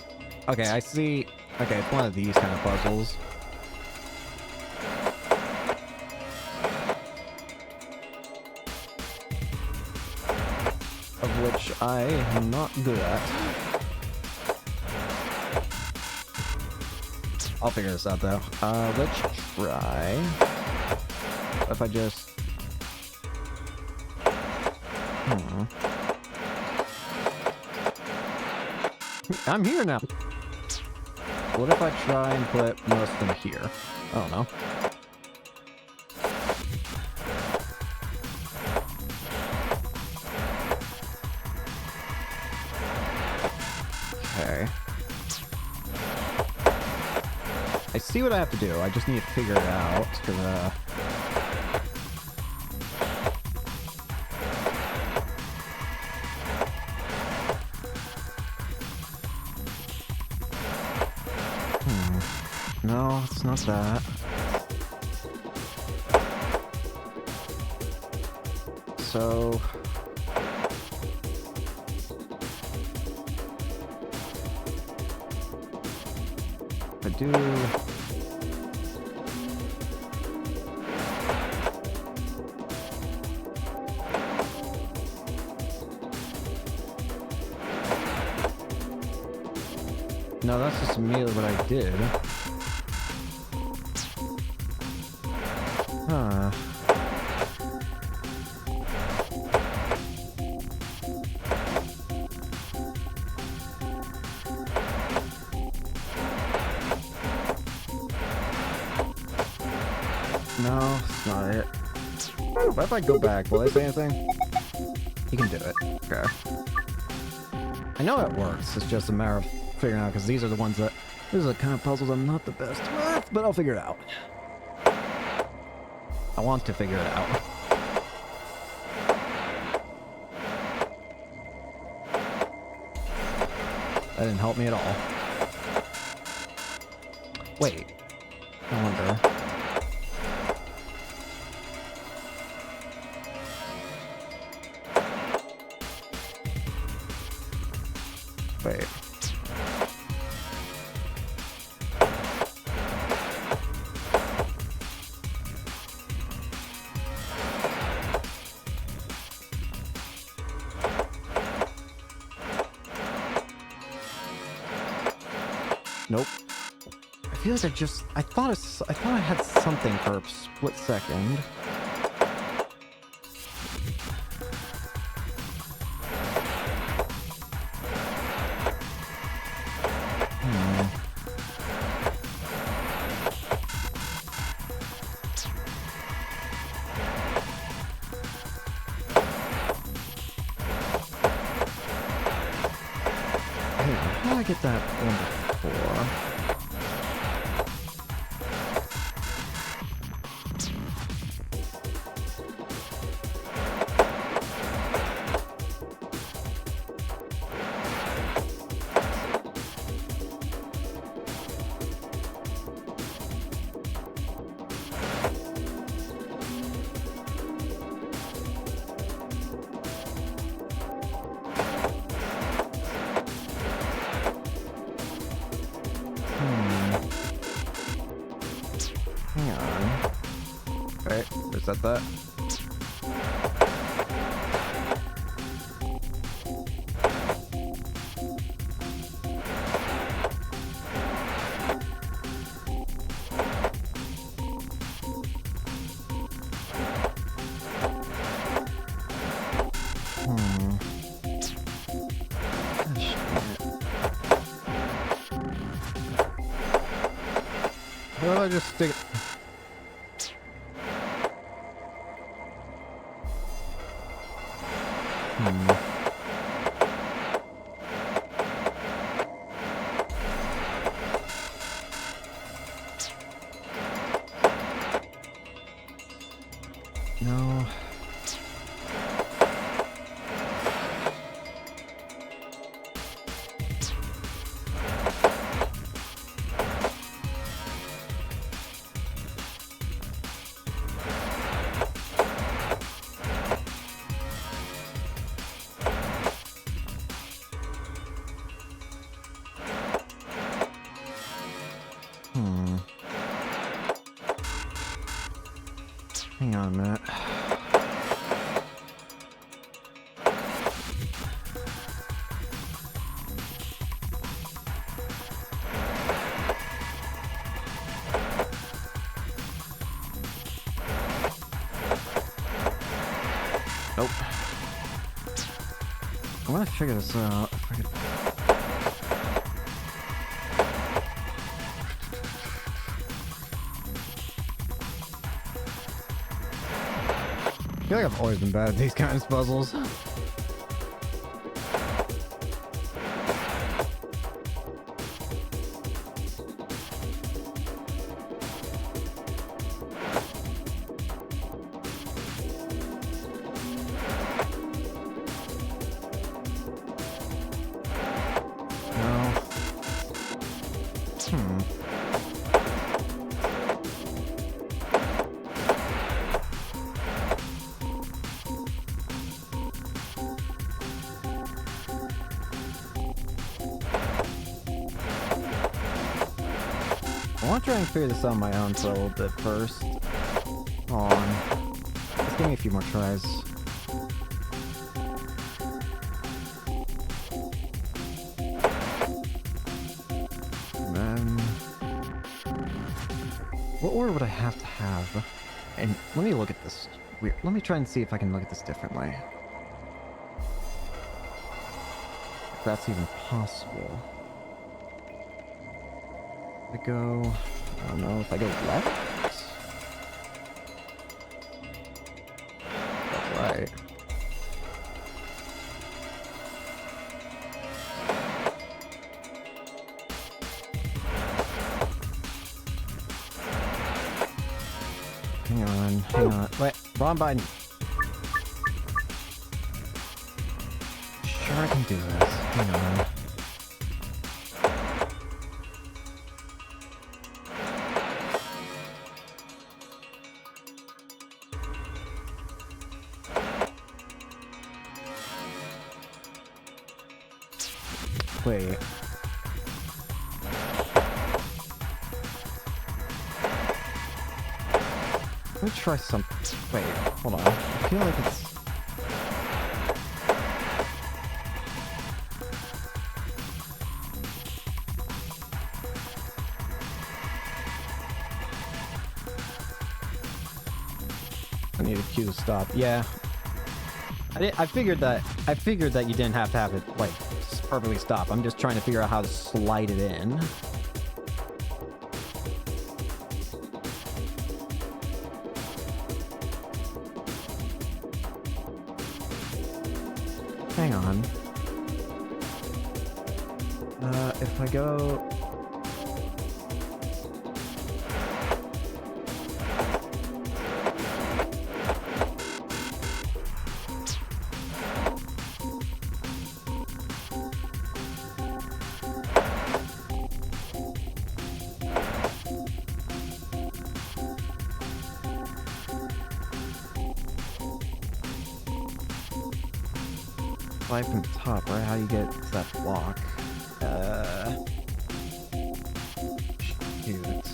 Okay, I see. Okay, it's one of these kind of puzzles. Of which I am not good at. I'll figure this out though. Let's try. What if I just... I'm here now. What if I try and put most of them here? I don't know. Okay. I see what I have to do. I just need to figure it out. Cause, No, it's not that. So... I do... No, that's just immediately what I did. Huh. No, it's not it. What if I go back? Will I say anything? You can do it. Okay. I know it works. It's just a matter of figuring out, because these are the ones that... These are the kind of puzzles I'm not the best with, but I'll figure it out. I want to figure it out. That didn't help me at all. Wait. I wonder. Wait. Nope. I feel like I thought I had something for a split second. How did I get that one before? Hang on. Okay, reset that. Why don't I just stick it? No. Hang on a minute. Nope. I want to figure this out. If I could... I feel like I've always been bad at these kinds of puzzles. I want to try and figure this out on my own for a little bit first. Hold on. Just give me a few more tries. And then... what order would I have to have? And let me look at this. Let me try and see if I can look at this differently. If that's even possible. I go... I don't know, if I go left? Right. Hang on. Wait, wrong button. Sure I can do this. Hang on. Let me try some... Wait, hold on. I feel like it's... I need a cue to stop. Yeah. I figured that you didn't have to have it, like, perfectly stop. I'm just trying to figure out how to slide it in. Hang on. If I go... Fly from the top, right? How you get to that block? Shoot.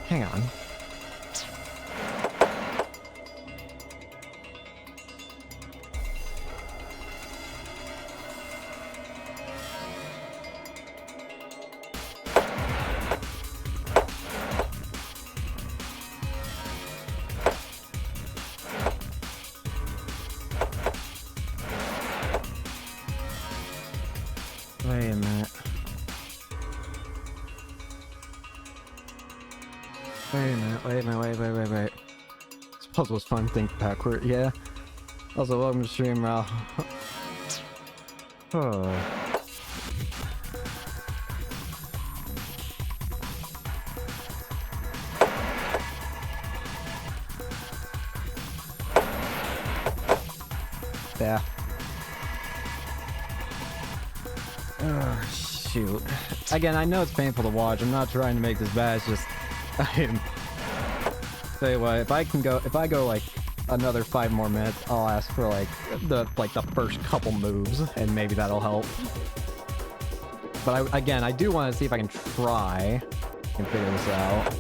Hang on. Wait a minute. Wait. This puzzle's fun, think backward, yeah. Also, welcome to stream, Ralph. Oh. Yeah. Shoot. Again, I know it's painful to watch. I'm not trying to make this bad. It's just, tell you what, if I go like another 5 more minutes, I'll ask for like the first couple moves, and maybe that'll help. But I do want to see if I can try and figure this out.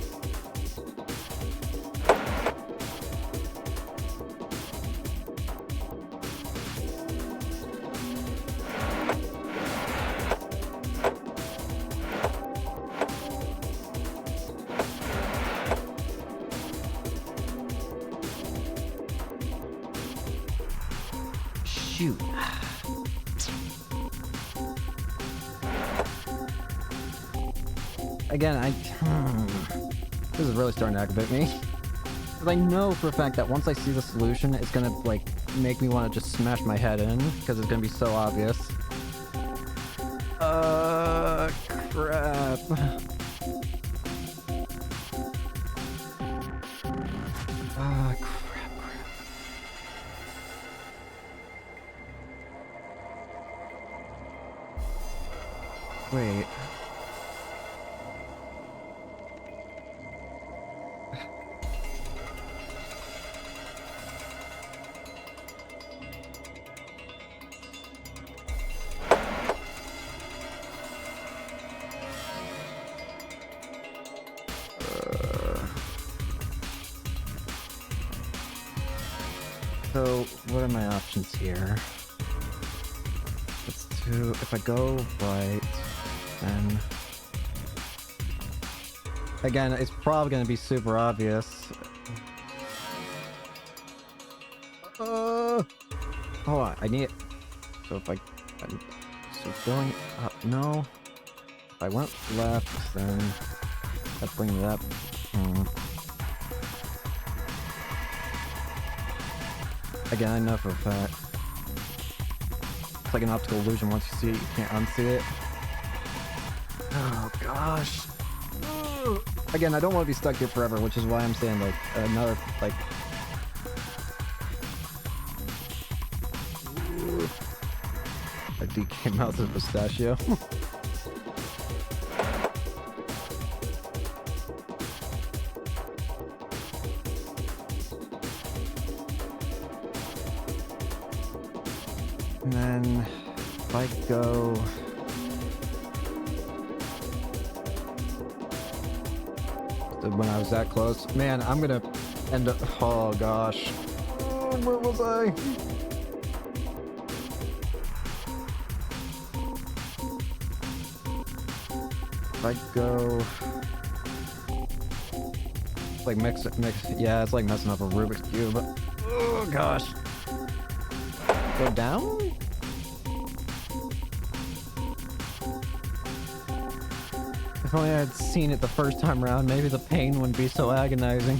Shoot. Again, this is really starting to aggravate me. Because I know for a fact that once I see the solution, it's gonna, like, make me want to just smash my head in, because it's gonna be so obvious. Crap. Crap. Wait. So, what are my options here? Let's do, if I go right, then... Again, it's probably going to be super obvious. Hold on, I need it. So if so going up, no. If I went left, then that brings it up. Again, I know for a fact. It's like an optical illusion. Once you see it, you can't unsee it. Oh, gosh. Again, I don't want to be stuck here forever, which is why I'm saying, like, another, like... A DK mouth of pistachio. If I go... When I was that close. Man, I'm gonna end up... Oh, gosh. Oh, where was I? If I go... It's like yeah, it's like messing up a Rubik's Cube. Oh, gosh. Go down? If only I had seen it the first time around, maybe the pain wouldn't be so agonizing.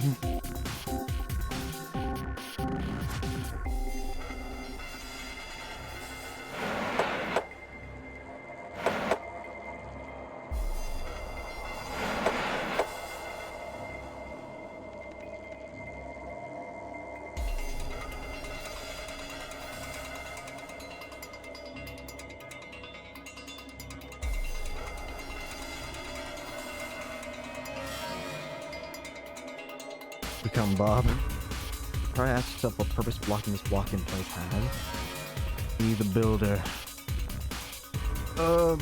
Become Bob. Try to ask yourself what purpose blocking this walk-in place has. Be the builder. The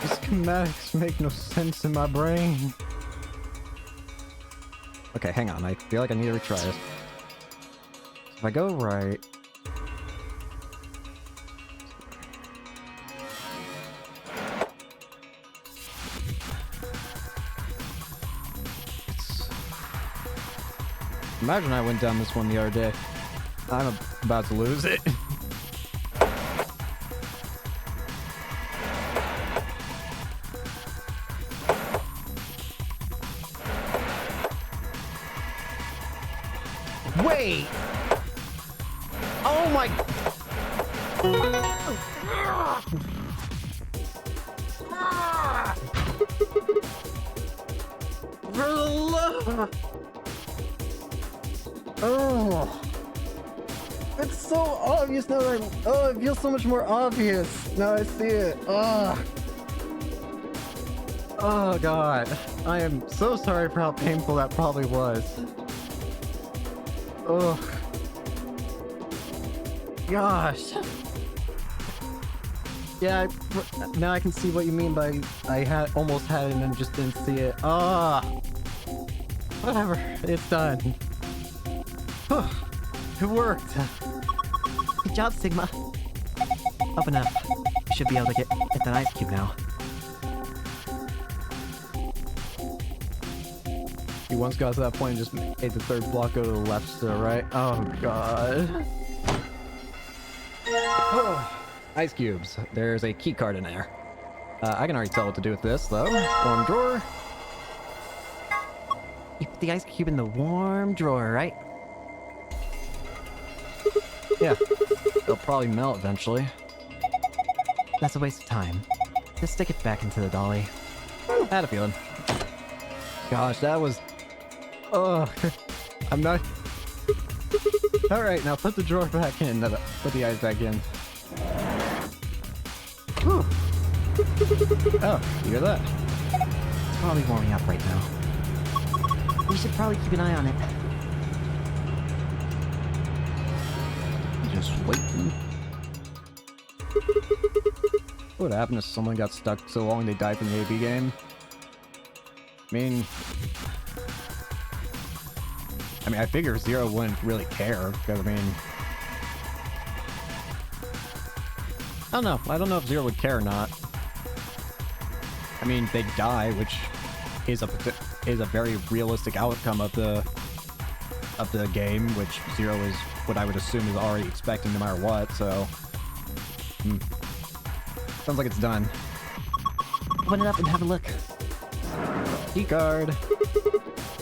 schematics make no sense in my brain. Okay, hang on. I feel like I need to retry this. If I go right... Imagine I went down this one the other day. I'm about to lose it. Wait! Oh my... For the love... Oh, it's so obvious now. Oh, it feels so much more obvious now I see it. Oh, oh God, I am so sorry for how painful that probably was. Oh, gosh. Yeah, now I can see what you mean by I almost had it and then just didn't see it. Ah, whatever, it's done. It worked! Good job, Sigma. Up enough. We should be able to get that ice cube now. You once got to that point and just made the third block go to the left to the right. Oh God. Ice cubes. There's a key card in there. I can already tell what to do with this though. Warm drawer. You put the ice cube in the warm drawer, right? Yeah, it'll probably melt eventually. That's a waste of time. Just stick it back into the dolly. I had a feeling. Gosh, that was... Ugh. I'm not... Alright, now put the drawer back in. Put the ice back in. Whew. Oh, you hear that? It's probably warming up right now. We should probably keep an eye on it. Just waiting. What would happen if someone got stuck so long they died from the AB game? I mean, I figure Zero wouldn't really care, because I don't know. I don't know if Zero would care or not. I mean, they die, which is a very realistic outcome of the game, which Zero is what I would assume is already expecting no matter what, so... Sounds like it's done. Open it up and have a look. Key card.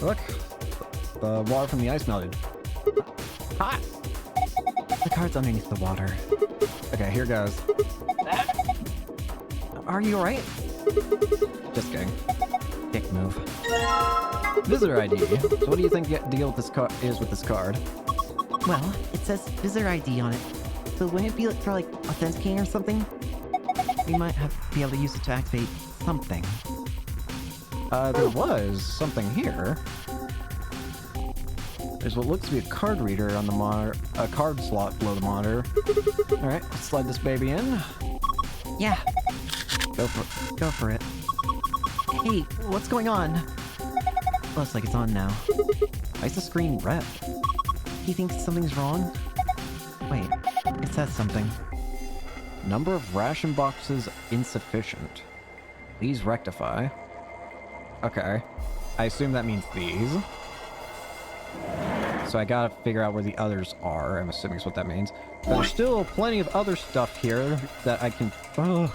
Look. The water from the ice melted. Hot! The card's underneath the water. Okay, here goes. Are you alright? Just kidding. Dick move. Visitor ID. So what do you think the deal with this is with this card? Well, it says visitor ID on it. So wouldn't it be for like authenticating or something? We might be able to use it to activate something. There was something here. There's what looks to be a card reader on the monitor, a card slot below the monitor. Alright, let's slide this baby in. Yeah, Go for it. go for it. Hey, what's going on? Looks like it's on now. Why is the screen red? He thinks something's wrong? Wait, it says something. Number of ration boxes insufficient. Please rectify. Okay. I assume that means these. So I gotta figure out where the others are, I'm assuming is what that means. But there's still plenty of other stuff here that I can... Oh.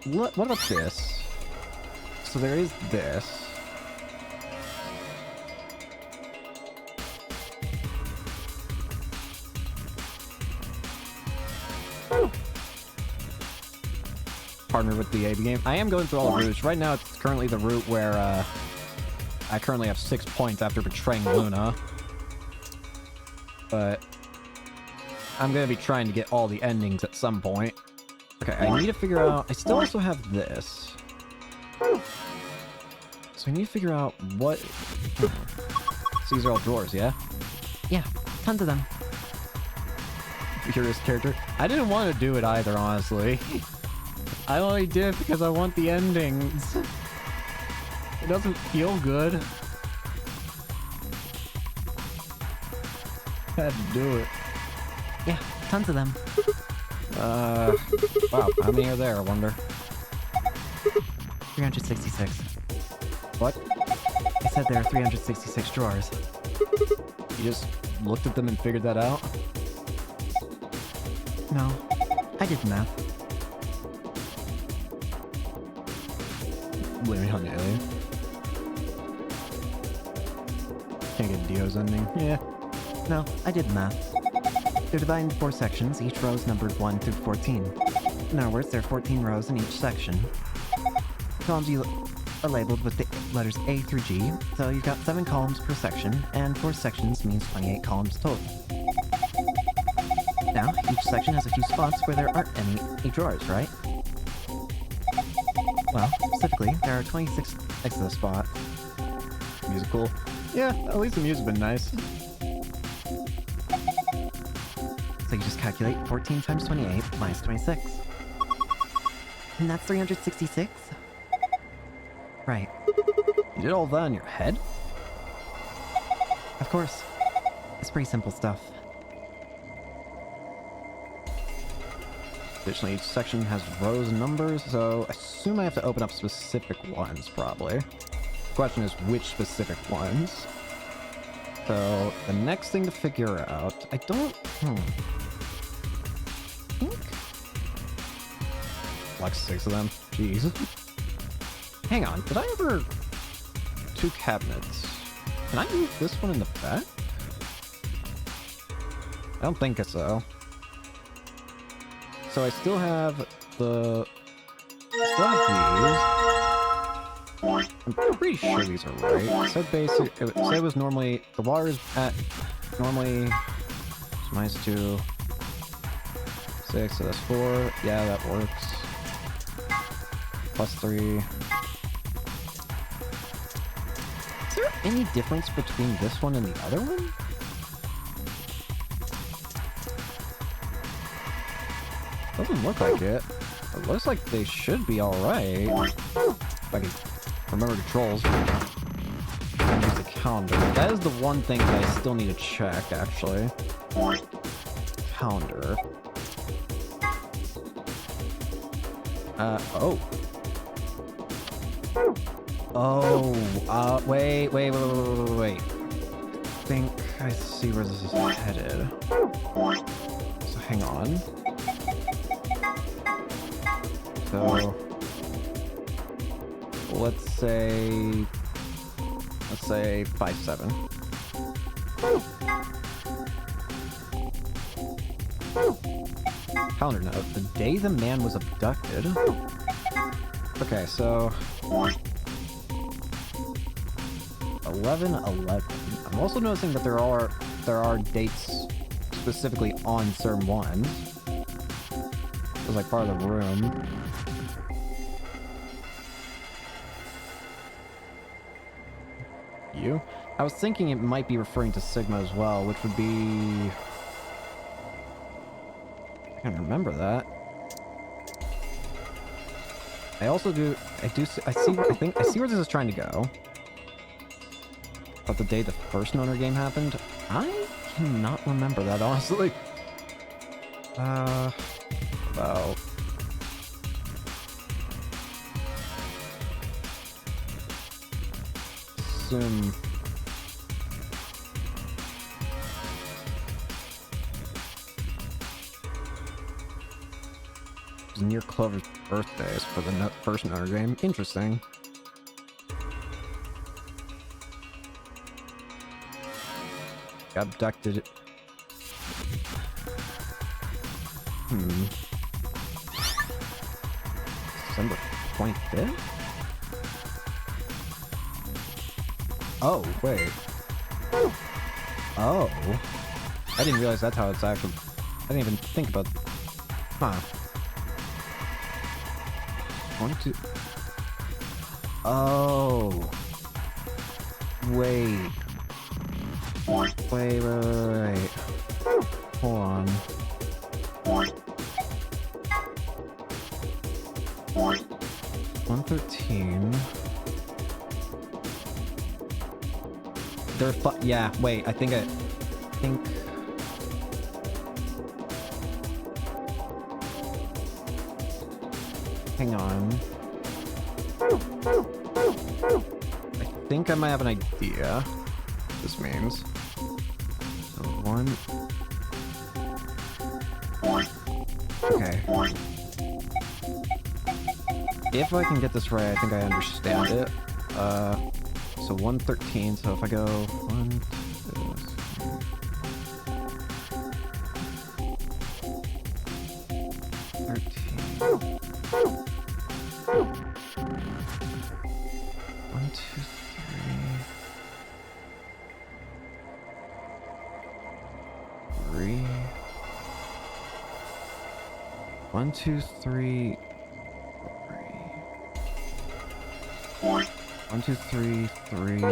What about this? So there is this. Partner with the AB game. I am going through all the routes. Right now it's currently the route where I currently have 6 points after betraying Luna. But I'm gonna be trying to get all the endings at some point. Okay, I need to figure out... I still also have this. So I need to figure out what... So these are all drawers, yeah? Yeah, tons of them. Curious character. I didn't want to do it either, honestly. I only did it because I want the endings. It doesn't feel good. Had to do it. Yeah, tons of them. Wow, how many are there, I wonder? 366. What? I said there are 366 drawers. You just looked at them and figured that out? No, I did math. Blame it on the alien. Can't get Dio's ending. Yeah. No, I did math. They're divided into 4 sections, each row is numbered 1 through 14. In other words, there are 14 rows in each section. The columns are labeled with the letters A through G, so you've got 7 columns per section, and 4 sections means 28 columns total. Now, each section has a few spots where there aren't any drawers, right? Well, specifically, there are 26 extra spots. Music cool. Yeah, at least the music's been nice. So you just calculate 14 times 28 minus 26. And that's 366? Right. You did all that in your head? Of course. It's pretty simple stuff. Additionally, each section has rows and numbers, so I assume I have to open up specific ones, probably. The question is, which specific ones? So, the next thing to figure out... I don't... think... Like 6 of them. Jeez. Hang on, did I ever... 2 cabinets. Can I move this one in the back? I don't think so. So I still have the... I'm pretty sure these are right. It said basic... It said it was normally... The water is at... Normally... It's -2... 6, so that's 4. Yeah, that works. +3. Is there any difference between this one and the other one? Doesn't look like it. It looks like they should be alright. If I can remember controls. And use the calendar. That is the one thing that I still need to check, actually. Calendar. Oh. Oh, wait. I think I see where this is headed. So hang on. So let's say 5-7. Calendar note: the day the man was abducted. Okay, so 11/11. I'm also noticing that there are dates specifically on certain ones. It was like part of the room. You? I was thinking it might be referring to Sigma as well, which would be... I can't remember that. I also do... I think I see where this is trying to go. But the day the first Noner game happened, I cannot remember that, honestly. About... Assume... It was near Clover's birthdays for the first Noner game. Interesting. Got abducted. December 25th? Oh, wait. Oh. I didn't realize that's how it's actually... I didn't even think about... Huh. 1, 2... Oh. Wait. Wait. Hold on. $113. They're yeah, wait, I think hang on. I think I might have an idea what this means. So 1. Okay. If I can get this right, I think I understand it. So 113, so if I go 1, 2, 3, 13. 1, 2, 3. 1, 2, 3. 1, 2, 3, 3.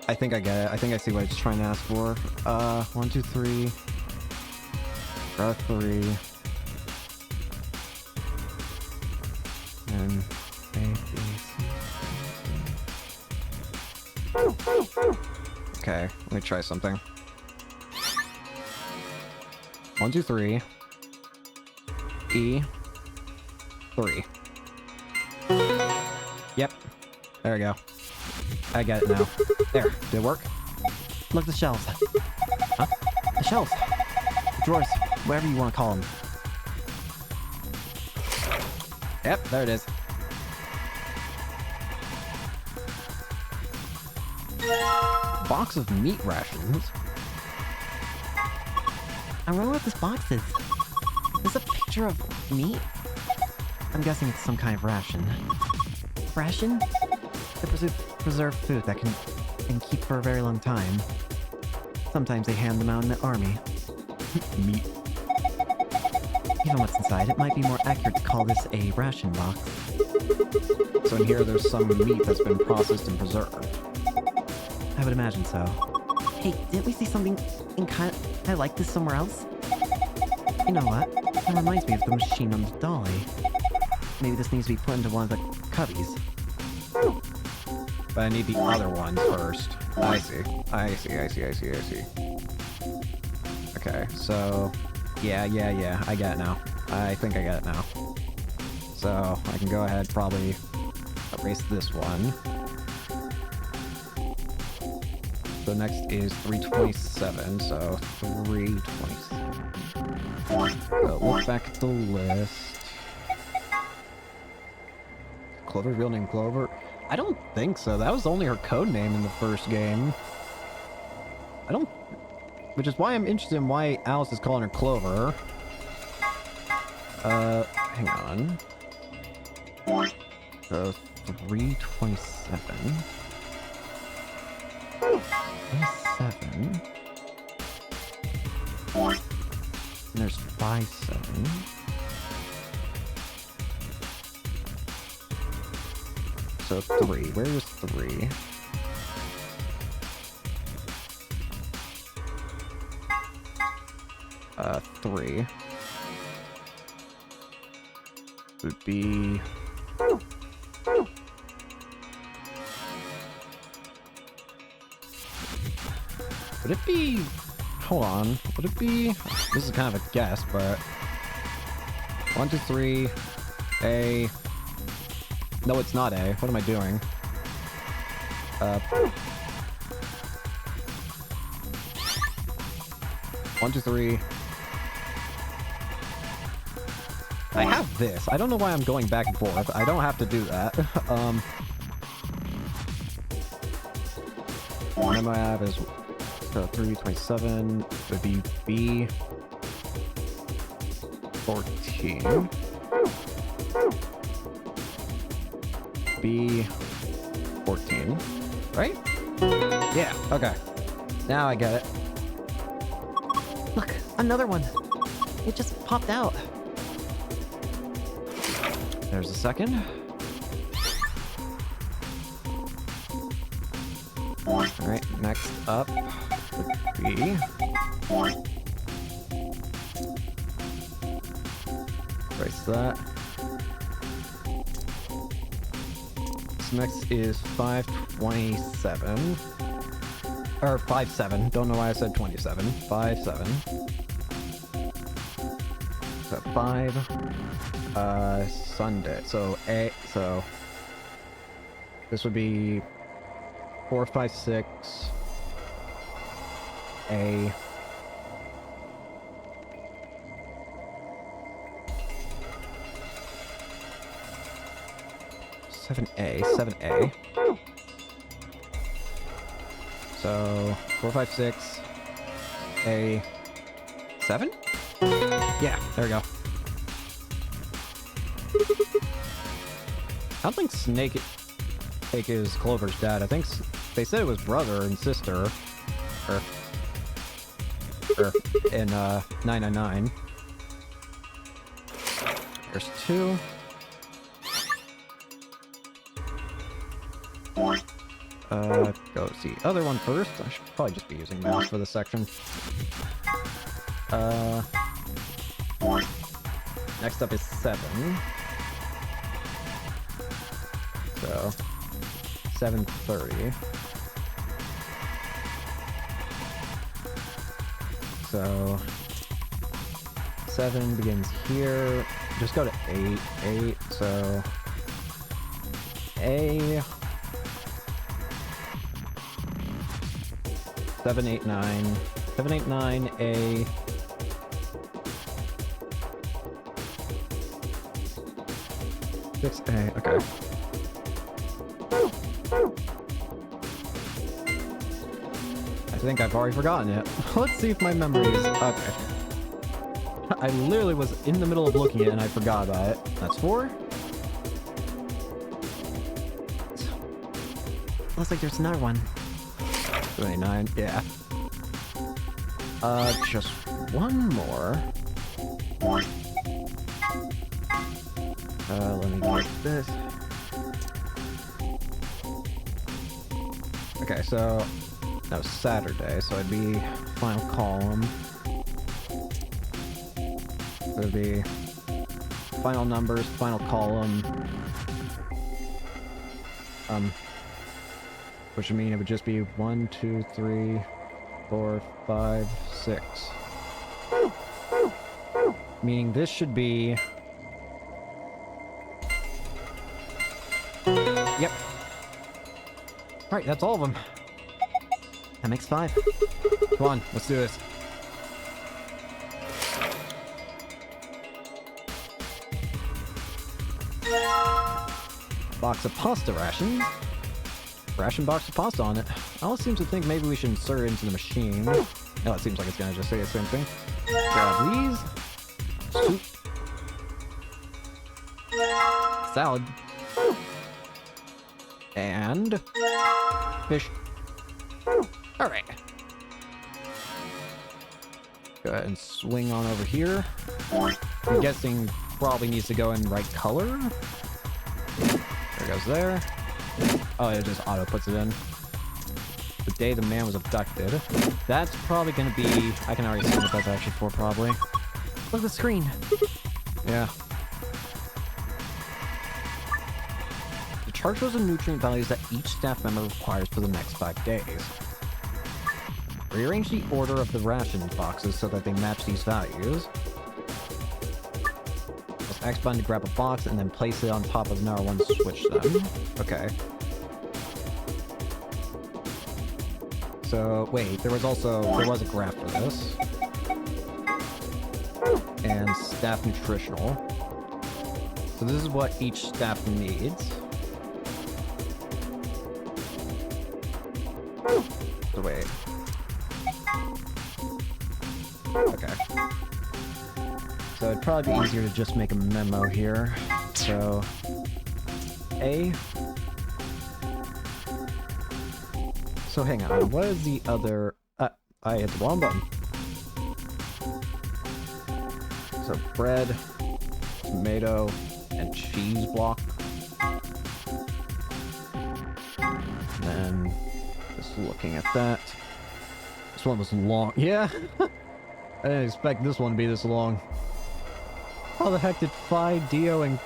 I think I get it. I think I see what it's trying to ask for. 1, 2, 3. Draw 3. And A, B, C. Okay, let me try something. 1, 2, 3. E. 3. Yep. There we go. I get it now. There. Did it work? Look at the shelves. Huh? The shelves. The drawers. Whatever you want to call them. Yep, there it is. Box of meat rations. I wonder what this box is. There's a picture of meat? I'm guessing it's some kind of ration. Ration? They're preserved food that can keep for a very long time. Sometimes they hand them out in the army. Meat. Given what's inside, it might be more accurate to call this a ration box. So in here there's some meat that's been processed and preserved. I would imagine so. Hey, didn't we see something in kind of like this somewhere else? You know what? That reminds me of the machine on the dolly. Maybe this needs to be put into one of the cubbies. But I need the other one first. I see. Okay, so... Yeah, I get it now. I think I get it now. So, I can go ahead, probably erase this one. So next is 327, so 327. So look back at the list. Clover's real name Clover? I don't think so. That was only her code name in the first game. I don't... Which is why I'm interested in why Alice is calling her Clover. Hang on. So 327. 27. And there's 57. So 3. Where is 3? Three would be would it be hold on, would it be this is kind of a guess, but 1, 2, 3 A. No, it's not A. What am I doing? 1, 2, 3. I have this. I don't know why I'm going back and forth. I don't have to do that. What am I have is 327 would be B 14. B 14. Right? Yeah, okay. Now I get it. Look, another one. It just popped out. There's a second. Alright, next up would be... Erase that. This next is 527. Or 57. Don't know why I said 27. 57. So 5. Sunday. So A. So this would be 4, 5, 6. A. Seven A. So 4, 5, 6. A. 7? Yeah, there we go. I don't think Snake is Clover's dad. I think they said it was brother and sister. Or in 999. There's 2. Go see the other one first. I should probably just be using mouse for this section. Next up is 7. So 7:30. So 7 begins here. Just go to 8. 8. So A. 7, 8, 9. 7, 8, 9. A. 6A. Okay. I think I've already forgotten it. Let's see if my memory is... Okay. I literally was in the middle of looking at it and I forgot about it. That's 4. Looks like there's another one. 29, yeah. Just one more. Let me get this. Okay, so that was Saturday, so it'd be final column. So it'd be final numbers, final column. Which would mean it would just be 1, 2, 3, 4, 5, 6. Meaning this should be... Yep. Alright, that's all of them. That makes 5. Come on, let's do this. Box of pasta rations. Ration box of pasta on it. Alice seems to think maybe we should insert it into the machine. Oh, it seems like it's gonna just say the same thing. Grab these. Soup. Salad. And fish. Alright. Go ahead and swing on over here. I'm guessing probably needs to go in right color. There goes there. Oh, it just auto puts it in. The day the man was abducted. That's probably gonna be... I can already see what that's actually for, probably. Look at the screen. Yeah. The chart shows the nutrient values that each staff member requires for the next 5 days. Rearrange the order of the ration boxes so that they match these values. Press X button to grab a box and then place it on top of another one to switch them. Okay. So, wait, there was a graph for this. And staff nutritional. So this is what each staff needs. So wait. Okay. So it'd probably be easier to just make a memo here. So A. So hang on, what is the other... I hit the wrong button. So bread, tomato, and cheese block. And then just looking at that. This one was long. Yeah! I didn't expect this one to be this long. How the heck did Phi, Dio, and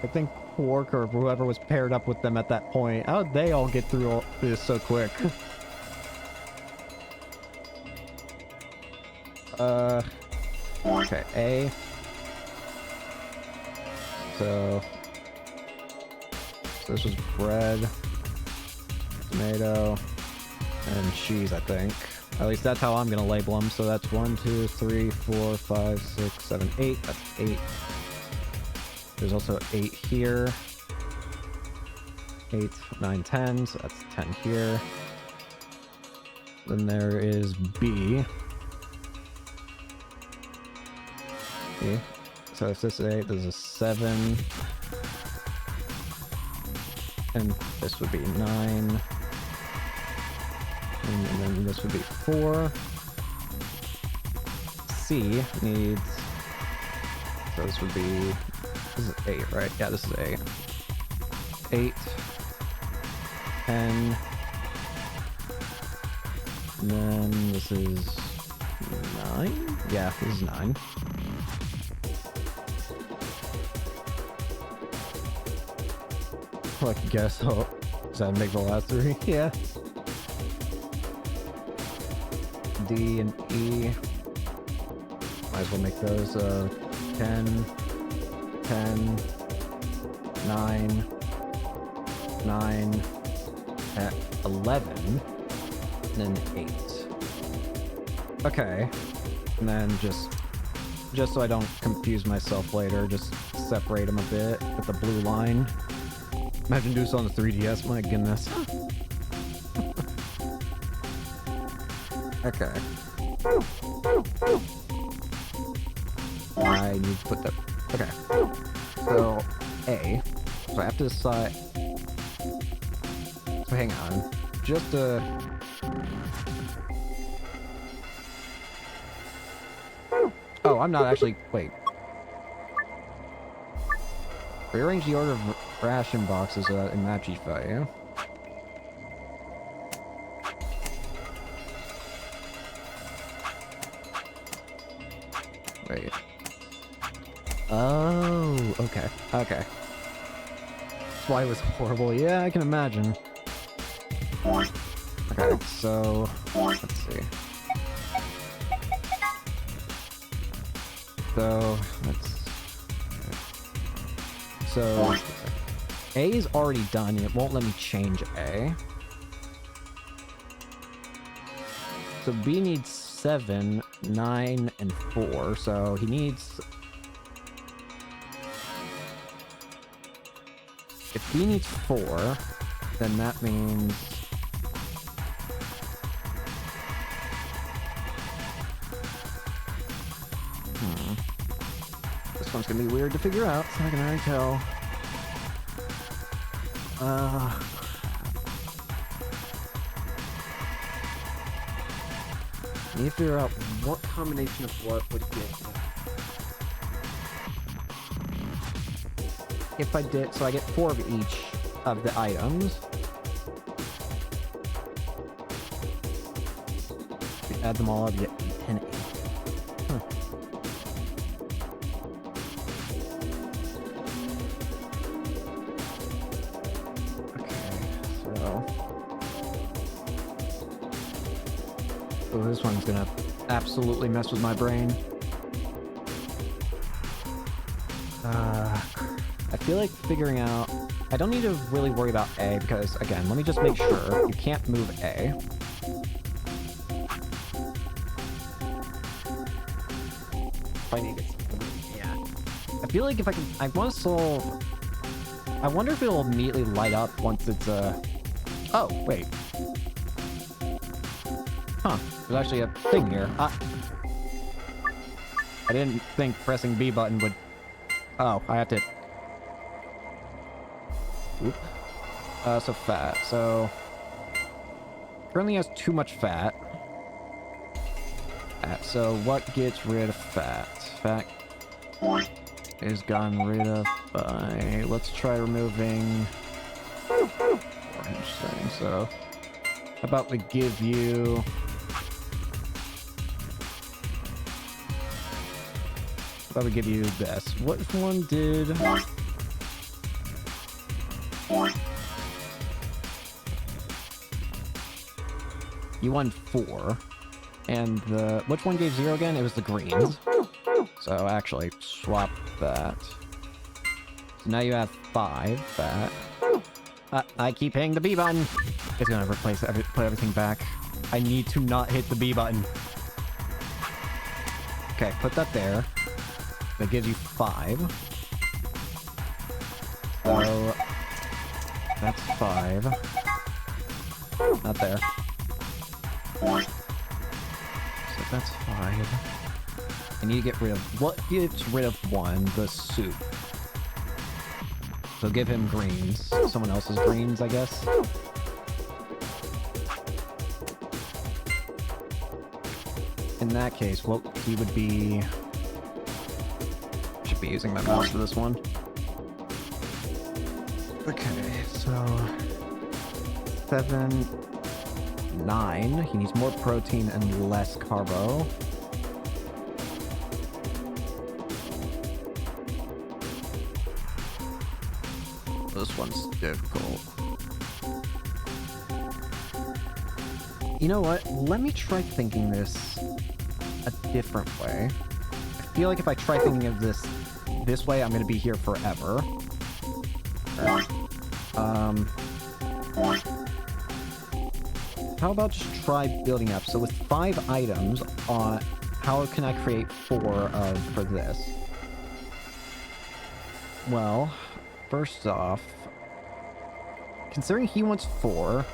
I think Quark or whoever was paired up with them at that point, how did they all get through all this so quick? Okay, A. So this was bread, tomato, and cheese, I think. At least that's how I'm gonna label them. So that's 1, 2, 3, 4, 5, 6, 7, 8. That's 8. There's also 8 here. 8, 9, 10. So that's 10 here. Then there is B. B. So if this is 8, this is 7. And this would be 9. And then this would be 4. C needs... So this would be... This is 8, right? Yeah, this is 8. 8. 10. And then this is... 9? Yeah, this is 9. I guess I'll... Does that make the last 3? Yeah. D and E. Might as well make those 10, 10, 9, 9, 11, and then 8. Okay. And then just so I don't confuse myself later, just separate them a bit with the blue line. Imagine doing this on the 3DS, my goodness. Okay. I need to put that... Okay. So, A. So I have to decide... So hang on. Just to... Oh, I'm not actually... Wait. Rearrange the order of ration boxes in match each value. Wait. Oh, okay. Okay. That's why it was horrible. Yeah, I can imagine. Okay, so... Let's see. So, let's... So, A is already done, and it won't let me change A. So B needs 7, 9, and 4, so he needs... If B needs 4, then that means... This one's gonna be weird to figure out, so I can already tell. Need to figure out what combination of what would get. If I did, so I get 4 of each. of the items. We add them all up, you get 10. Huh. Oh, this one's gonna absolutely mess with my brain. I feel like figuring out... I don't need to really worry about A, because, again, let me just make sure. You can't move A. If I need it. Yeah. I feel like if I can... I want to solve... I wonder if it'll immediately light up once it's, Oh, wait. Huh. There's actually a thing here. I didn't think pressing B button would... Oh, I have to... Oop. So fat. So... Currently has too much fat. So what gets rid of fat? Fat is gotten rid of by... Let's try removing... orange thing. So... How about we give you... How about we give you this? What one did... You won 4. And the... Which one gave 0 again? It was the greens. So actually, swap that. So now you have 5 fat. I keep hitting the B button. It's gonna replace put everything back. I need to not hit the B button. Okay, put that there. That gives you 5. So that's 5. Not there. So that's 5. I need to get rid of... What gets rid of 1? The soup. So give him greens. Someone else's greens, I guess. In that case, what he would be... Should be using my mouse for this one. Okay, so... 7... 9. He needs more protein and less carbo. This one's difficult. You know what? Let me try thinking this a different way. I feel like if I try thinking of this way, I'm gonna be here forever. How about just try building up? So with 5 items, how can I create 4 for this? Well, first off, considering he wants 4,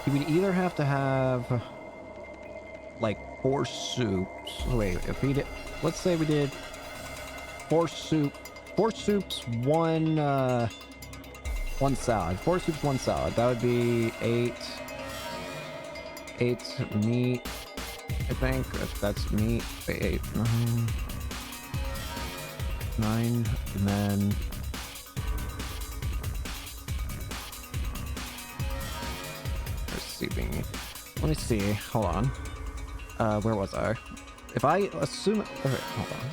he would either have to have like 4 soups. Wait, if we did, let's say we did 4 soups, 1 salad. 4 soups, 1 salad. That would be 8 meat, I think. If that's meat, 8, 9, and then receiving. Let me see. Hold on. Where was I? If I assume, okay, hold on.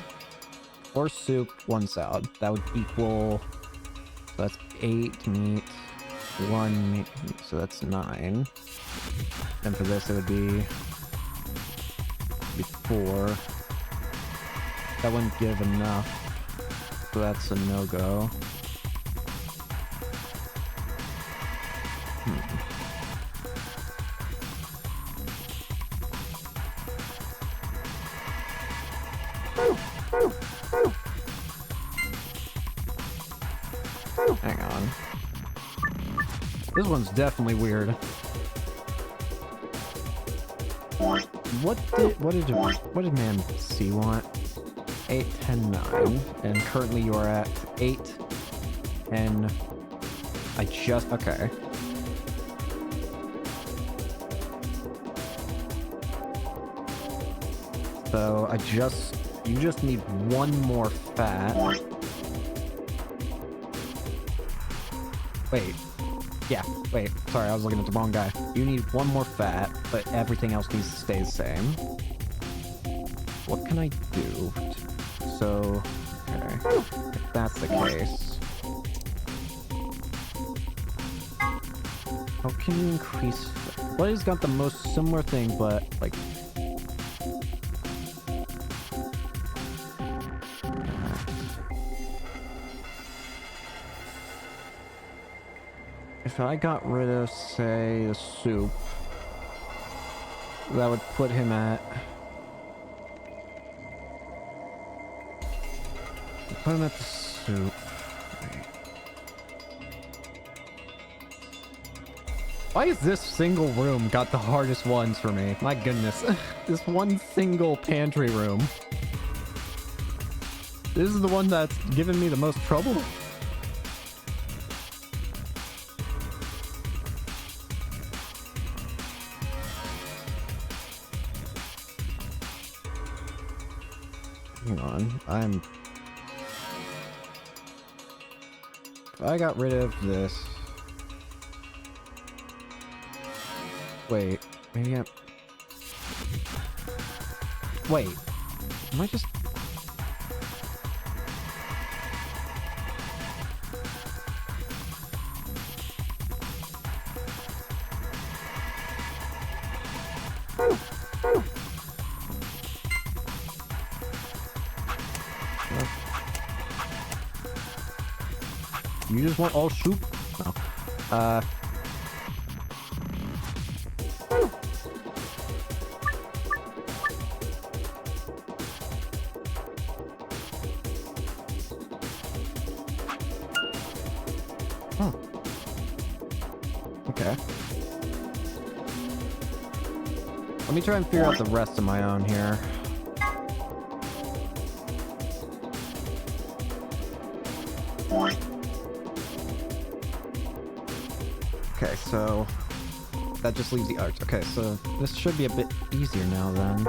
4 soup, 1 salad. That would equal. So that's 8 meat, 1 meat. So that's 9. And for this, it would be 4. That wouldn't give enough. So that's a no-go. Hang on. This one's definitely weird. What did man C want? 8, 10, 9, and currently you are at 8, 10. Okay. So you just need 1 more fat. Wait. Yeah, wait. Sorry, I was looking at the wrong guy. You need one more fat, but everything else needs to stay the same. What can I do? So, okay. If that's the case... How can you increase... What has got the most similar thing, but, like... If I got rid of, say, the soup, that would put him at... Put him at the soup. Why is this single room got the hardest ones for me? My goodness. This one single pantry room. This is the one that's given me the most trouble. Hang on, I got rid of this. Wait, maybe I'm... Wait, am I just... You just want all soup? No. Oh. Okay. Let me try and figure out the rest of my own here. Okay, so that just leaves the arch. Okay, so this should be a bit easier now then.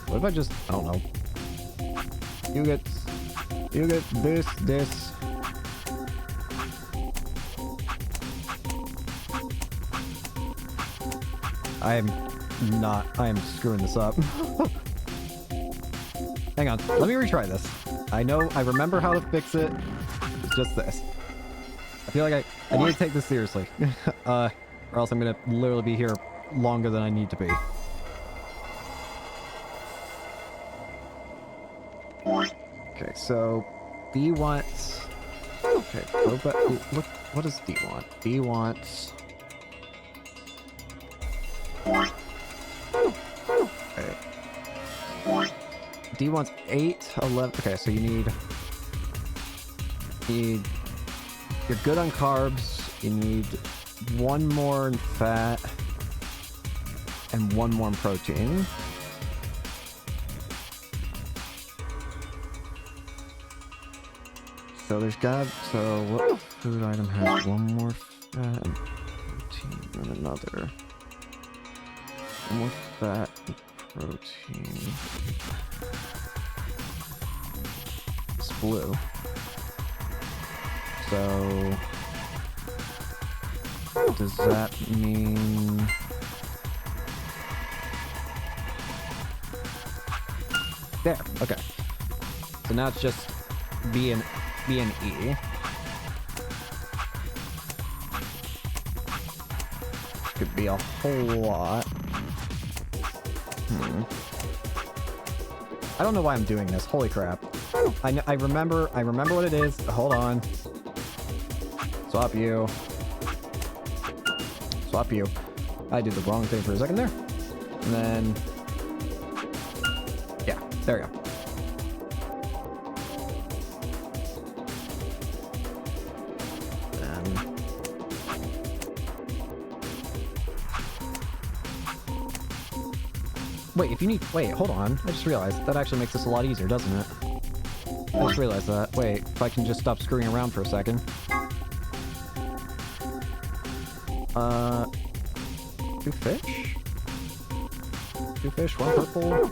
What if I just, I don't know. You get this. I am screwing this up. Hang on, let me retry this. I remember how to fix it. It's just this. I feel like I need to take this seriously. Or else I'm gonna literally be here longer than I need to be. Okay, so D wants... Okay, go back. What does D want? D wants... Okay. D wants 8, 11... Okay, so you need... You're good on carbs. You need 1 more in fat and 1 more in protein. So there's so what food item has 1 more fat and protein than another? 1 more fat and protein. It's blue. So, does that mean... There, okay. So now it's just B and E. Could be a whole lot. I don't know why I'm doing this. Holy crap. I remember what it is. Hold on. Swap you. Swap you. I did the wrong thing for a second there. And then... Yeah, there we go. Wait, if you need... Wait, hold on. I just realized that actually makes this a lot easier, doesn't it? I just realized that. Wait, if I can just stop screwing around for a second. 2 fish? 2 fish, 1 purple.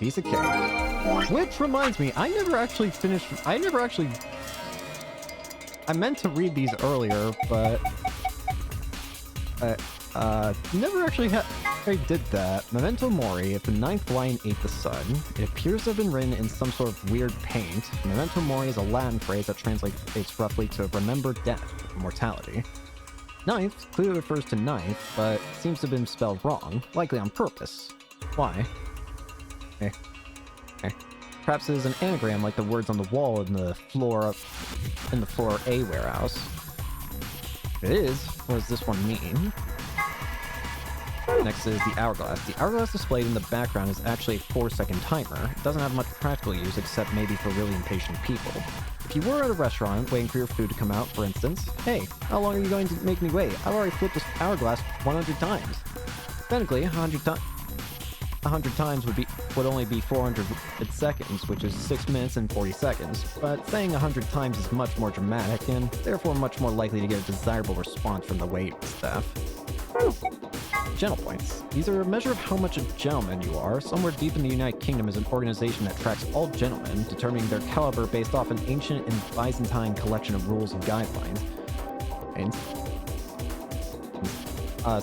Piece of cake. Which reminds me, I never actually finished... I meant to read these earlier, but... never actually I did that. Memento Mori, if the ninth lion ate the sun, it appears to have been written in some sort of weird paint. Memento Mori is a Latin phrase that translates roughly to remember death, mortality. Ninth clearly refers to ninth, but seems to have been spelled wrong, likely on purpose. Why? Perhaps it is an anagram like the words on the wall in the floor A warehouse. If it is, what does this one mean? Next is the hourglass. The hourglass displayed in the background is actually a 4-second timer. It doesn't have much practical use except maybe for really impatient people. If you were at a restaurant waiting for your food to come out, for instance, hey, how long are you going to make me wait? I've already flipped this hourglass 100 times. Technically, 100 times would only be 400 seconds, which is 6 minutes and 40 seconds. But saying 100 times is much more dramatic and therefore much more likely to get a desirable response from the wait staff. Gentle points. These are a measure of how much a gentleman you are. Somewhere deep in the United Kingdom is an organization that tracks all gentlemen, determining their caliber based off an ancient and Byzantine collection of rules and guidelines.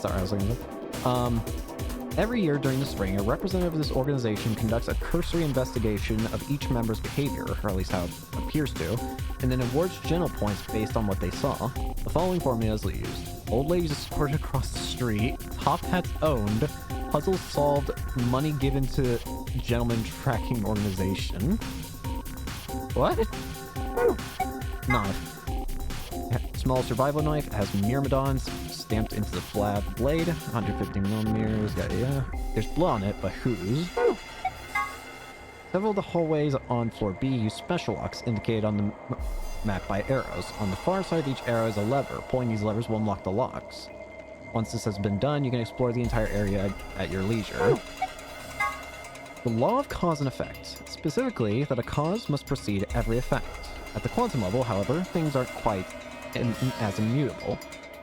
Sorry, I was looking at every year during the spring, a representative of this organization conducts a cursory investigation of each member's behavior, or at least how it appears to, and then awards gentle points based on what they saw. The following formula is used. Old ladies escorted across the street, top hats owned, puzzles solved, money given to gentleman tracking organization. What? Knife. Small survival knife has myrmidons stamped into the flat blade, 150 millimeters. Yeah. There's blood on it, but whose? Several of the hallways on floor B use special locks indicated on the map by arrows. On the far side of each arrow is a lever. Pulling these levers will unlock the locks. Once this has been done, you can explore the entire area at your leisure. The law of cause and effect. Specifically, that a cause must precede every effect. At the quantum level, however, things aren't quite as immutable.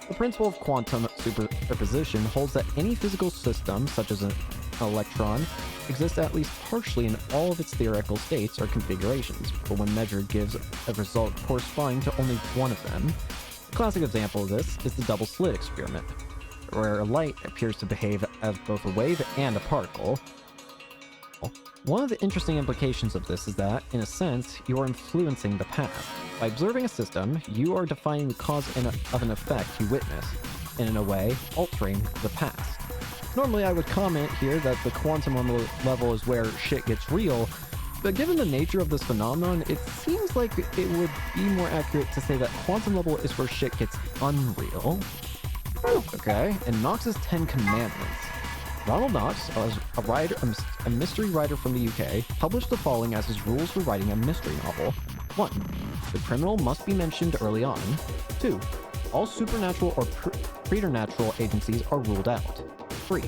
The principle of quantum superposition holds that any physical system, such as an electron, exists at least partially in all of its theoretical states or configurations, but when measured gives a result corresponding to only one of them. A classic example of this is the double slit experiment, where light appears to behave as both a wave and a particle. One of the interesting implications of this is that, in a sense, you are influencing the past. By observing a system, you are defining the cause of an effect you witness, and in a way, altering the past. Normally I would comment here that the quantum level is where shit gets real, but given the nature of this phenomenon, it seems like it would be more accurate to say that quantum level is where shit gets unreal. Okay, and Knox's 10 Commandments. Ronald Knox, a mystery writer from the UK, published the following as his rules for writing a mystery novel. 1. The criminal must be mentioned early on. 2. All supernatural or preternatural agencies are ruled out. 3.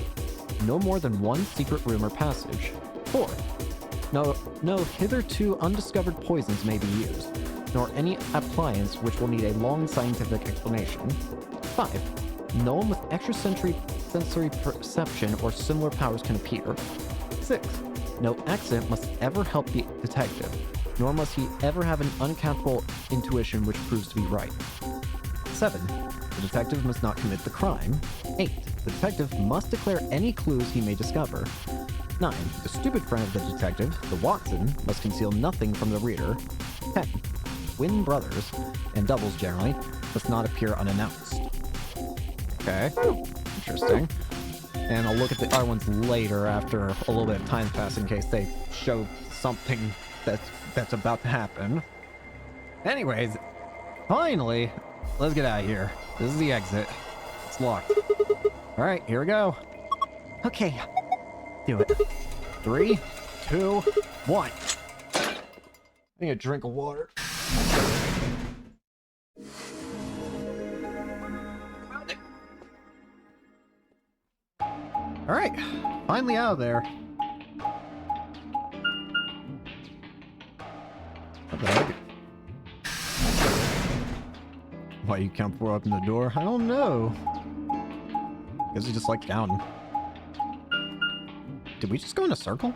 No more than one secret room or passage. 4. No hitherto undiscovered poisons may be used, nor any appliance which will need a long scientific explanation. 5. No one with extrasensory perception or similar powers can appear. 6. No accident must ever help the detective, nor must he ever have an unaccountable intuition which proves to be right. 7. The detective must not commit the crime. 8. The detective must declare any clues he may discover. 9. The stupid friend of the detective, the Watson, must conceal nothing from the reader. 10. Twin brothers, and doubles generally, must not appear unannounced. Okay, interesting. And I'll look at the other ones later after a little bit of time pass in case they show something that's about to happen. Anyways, finally, let's get out of here. This is the exit. It's locked. Alright, here we go. Okay, do it. 3, 2, 1. I need a drink of water. Alright, finally out of there. What the heck? Why you can't pour open the door? I don't know. Guess it's just like down. Did we just go in a circle?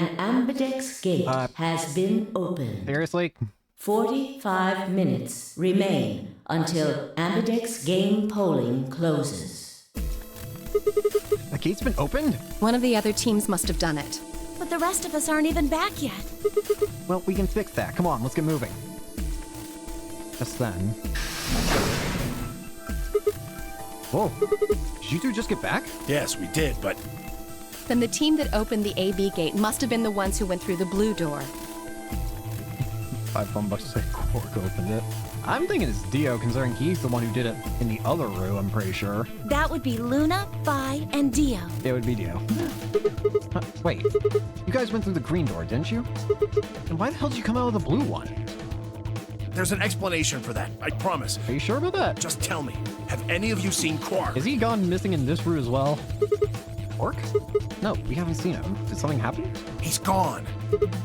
An ambidex gate has been opened. Seriously? 45 minutes remain until ambidex game polling closes. The gate's been opened? One of the other teams must have done it. But the rest of us aren't even back yet. Well, we can fix that. Come on, let's get moving. Just then. Whoa. Did you two just get back? Yes, we did, but Then the team that opened the AB gate must have been the ones who went through the blue door. $5 to say Quark opened it. I'm thinking it's Dio, considering he's the one who did it in the other room, I'm pretty sure. That would be Luna, Vi, and Dio. It would be Dio. Wait, you guys went through the green door, didn't you? And why the hell did you come out of the blue one? there's an explanation for that, I promise. Are you sure about that? Just tell me, have any of you seen Quark? Is he gone missing in this room as well? Quark? No, we haven't seen him. Did something happen? He's gone.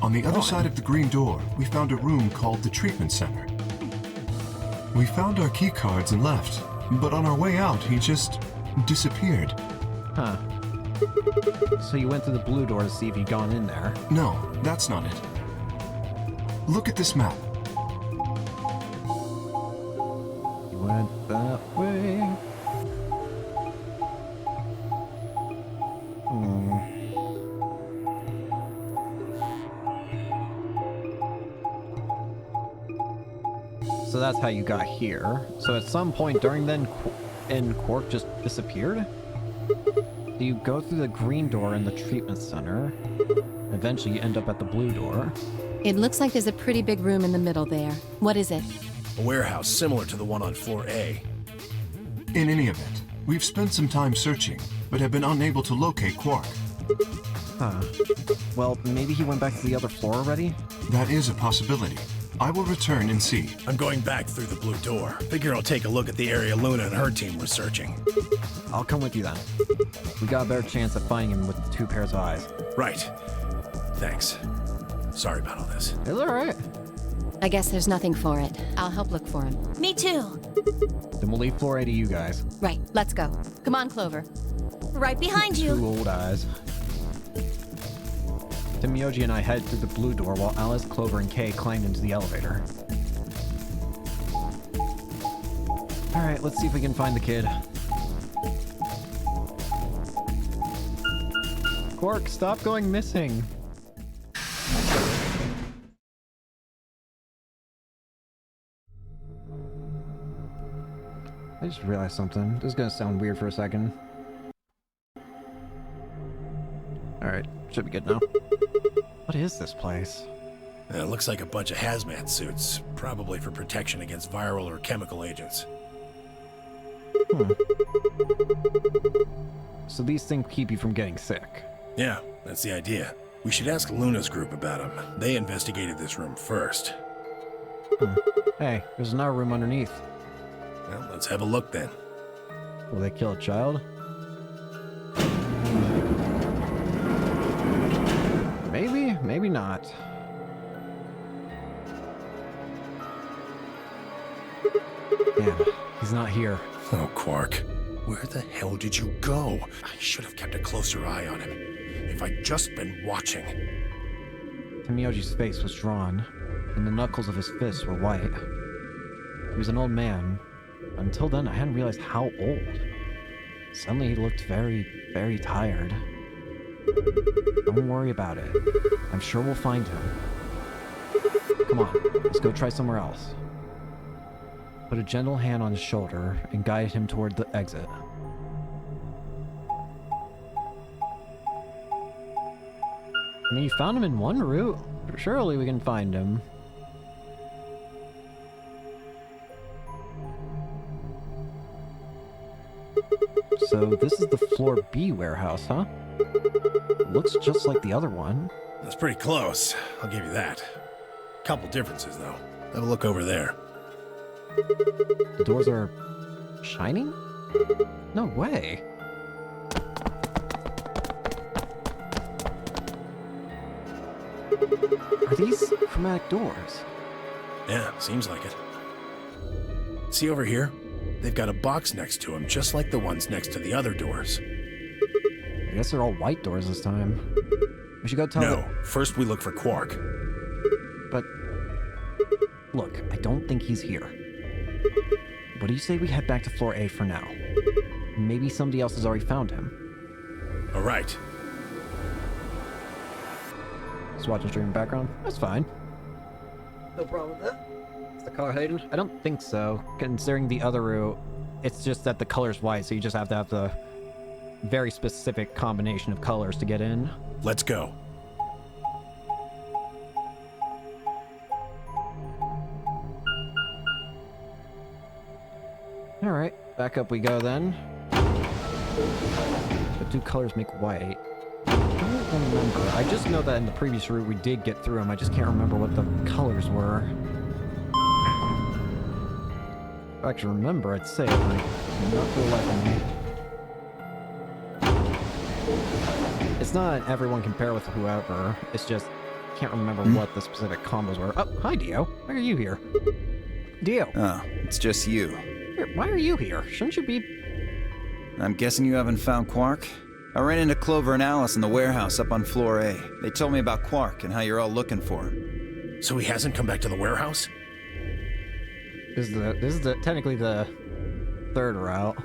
On the other side of the green door, we found a room called the treatment center. We found our key cards and left, but on our way out, he just disappeared. Huh. So you went through the blue door to see if he'd gone in there? No, that's not it. Look at this map. He went that way. So that's how you got here. So at some point during then, Quark just disappeared? So you go through the green door in the treatment center. Eventually you end up at the blue door. It looks like there's a pretty big room in the middle there. What is it? A warehouse similar to the one on floor A. In any event, we've spent some time searching, but have been unable to locate Quark. Huh. Well, maybe he went back to the other floor already? That is a possibility. I will return and see. I'm going back through the blue door. Figure I'll take a look at the area Luna and her team were searching. I'll come with you then. We got a better chance of finding him with 2 pairs of eyes. Right. Thanks. Sorry about all this. It's alright. I guess there's nothing for it. I'll help look for him. Me too. Then we'll leave floor A to you guys. Right, let's go. Come on, Clover. Right behind 2 you. old eyes. Timioji and I head through the blue door while Alice, Clover, and Kay climbed into the elevator. Alright, let's see if we can find the kid. Quark, stop going missing. I just realized something. This is gonna sound weird for a second. Alright, should be good now. What is this place? It looks like a bunch of hazmat suits, probably for protection against viral or chemical agents. So these things keep you from getting sick? Yeah, that's the idea. We should ask Luna's group about them. They investigated this room first. Hey, there's another room underneath. Well, let's have a look then. Will they kill a child? Maybe, maybe not. Damn, he's not here. Oh, Quark. Where the hell did you go? I should have kept a closer eye on him. If I'd just been watching. Timioji's face was drawn, and the knuckles of his fists were white. He was an old man. Until then, I hadn't realized how old. Suddenly, he looked very, very tired. Don't worry about it. I'm sure we'll find him. Come on, let's go try somewhere else. Put a gentle hand on his shoulder and guide him toward the exit. I mean, you found him in one route. Surely we can find him. So this is the floor B warehouse, huh? Looks just like the other one. That's pretty close. I'll give you that. Couple differences, though. Have a look over there. The doors are shining? No way. Are these chromatic doors? Yeah, seems like it. See over here? They've got a box next to them, just like the ones next to the other doors. I guess they're all white doors this time. We should go tell No, first we look for Quark. But look, I don't think he's here. What do you say we head back to floor A for now? Maybe somebody else has already found him. All right. Just watching stream in the background? That's fine. No problem with that. Is the color hidden? I don't think so. Considering the other route, it's just that the color's white, so you just have to have the very specific combination of colors to get in. Let's go. Alright, back up we go then. But do colors make white? I don't remember. I just know that in the previous route we did get through them. I just can't remember what the colors were. If I actually remember, I'd say it, but not for the life of me. It's not everyone compare with whoever. It's just can't remember what the specific combos were. Oh, hi Dio. Why are you here? Dio. Oh, it's just you. Why are you here? Shouldn't you be... I'm guessing you haven't found Quark? I ran into Clover and Alice in the warehouse up on floor A. They told me about Quark and how you're all looking for him. So he hasn't come back to the warehouse? This is technically the third route.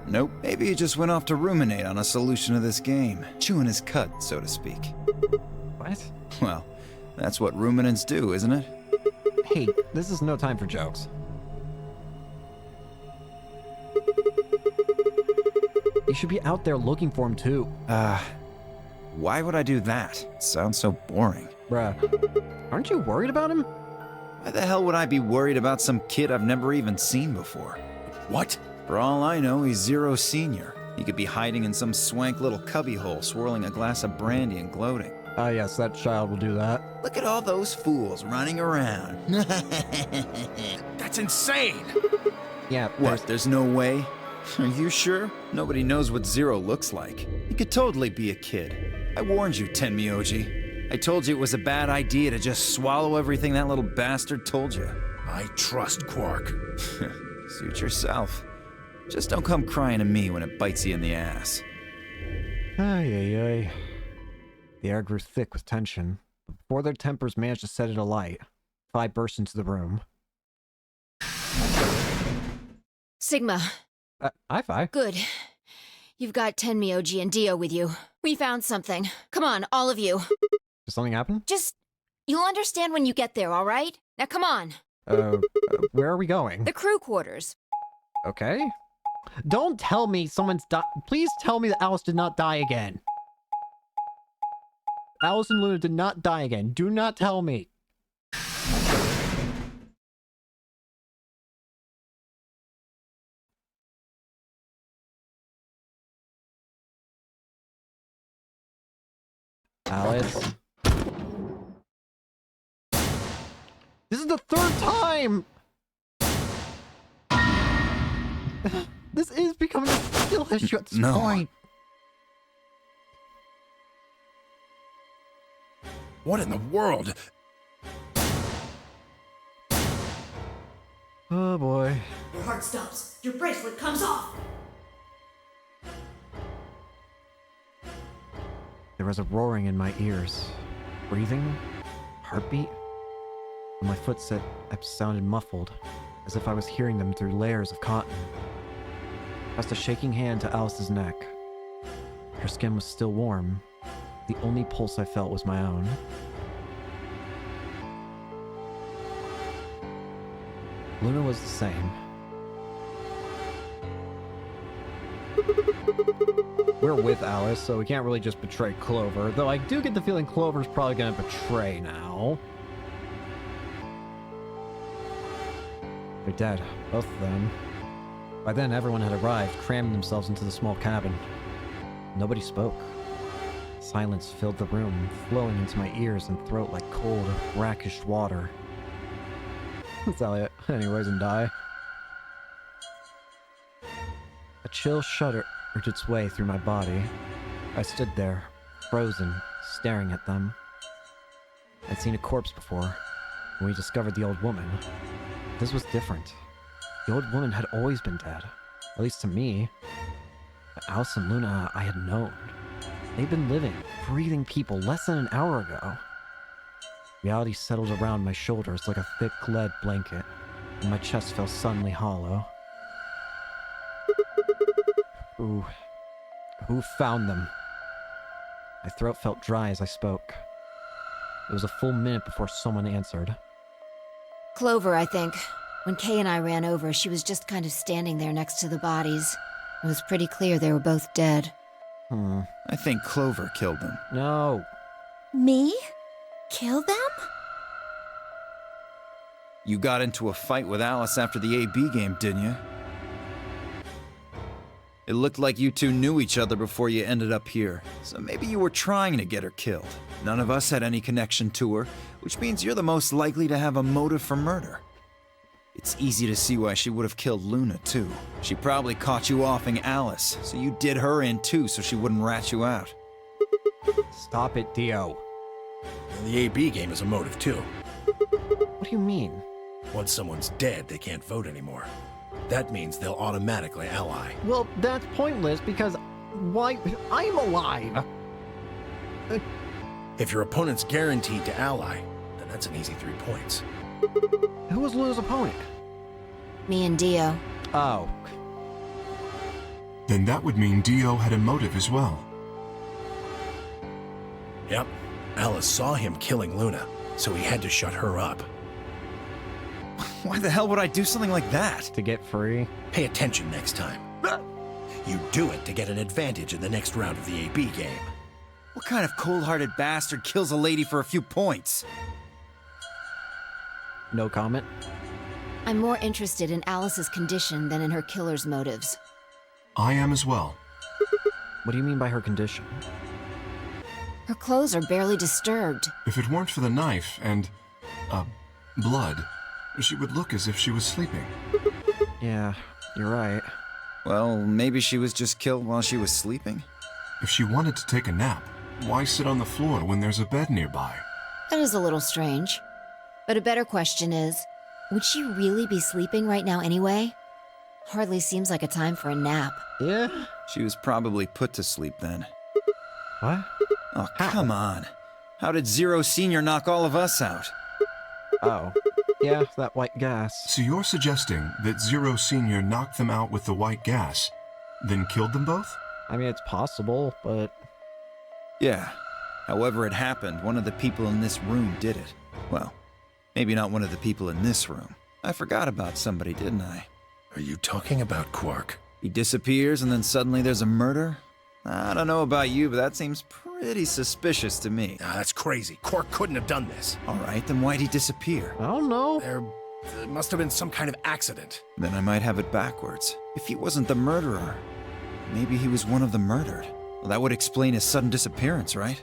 Nope. Maybe he just went off to ruminate on a solution to this game. Chewing his cud, so to speak. What? Well, that's what ruminants do, isn't it? Hey, this is no time for jokes. You should be out there looking for him too. Why would I do that? Sounds so boring. Bruh, aren't you worried about him? Why the hell would I be worried about some kid I've never even seen before? What? For all I know, he's Zero Senior. He could be hiding in some swank little cubbyhole, swirling a glass of brandy and gloating. Ah, yes, that child will do that. Look at all those fools running around. That's insane! Yeah, What, there's no way? Are you sure? Nobody knows what Zero looks like. He could totally be a kid. I warned you, Tenmyoji. I told you it was a bad idea to just swallow everything that little bastard told you. I trust Quark. Suit yourself. Just don't come crying to me when it bites you in the ass. Ay, ay, ay. The air grew thick with tension. Before their tempers managed to set it alight, Phi burst into the room. Sigma. Hi, Phi. Good. You've got Tenmyoji and Dio with you. We found something. Come on, all of you. Did something happen? Just... You'll understand when you get there, all right? Now come on. Where are we going? The crew quarters. Okay. Don't tell me someone's died. Please tell me that Alice did not die again. Alice and Luna did not die again. Do not tell me. Alice. This is the third time! This is becoming a skill issue at this point. What in the world? Oh boy. Your heart stops. Your bracelet comes off. There was a roaring in my ears. Breathing? Heartbeat? When my footsteps sounded muffled, as if I was hearing them through layers of cotton. I pressed a shaking hand to Alice's neck. Her skin was still warm. The only pulse I felt was my own. Luna was the same. We're with Alice, so we can't really just betray Clover, though I do get the feeling Clover's probably gonna betray now. They're dead, both of them. By then, everyone had arrived, cramming themselves into the small cabin. Nobody spoke. Silence filled the room, flowing into my ears and throat like cold, brackish water. That's Elliot, anyways, and die. A chill shudder worked its way through my body. I stood there, frozen, staring at them. I'd seen a corpse before, when we discovered the old woman. This was different. The old woman had always been dead. At least to me. But Alice and Luna I had known. They'd been living, breathing people less than an hour ago. Reality settled around my shoulders like a thick lead blanket, and my chest felt suddenly hollow. Who found them? My throat felt dry as I spoke. It was a full minute before someone answered. Clover, I think. When Kay and I ran over, she was just kind of standing there next to the bodies. It was pretty clear they were both dead. I think Clover killed them. No. Me? Kill them? You got into a fight with Alice after the AB game, didn't you? It looked like you two knew each other before you ended up here, so maybe you were trying to get her killed. None of us had any connection to her, which means you're the most likely to have a motive for murder. It's easy to see why she would have killed Luna, too. She probably caught you offing Alice, so you did her in too so she wouldn't rat you out. Stop it, Dio. And the AB game is a motive too. What do you mean? Once someone's dead, they can't vote anymore. That means they'll automatically ally. Well, that's pointless because why? I'm alive. If your opponent's guaranteed to ally, then that's an easy 3 points. Who was Luna's opponent? Me and Dio. Oh. Then that would mean Dio had a motive as well. Yep. Alice saw him killing Luna, so he had to shut her up. Why the hell would I do something like that? To get free? Pay attention next time. You do it to get an advantage in the next round of the AB game. What kind of cold-hearted bastard kills a lady for a few points? No comment. I'm more interested in Alice's condition than in her killer's motives. I am as well. What do you mean by her condition? Her clothes are barely disturbed. If it weren't for the knife and, blood, she would look as if she was sleeping. Yeah, you're right. Well, maybe she was just killed while she was sleeping. If she wanted to take a nap, why sit on the floor when there's a bed nearby? That is a little strange. But a better question is, would she really be sleeping right now anyway? Hardly seems like a time for a nap. Yeah? She was probably put to sleep then. What? Oh, come on. How did Zero Senior knock all of us out? Oh. Yeah, that white gas. So you're suggesting that Zero Senior knocked them out with the white gas, then killed them both? I mean, it's possible, but... Yeah. However it happened, one of the people in this room did it. Well, maybe not one of the people in this room. I forgot about somebody, didn't I? Are you talking about Quark? He disappears and then suddenly there's a murder? I don't know about you, but that seems pretty suspicious to me. Ah, that's crazy. Quark couldn't have done this. All right, then why'd he disappear? I don't know. There must have been some kind of accident. Then I might have it backwards. If he wasn't the murderer, maybe he was one of the murdered. Well, that would explain his sudden disappearance, right?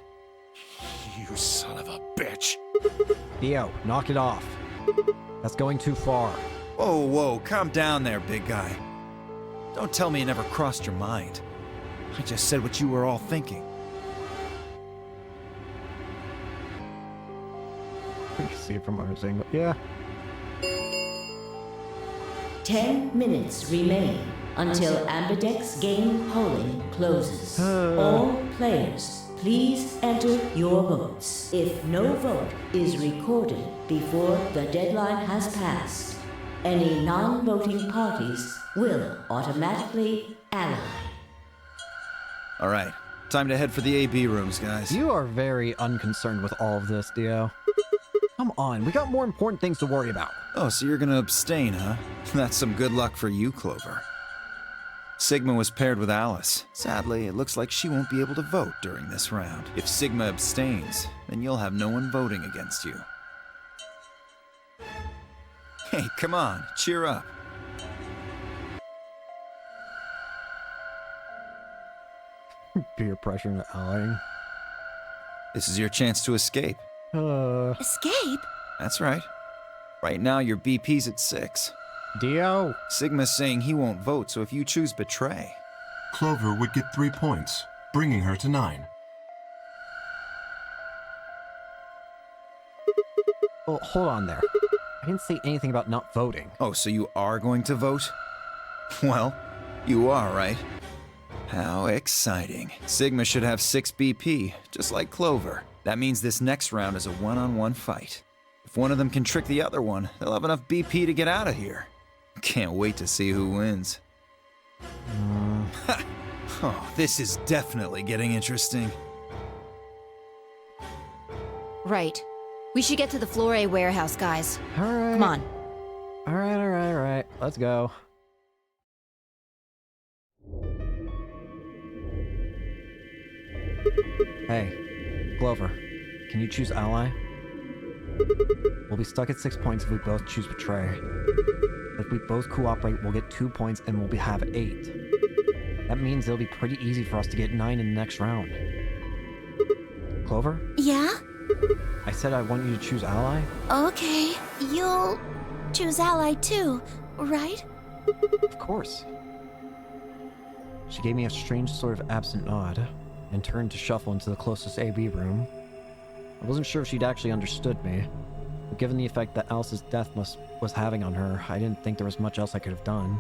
You son of a bitch. Dio, knock it off. That's going too far. Whoa, calm down there, big guy. Don't tell me it never crossed your mind. I just said what you were all thinking. You can see it from our angle. Yeah. 10 minutes remain until Ambidex game polling closes. All players, please enter your votes. If no vote is recorded before the deadline has passed, any non-voting parties will automatically ally. All right, time to head for the AB rooms, guys. You are very unconcerned with all of this, Dio. Come on, we got more important things to worry about. Oh, so you're gonna abstain, huh? That's some good luck for you, Clover. Sigma was paired with Alice. Sadly, it looks like she won't be able to vote during this round. If Sigma abstains, then you'll have no one voting against you. Hey, come on, cheer up. Peer pressure and allying. This is your chance to escape. Escape? That's right. Right now, your BP's at 6. Dio! Sigma's saying he won't vote, so if you choose betray... Clover would get 3 points, bringing her to 9. Oh, hold on there. I didn't say anything about not voting. Oh, so you are going to vote? Well, You are, right? How exciting. Sigma should have 6 BP, just like Clover. That means this next round is a one-on-one fight. If one of them can trick the other one, they'll have enough BP to get out of here. Can't wait to see who wins. Oh, this is definitely getting interesting. Right. We should get to the Floor A warehouse, guys. Alright. Come on. Alright. Let's go. Hey, Clover, can you choose ally? We'll be stuck at 6 points if we both choose betray. If we both cooperate, we'll get 2 points and we'll have 8. That means it'll be pretty easy for us to get 9 in the next round. Clover? Yeah? I said I want you to choose ally? Okay. You'll choose ally too, right? Of course. She gave me a strange sort of absent nod, and turned to shuffle into the closest AB room. I wasn't sure if she'd actually understood me, but given the effect that Alice's death was having on her, I didn't think there was much else I could have done.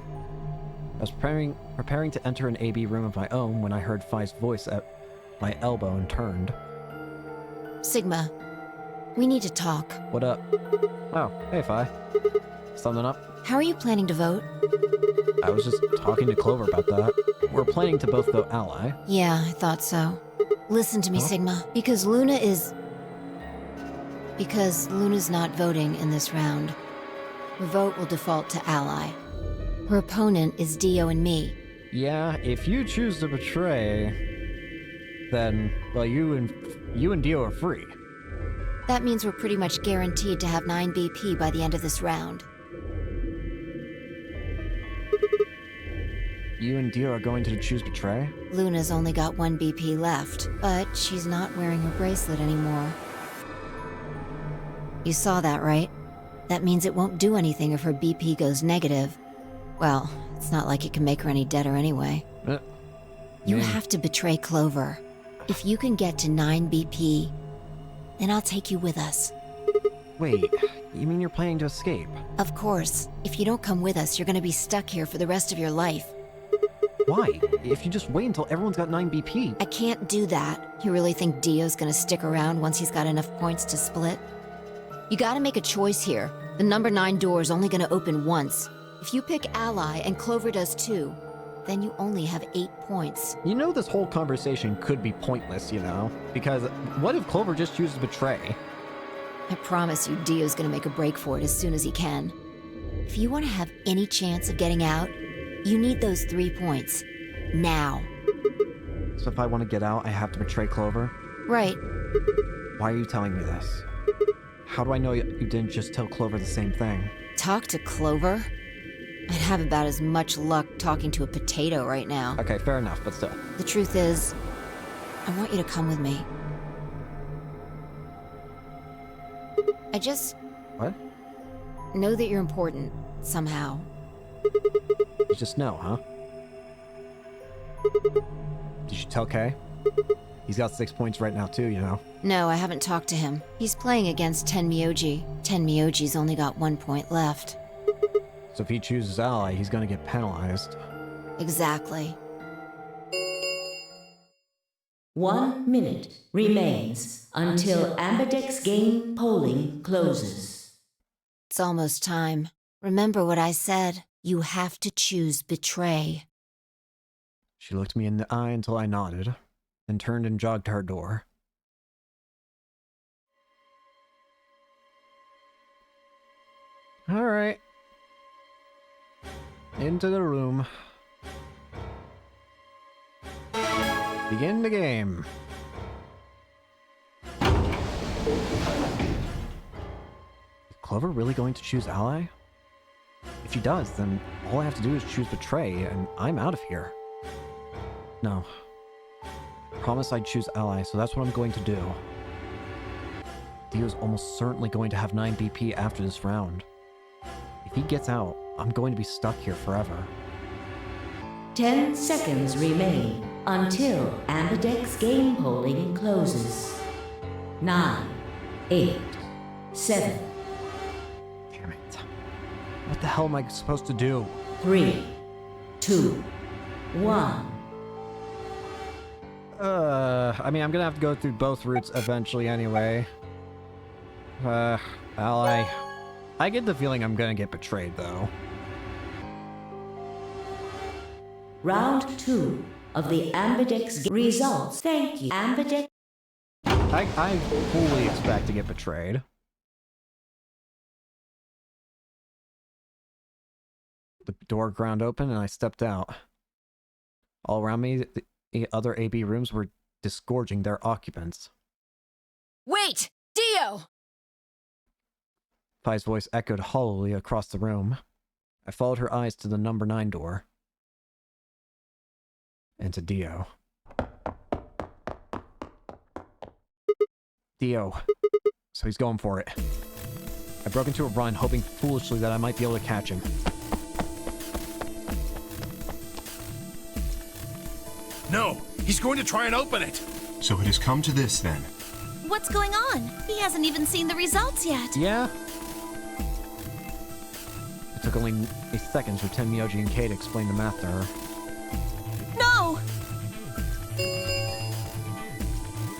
I was preparing to enter an AB room of my own when I heard Phi's voice at my elbow and turned. Sigma, we need to talk. What up? Oh, hey Phi. Something up? How are you planning to vote? I was just talking to Clover about that. We're planning to both vote ally. Yeah, I thought so. Listen to me, Huh? Sigma. Because Luna's not voting in this round. Her vote will default to ally. Her opponent is Dio and me. Yeah, if you choose to betray, then, well, you and Dio are free. That means we're pretty much guaranteed to have 9 BP by the end of this round. You and Dio are going to choose betray? Luna's only got 1 BP left, but she's not wearing her bracelet anymore. You saw that, right? That means it won't do anything if her BP goes negative. Well, it's not like it can make her any deader anyway. You have to betray Clover. If you can get to 9 BP, then I'll take you with us. Wait, you mean you're planning to escape? Of course. If you don't come with us, you're gonna be stuck here for the rest of your life. Why? If you just wait until everyone's got 9 BP. I can't do that. You really think Dio's gonna stick around once he's got enough points to split? You gotta make a choice here. The number 9 door is only gonna open once. If you pick ally and Clover does too, then you only have 8 points. You know this whole conversation could be pointless, you know? Because what if Clover just chooses betray? I promise you Dio's gonna make a break for it as soon as he can. If you want to have any chance of getting out, you need those 3 points. Now. So if I want to get out, I have to betray Clover? Right. Why are you telling me this? How do I know you didn't just tell Clover the same thing? Talk to Clover? I'd have about as much luck talking to a potato right now. Okay, fair enough, but still. The truth is, I want you to come with me. I just... What? know that you're important, somehow. You just know, huh? Did you tell Kay? He's got 6 points right now too, you know. No, I haven't talked to him. He's playing against Tenmyoji. Tenmyoji's only got 1 point left. So if he chooses ally, he's gonna get penalized. Exactly. 1 minute remains until Ambidex game polling closes. It's almost time. Remember what I said. You have to choose betray. She looked me in the eye until I nodded, then turned and jogged to her door. Alright. Into the room. Begin the game. Is Clover really going to choose ally? If she does, then all I have to do is choose betray, and I'm out of here. No. I promised I'd choose ally, so that's what I'm going to do. Dio's almost certainly going to have 9 BP after this round. If he gets out, I'm going to be stuck here forever. 10 seconds remain until Ambidex game polling closes. 9, 8, 7. Damn it. What the hell am I supposed to do? 3, 2, 1. I mean, I'm gonna have to go through both routes eventually anyway. Ally. I get the feeling I'm gonna get betrayed, though. Round 2 of the Ambidex results. Thank you, Ambidex. I fully expect to get betrayed. The door ground open and I stepped out. All around me, the other AB rooms were disgorging their occupants. Wait! Dio! Pai's voice echoed hollowly across the room. I followed her eyes to the number 9 door. And to Dio. Dio. So he's going for it. I broke into a run, hoping foolishly that I might be able to catch him. No! He's going to try and open it! So it has come to this then. What's going on? He hasn't even seen the results yet. Yeah? It took only seconds for Tenmyoji and Kay to explain the math to her. No!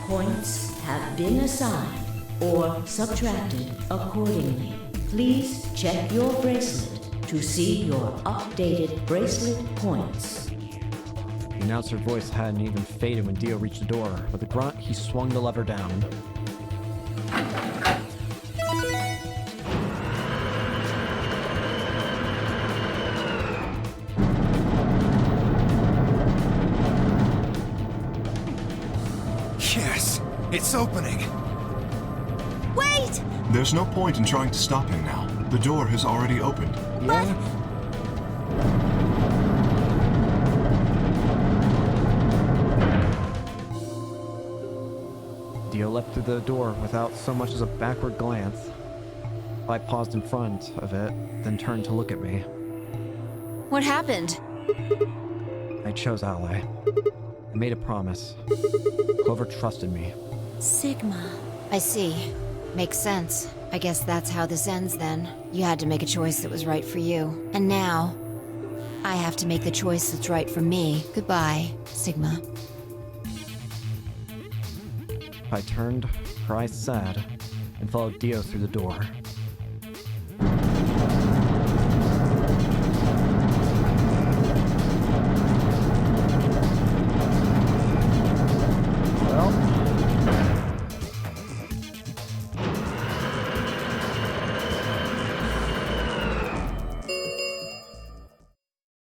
Points have been assigned or subtracted accordingly. Please check your bracelet to see your updated bracelet points. The announcer's voice hadn't even faded when Dio reached the door. With a grunt, he swung the lever down. Yes, it's opening. Wait! There's no point in trying to stop him now. The door has already opened. Yeah? Dio leapt through the door without so much as a backward glance. I paused in front of it, then turned to look at me. What happened? I chose Ally. I made a promise. Clover trusted me. Sigma. I see. Makes sense. I guess that's how this ends then. You had to make a choice that was right for you. And now, I have to make the choice that's right for me. Goodbye, Sigma. I turned, her eyes sad, and followed Dio through the door. Well,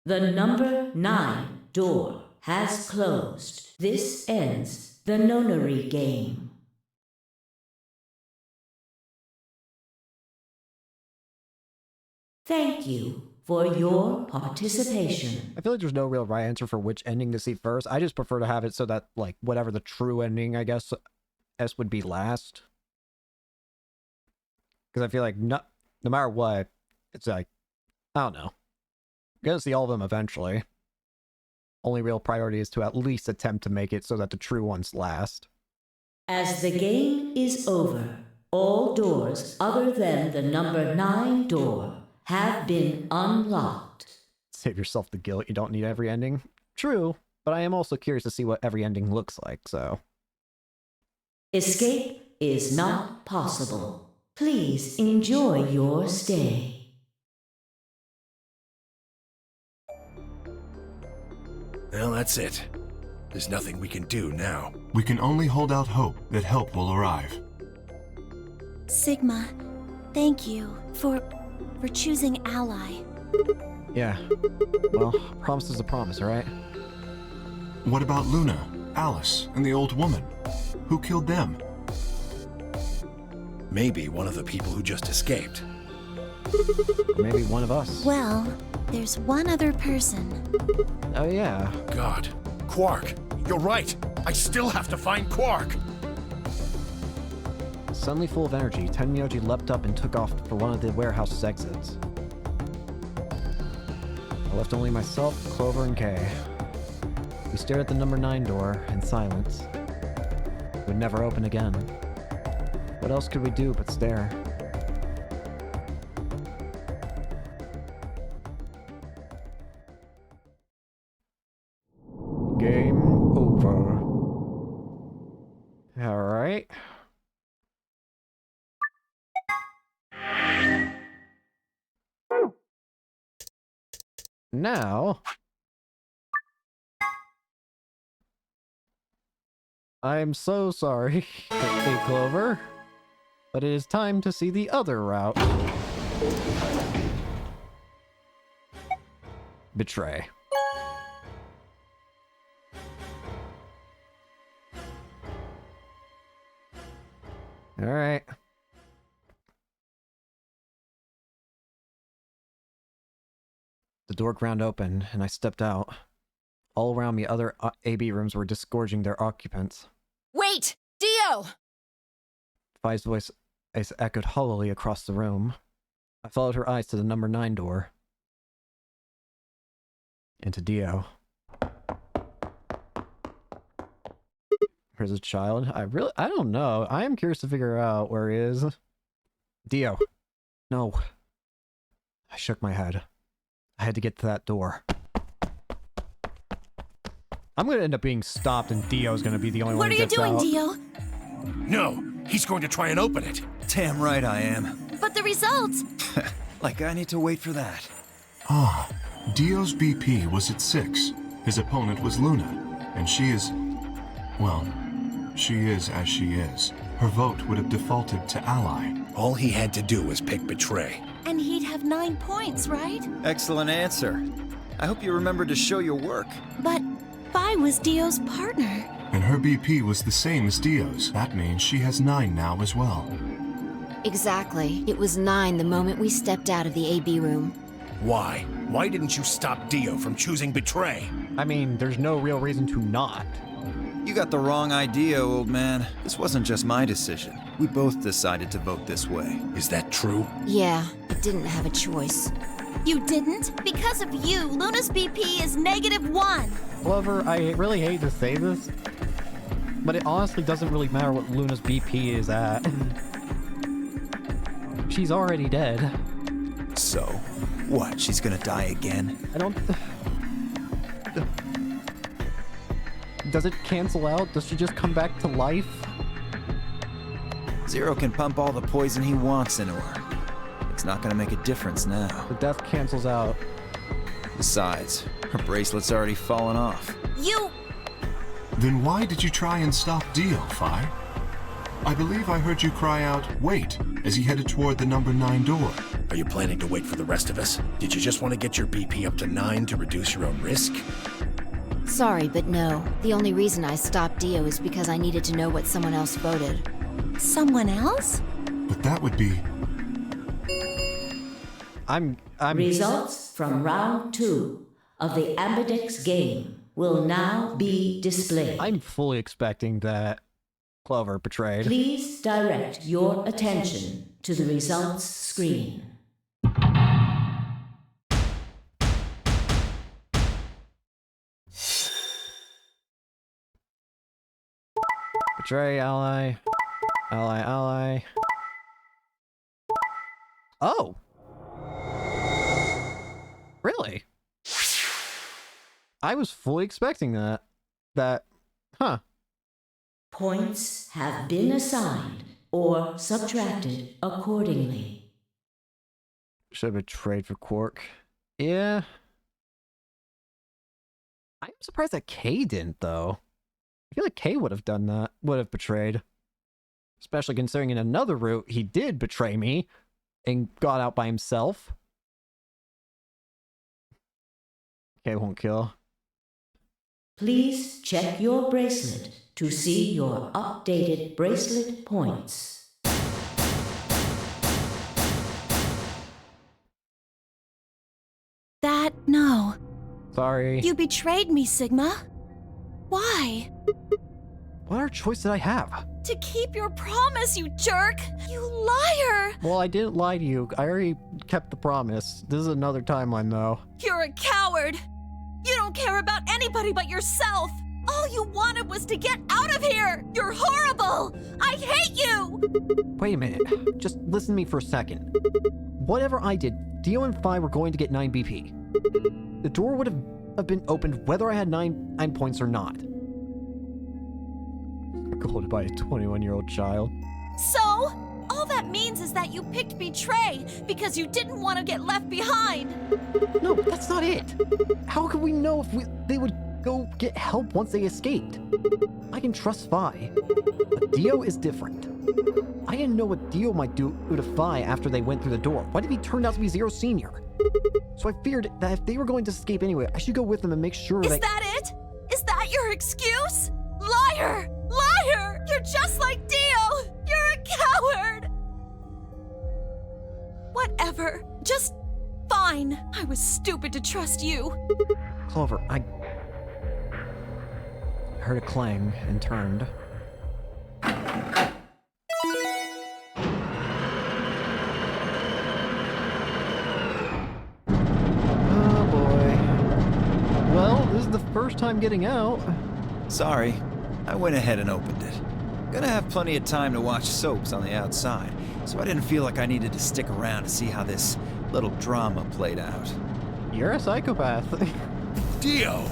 The number 9 door has closed. This ends the nonary game. Thank you for your participation. I feel like there's no real right answer for which ending to see first. I just prefer to have it so that, like, whatever the true ending, I guess, S would be last. Because I feel like no matter what, it's like, I don't know. You're gonna see all of them eventually. Only real priority is to at least attempt to make it so that the true ones last. As the game is over, all doors other than the number 9 door have been unlocked. Save yourself the guilt. You don't need every ending. True, but I am also curious to see what every ending looks like, so. Escape is not possible. Please enjoy your stay. Well, that's it. There's nothing we can do now. We can only hold out hope that help will arrive. Sigma, thank you for choosing Ally. Yeah. Well, a promise is a promise, right? What about Luna, Alice, and the old woman? Who killed them? Maybe one of the people who just escaped. Or maybe one of us. Well, there's one other person. Oh, yeah. God. Quark! You're right! I still have to find Quark! Suddenly full of energy, Tenmyoji leapt up and took off for one of the warehouse's exits. I left only myself, Clover, and Kay. We stared at the number 9 door in silence. It would never open again. What else could we do but stare? Now... I am so sorry, A Clover, but it is time to see the other route. Betray. Alright. The door ground open, and I stepped out. All around me, other AB rooms were disgorging their occupants. Wait! Dio! Fi's voice echoed hollowly across the room. I followed her eyes to the number 9 door. And to Dio. Here's a child. I don't know. I am curious to figure out where he is. Dio. No. I shook my head. I had to get to that door. I'm gonna end up being stopped and Dio's gonna be the only one who gets out. What are you doing, Dio? No, he's going to try and open it. Damn right I am. But the results! Like I need to wait for that. Ah, Dio's BP was at 6. His opponent was Luna, and she is... well, she is as she is. Her vote would have defaulted to Ally. All he had to do was pick Betray. And he'd have 9 points, right? Excellent answer. I hope you remembered to show your work. But Vi was Dio's partner. And her BP was the same as Dio's. That means she has 9 now as well. Exactly. It was 9 the moment we stepped out of the AB room. Why? Why didn't you stop Dio from choosing Betray? I mean, there's no real reason to not. You got the wrong idea, old man. This wasn't just my decision. We both decided to vote this way. Is that true? Yeah, I didn't have a choice. You didn't? Because of you, Luna's BP is -1. Clover, I really hate to say this, but it honestly doesn't really matter what Luna's BP is at. She's already dead. So, what? She's gonna die again? I don't... Does it cancel out? Does she just come back to life? Zero can pump all the poison he wants into her. It's not gonna make a difference now. The death cancels out. Besides, her bracelet's already fallen off. You... Then why did you try and stop Dio, Fi? I believe I heard you cry out, "Wait," as he headed toward the number 9 door. Are you planning to wait for the rest of us? Did you just want to get your BP up to 9 to reduce your own risk? Sorry, but no. The only reason I stopped Dio is because I needed to know what someone else voted. Someone else? But that would be... I'm... Results from round 2 of the Ambidex game will now be displayed. I'm fully expecting that Clover betrayed. Please direct your attention to the results screen. Betray, ally. Ally, ally. Oh! Really? I was fully expecting that. Huh. Points have been assigned or subtracted accordingly. Should have betrayed for Quark. Yeah. I'm surprised that Kay didn't, though. I feel like Kay would have done that. Would have betrayed. Especially considering in another route, he did betray me and got out by himself. Kay won't kill. Please check your bracelet to see your updated bracelet points. No. Sorry. You betrayed me, Sigma. Why? What other choice did I have? To keep your promise, you jerk! You liar! Well, I didn't lie to you. I already kept the promise. This is another timeline, though. You're a coward! You don't care about anybody but yourself! All you wanted was to get out of here! You're horrible! I hate you! Wait a minute. Just listen to me for a second. Whatever I did, Dio and Fi were going to get 9 BP. The door would have been opened whether I had 9 points or not. Gold by a 21-year-old child. So? All that means is is that you picked Betray because you didn't want to get left behind. No, that's not it. How could we know if they would go get help once they escaped? I can trust Vi, but Dio is different. I didn't know what Dio might do to Vi after they went through the door. What if he turned out to be Zero Senior? So I feared that if they were going to escape anyway, I should go with them and make sure Is that it? Is that your excuse? Liar! Liar! You're just like Dio! You're a coward! Whatever. Just fine. I was stupid to trust you. Clover, I heard a clang and turned. Oh boy. Well, this is the first time getting out. Sorry, I went ahead and opened it. Gonna have plenty of time to watch soaps on the outside, so I didn't feel like I needed to stick around to see how this little drama played out. You're a psychopath. Dio!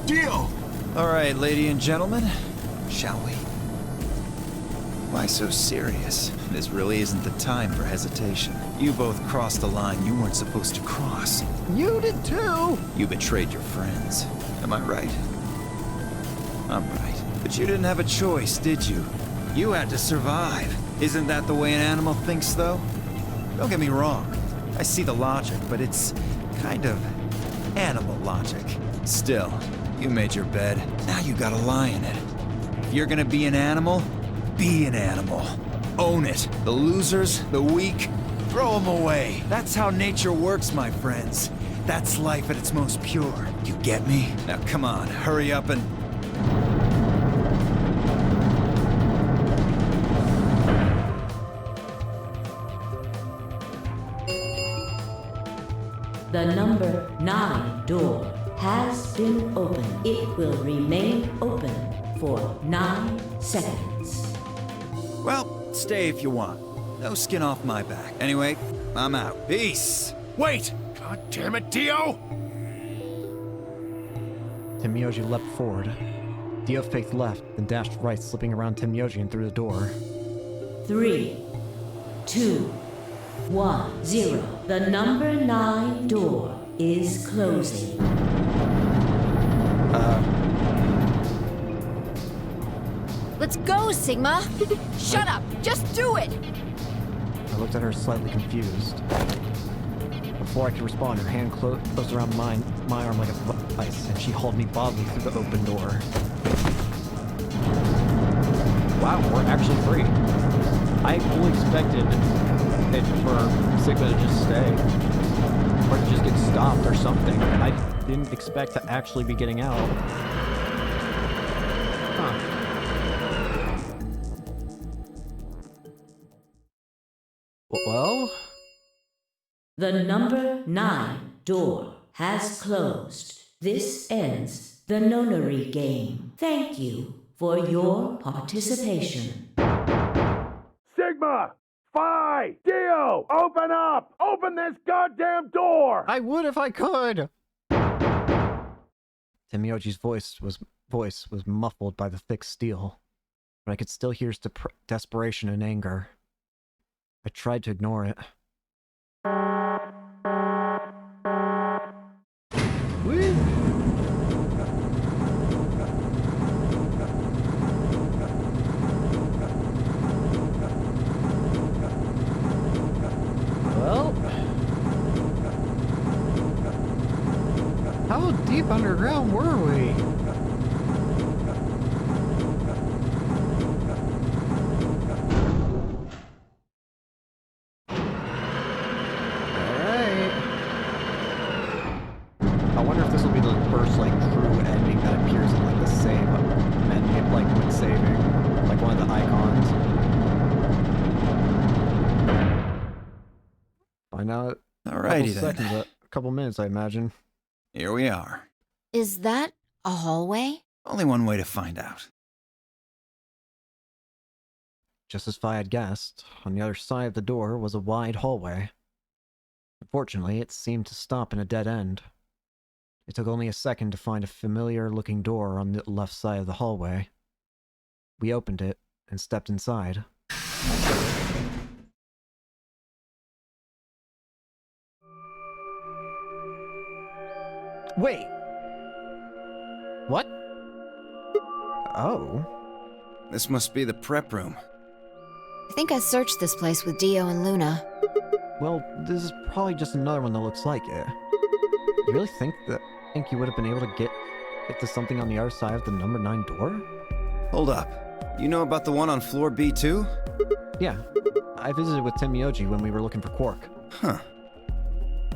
Dio! All right, lady and gentlemen, shall we? Why so serious? This really isn't the time for hesitation. You both crossed a line you weren't supposed to cross. You did too! You betrayed your friends. Am I right? I'm right. But you didn't have a choice, did you? You had to survive. Isn't that the way an animal thinks, though? Don't get me wrong. I see the logic, but it's kind of animal logic. Still, you made your bed. Now you gotta lie in it. If you're gonna be an animal, be an animal. Own it. The losers, the weak, throw them away. That's how nature works, my friends. That's life at its most pure. You get me? Now come on, hurry up and... The number 9 door has been opened. It will remain open for 9 seconds. Well, stay if you want. No skin off my back. Anyway, I'm out. Peace! Wait! God damn it, Dio! Tenmyoji leapt forward. Dio faked left, then dashed right, slipping around Tenmyoji and through the door. 3, 2, 1, 0. The number 9 door is closing. Let's go, Sigma! Shut up! Just do it! I looked at her slightly confused. Before I could respond, her hand closed around my arm like a vice, and she hauled me bodily through the open door. Wow, we're actually free. I fully expected it for Sigma to just stay. Or to just get stopped or something. I didn't expect to actually be getting out. Huh. Well? The number 9 door has closed. This ends the nonary game. Thank you for your participation. Sigma! Phi! Dio! Open up! Open this goddamn door! I would if I could! Tenmyoji's voice was muffled by the thick steel, but I could still hear his desperation and anger. I tried to ignore it. Whee! Well, how deep underground were we? Now, alrighty then. A couple minutes, I imagine. Here we are. Is that a hallway? Only one way to find out. Just as Phi had guessed, on the other side of the door was a wide hallway. Unfortunately, it seemed to stop in a dead end. It took only a second to find a familiar-looking door on the left side of the hallway. We opened it and stepped inside. Wait! What? Oh. This must be the prep room. I think I searched this place with Dio and Luna. Well, this is probably just another one that looks like it. You really think you would have been able to get to something on the other side of the number 9 door? Hold up. You know about the one on floor B2? Yeah. I visited with Tim Mioji when we were looking for Quark. Huh.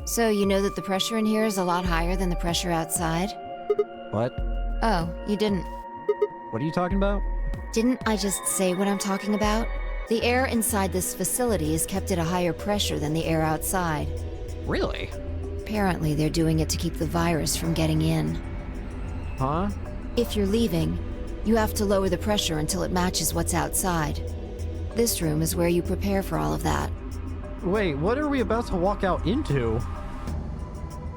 So you know that the pressure in here is a lot higher than the pressure outside? What? Oh, you didn't. What are you talking about? Didn't I just say what I'm talking about? The air inside this facility is kept at a higher pressure than the air outside. Really? Apparently, they're doing it to keep the virus from getting in. Huh? If you're leaving, you have to lower the pressure until it matches what's outside. This room is where you prepare for all of that. Wait, what are we about to walk out into?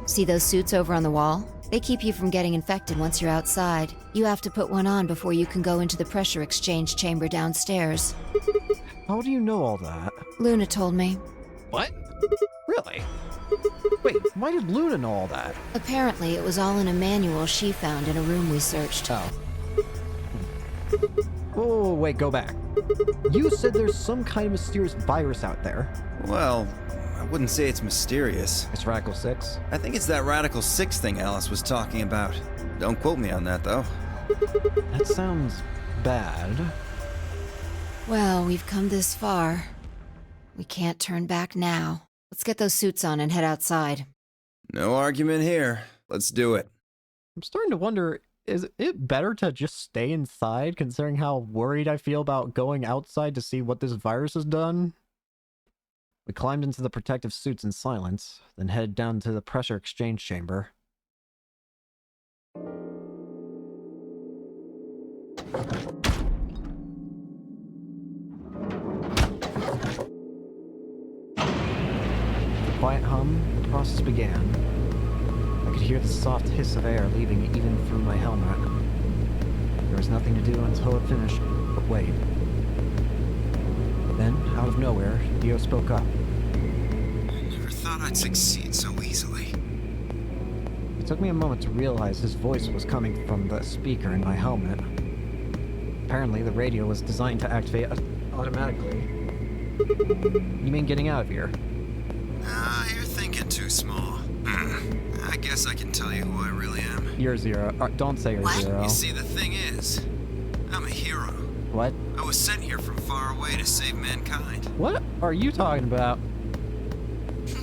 See those suits over on the wall? They keep you from getting infected once you're outside. You have to put one on before you can go into the pressure exchange chamber downstairs. How do you know all that? Luna told me. What? Really? Wait, why did Luna know all that? Apparently, it was all in a manual she found in a room we searched. Oh. Whoa, wait, go back. You said there's some kind of mysterious virus out there. Well, I wouldn't say it's mysterious. It's Radical 6? I think it's that Radical 6 thing Alice was talking about. Don't quote me on that, though. That sounds bad. Well, we've come this far. We can't turn back now. Let's get those suits on and head outside. No argument here. Let's do it. I'm starting to wonder, is it better to just stay inside, considering how worried I feel about going outside to see what this virus has done? We climbed into the protective suits in silence, then headed down to the pressure exchange chamber. The quiet hum, the process began. I could hear the soft hiss of air leaving even through my helmet. There was nothing to do until it finished, but wait. Then, out of nowhere, Dio spoke up. I never thought I'd succeed so easily. It took me a moment to realize his voice was coming from the speaker in my helmet. Apparently, the radio was designed to activate automatically. You mean getting out of here? You're thinking too small. I guess I can tell you who I really am. You're Zero. Don't say you're Zero. You see, the thing is, I'm a hero. What? I was sent here from far away to save mankind. What are you talking about?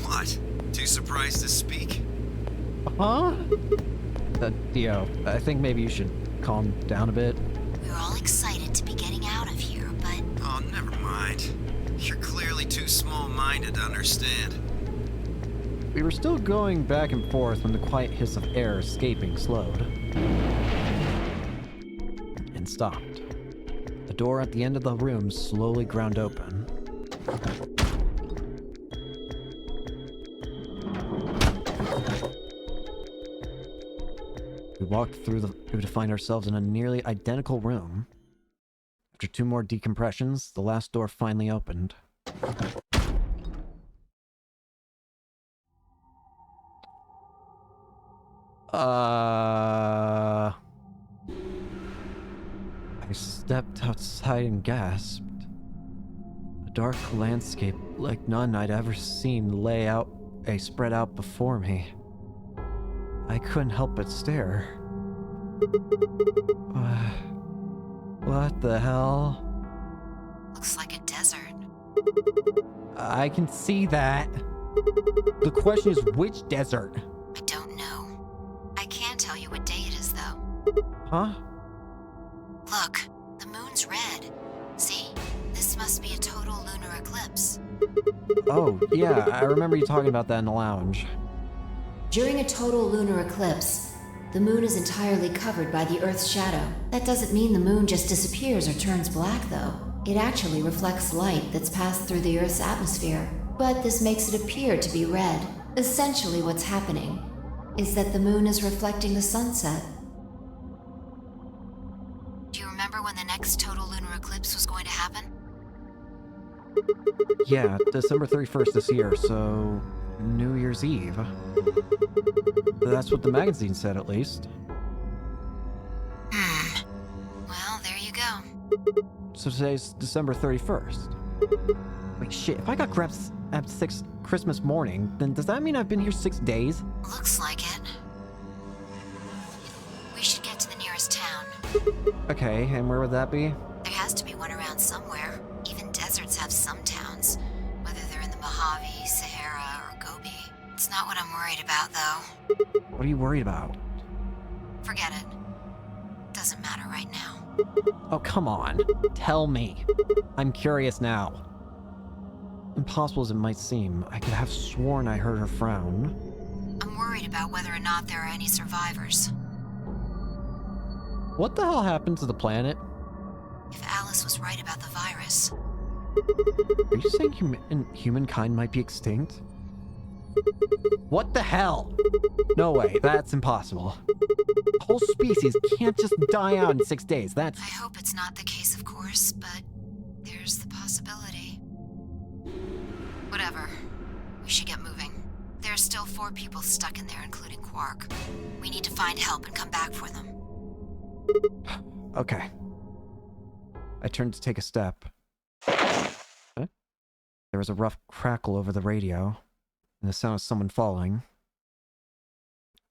What? Too surprised to speak? Huh? Dio, I think maybe you should calm down a bit. We're all excited to be getting out of here, but... Oh, never mind. You're clearly too small-minded to understand. We were still going back and forth when the quiet hiss of air escaping slowed. And stopped. The door at the end of the room slowly ground open. We walked through to find ourselves in a nearly identical room. After 2 more decompressions, the last door finally opened. I stepped outside and gasped. A dark landscape like none I'd ever seen spread out before me. I couldn't help but stare. What the hell? Looks like a desert. I can see that. The question is, which desert? I don't know. I can tell you what day it is, though. Huh? Look, the moon's red. See? This must be a total lunar eclipse. Oh, yeah, I remember you talking about that in the lounge. During a total lunar eclipse, the moon is entirely covered by the Earth's shadow. That doesn't mean the moon just disappears or turns black, though. It actually reflects light that's passed through the Earth's atmosphere. But this makes it appear to be red. Essentially what's happening is that the moon is reflecting the sunset. Do you remember when the next total lunar Yeah, December 31st this year, so New Year's Eve. That's what the magazine said, at least. Well, there you go. So today's December 31st. Wait, shit, if I got grabbed at 6 Christmas morning, then does that mean I've been here 6 days? Looks like it. We should get to the nearest town. Okay, and where would that be? There has to be one around somewhere. Even deserts have some towns, whether they're in the Mojave, Sahara, or Gobi. It's not what I'm worried about, though. What are you worried about? Forget it. Doesn't matter right now. Oh, come on. Tell me. I'm curious now. Impossible as it might seem, I could have sworn I heard her frown. I'm worried about whether or not there are any survivors. What the hell happened to the planet? If Alice was right about the virus, Are you saying humankind might be extinct? What the hell? No way, that's impossible. A whole species can't just die out in 6 days, that's... I hope it's not the case, of course, but there's the possibility. Whatever. We should get moving. There are still 4 people stuck in there, including Quark. We need to find help and come back for them. Okay. I turned to take a step. Huh? There was a rough crackle over the radio, and the sound of someone falling.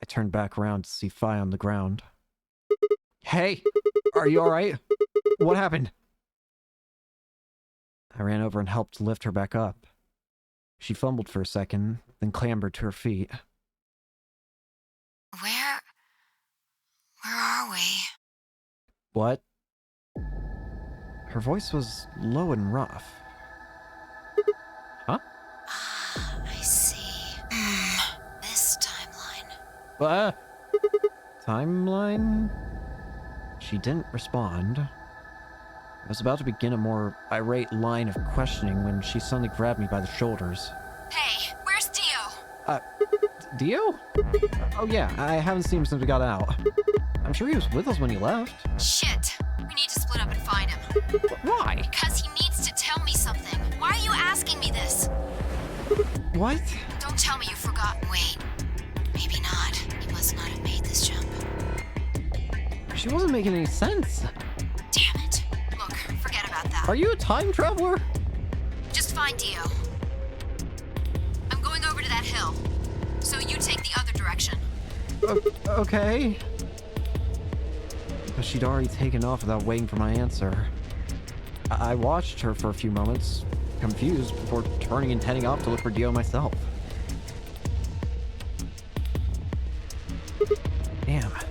I turned back around to see Fi on the ground. Hey! Are you alright? What happened? I ran over and helped lift her back up. She fumbled for a second, then clambered to her feet. Where are we? What? Her voice was low and rough. Huh? I see. This timeline. Timeline? She didn't respond. I was about to begin a more irate line of questioning when she suddenly grabbed me by the shoulders. Hey, where's Dio? Dio? Oh yeah, I haven't seen him since we got out. I'm sure he was with us when he left. Shit. We need to split up and find him. Why? Because he needs to tell me something. Why are you asking me this? What? Don't tell me you've forgotten. Wait. Maybe not. He must not have made this jump. She wasn't making any sense. Damn it. Look, forget about that. Are you a time traveler? Just find Dio. I'm going over to that hill. So you take the other direction. Okay. But she'd already taken off without waiting for my answer. I watched her for a few moments, confused, before turning and heading off to look for Dio myself. Damn. I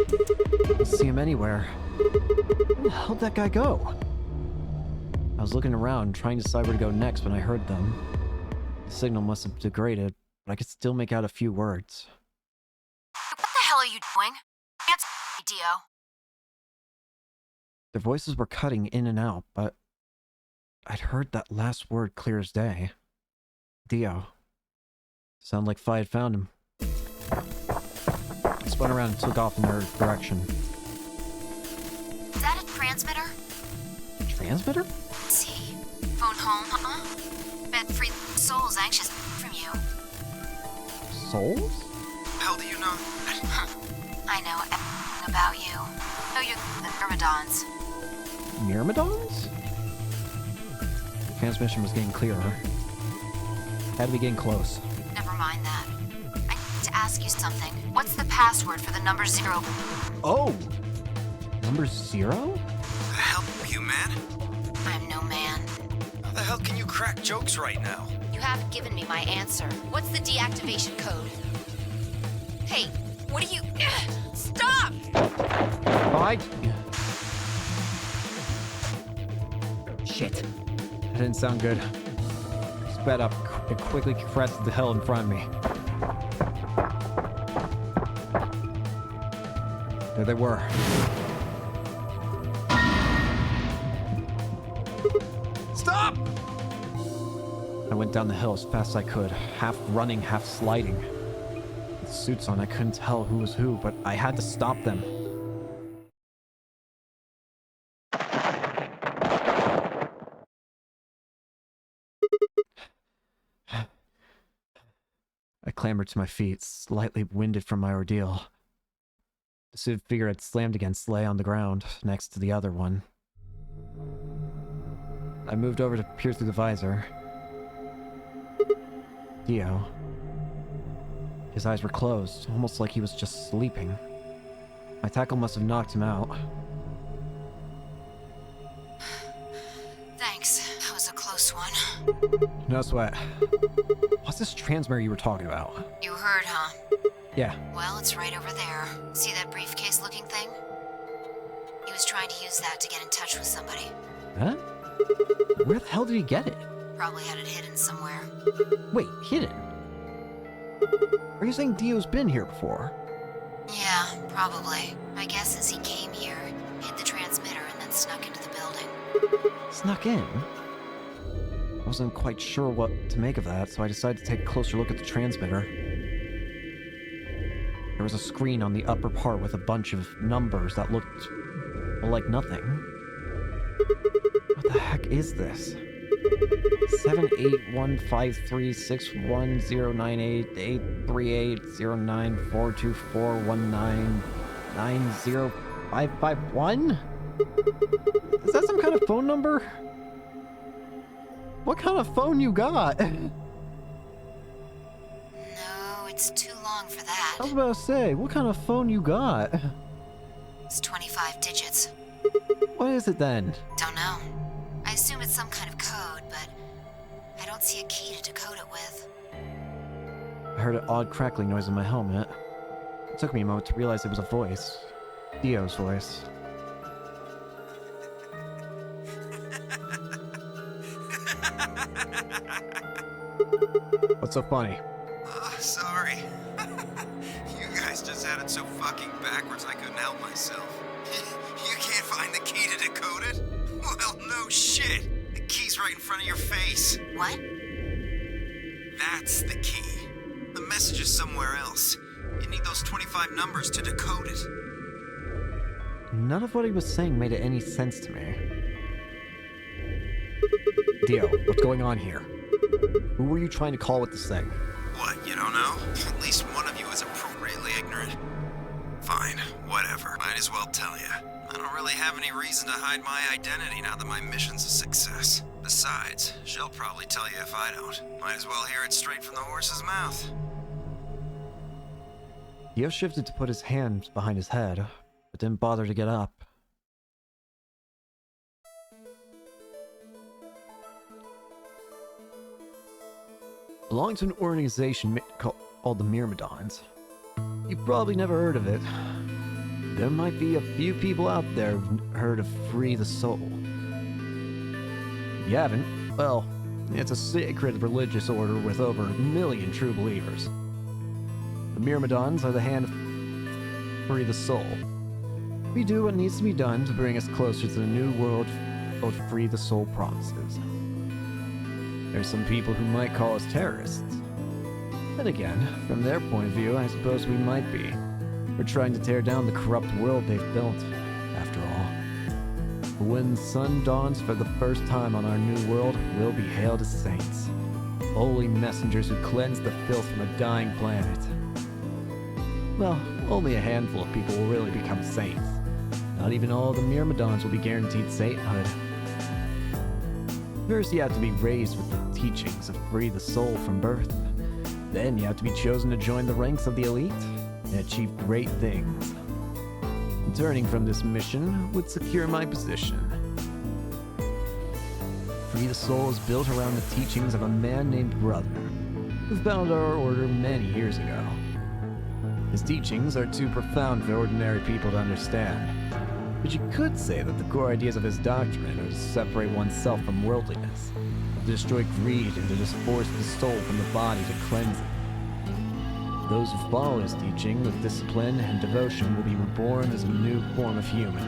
don't see him anywhere. Where the hell did that guy go? I was looking around, trying to decide where to go next when I heard them. The signal must have degraded, but I could still make out a few words. What the hell are you doing? Answer me, Dio. Their voices were cutting in and out, but I'd heard that last word clear as day. Dio. Sounded like Fi had found him. I spun around and took off in their direction. Is that a transmitter? Transmitter? Let's see. Phone home, huh? Bet free souls anxious from you. Souls? How do you know? I know everything about you. I know you're the Myrmidons. Myrmidons? Transmission was getting clearer. Had to be getting close. Never mind that. I need to ask you something. What's the password for the number 0? Oh! Number 0? The hell are you, man? I'm no man. How the hell can you crack jokes right now? You haven't given me my answer. What's the deactivation code? Hey, what are you... Stop! Shit. That didn't sound good. Sped up and quickly crested the hill in front of me. There they were. Stop! I went down the hill as fast as I could, half running, half sliding. With suits on, I couldn't tell who was who, but I had to stop them. I clambered to my feet, slightly winded from my ordeal. The suited figure had slammed against lay on the ground, next to the other one. I moved over to peer through the visor. Dio. His eyes were closed, almost like he was just sleeping. My tackle must have knocked him out. Thanks. That was a close one. No sweat. What's this transmitter you were talking about? You heard, huh? Yeah. Well, it's right over there. See that briefcase-looking thing? He was trying to use that to get in touch with somebody. Huh? Where the hell did he get it? Probably had it hidden somewhere. Wait, hidden? Are you saying Dio's been here before? Yeah, probably. My guess is he came here, hid the transmitter, and then snuck into the building. Snuck in? I wasn't quite sure what to make of that, so I decided to take a closer look at the transmitter. There was a screen on the upper part with a bunch of numbers that looked like nothing. What the heck is this? 7815361098388094241990551? Is that some kind of phone number? What kind of phone you got? No, it's too long for that. I was about to say, what kind of phone you got? It's 25 digits. What is it then? Don't know. I assume it's some kind of code, but I don't see a key to decode it with. I heard an odd crackling noise in my helmet. It took me a moment to realize it was a voice. Dio's voice. What's so funny? Sorry. You guys just had it so fucking backwards I couldn't help myself. You can't find the key to decode it? Well, no shit. The key's right in front of your face. What? That's the key. The message is somewhere else. You need those 25 numbers to decode it. None of what he was saying made any sense to me. Dio, what's going on here? Who were you trying to call with this thing? What, you don't know? At least one of you is appropriately ignorant. Fine, whatever. Might as well tell you. I don't really have any reason to hide my identity now that my mission's a success. Besides, she'll probably tell you if I don't. Might as well hear it straight from the horse's mouth. Dio shifted to put his hand behind his head, but didn't bother to get up. Belonging to an organization called the Myrmidons. You've probably never heard of it. There might be a few people out there who've heard of Free the Soul. If you haven't, well, it's a sacred religious order with over 1 million true believers. The Myrmidons are the hand of Free the Soul. We do what needs to be done to bring us closer to the new world of Free the Soul promises. There's some people who might call us terrorists. Then again, from their point of view, I suppose we might be. We're trying to tear down the corrupt world they've built, after all. But when the sun dawns for the first time on our new world, we'll be hailed as saints. Holy messengers who cleanse the filth from a dying planet. Well, only a handful of people will really become saints. Not even all the Myrmidons will be guaranteed sainthood. First, you have to be raised with the teachings of Free the Soul from birth. Then you have to be chosen to join the ranks of the elite and achieve great things. Turning from this mission would secure my position. Free the Soul is built around the teachings of a man named Brother, who founded our order many years ago. His teachings are too profound for ordinary people to understand. But you could say that the core ideas of his doctrine are to separate oneself from worldliness, to destroy greed and to just force the soul from the body to cleanse it. Those who follow his teaching with discipline and devotion will be reborn as a new form of human.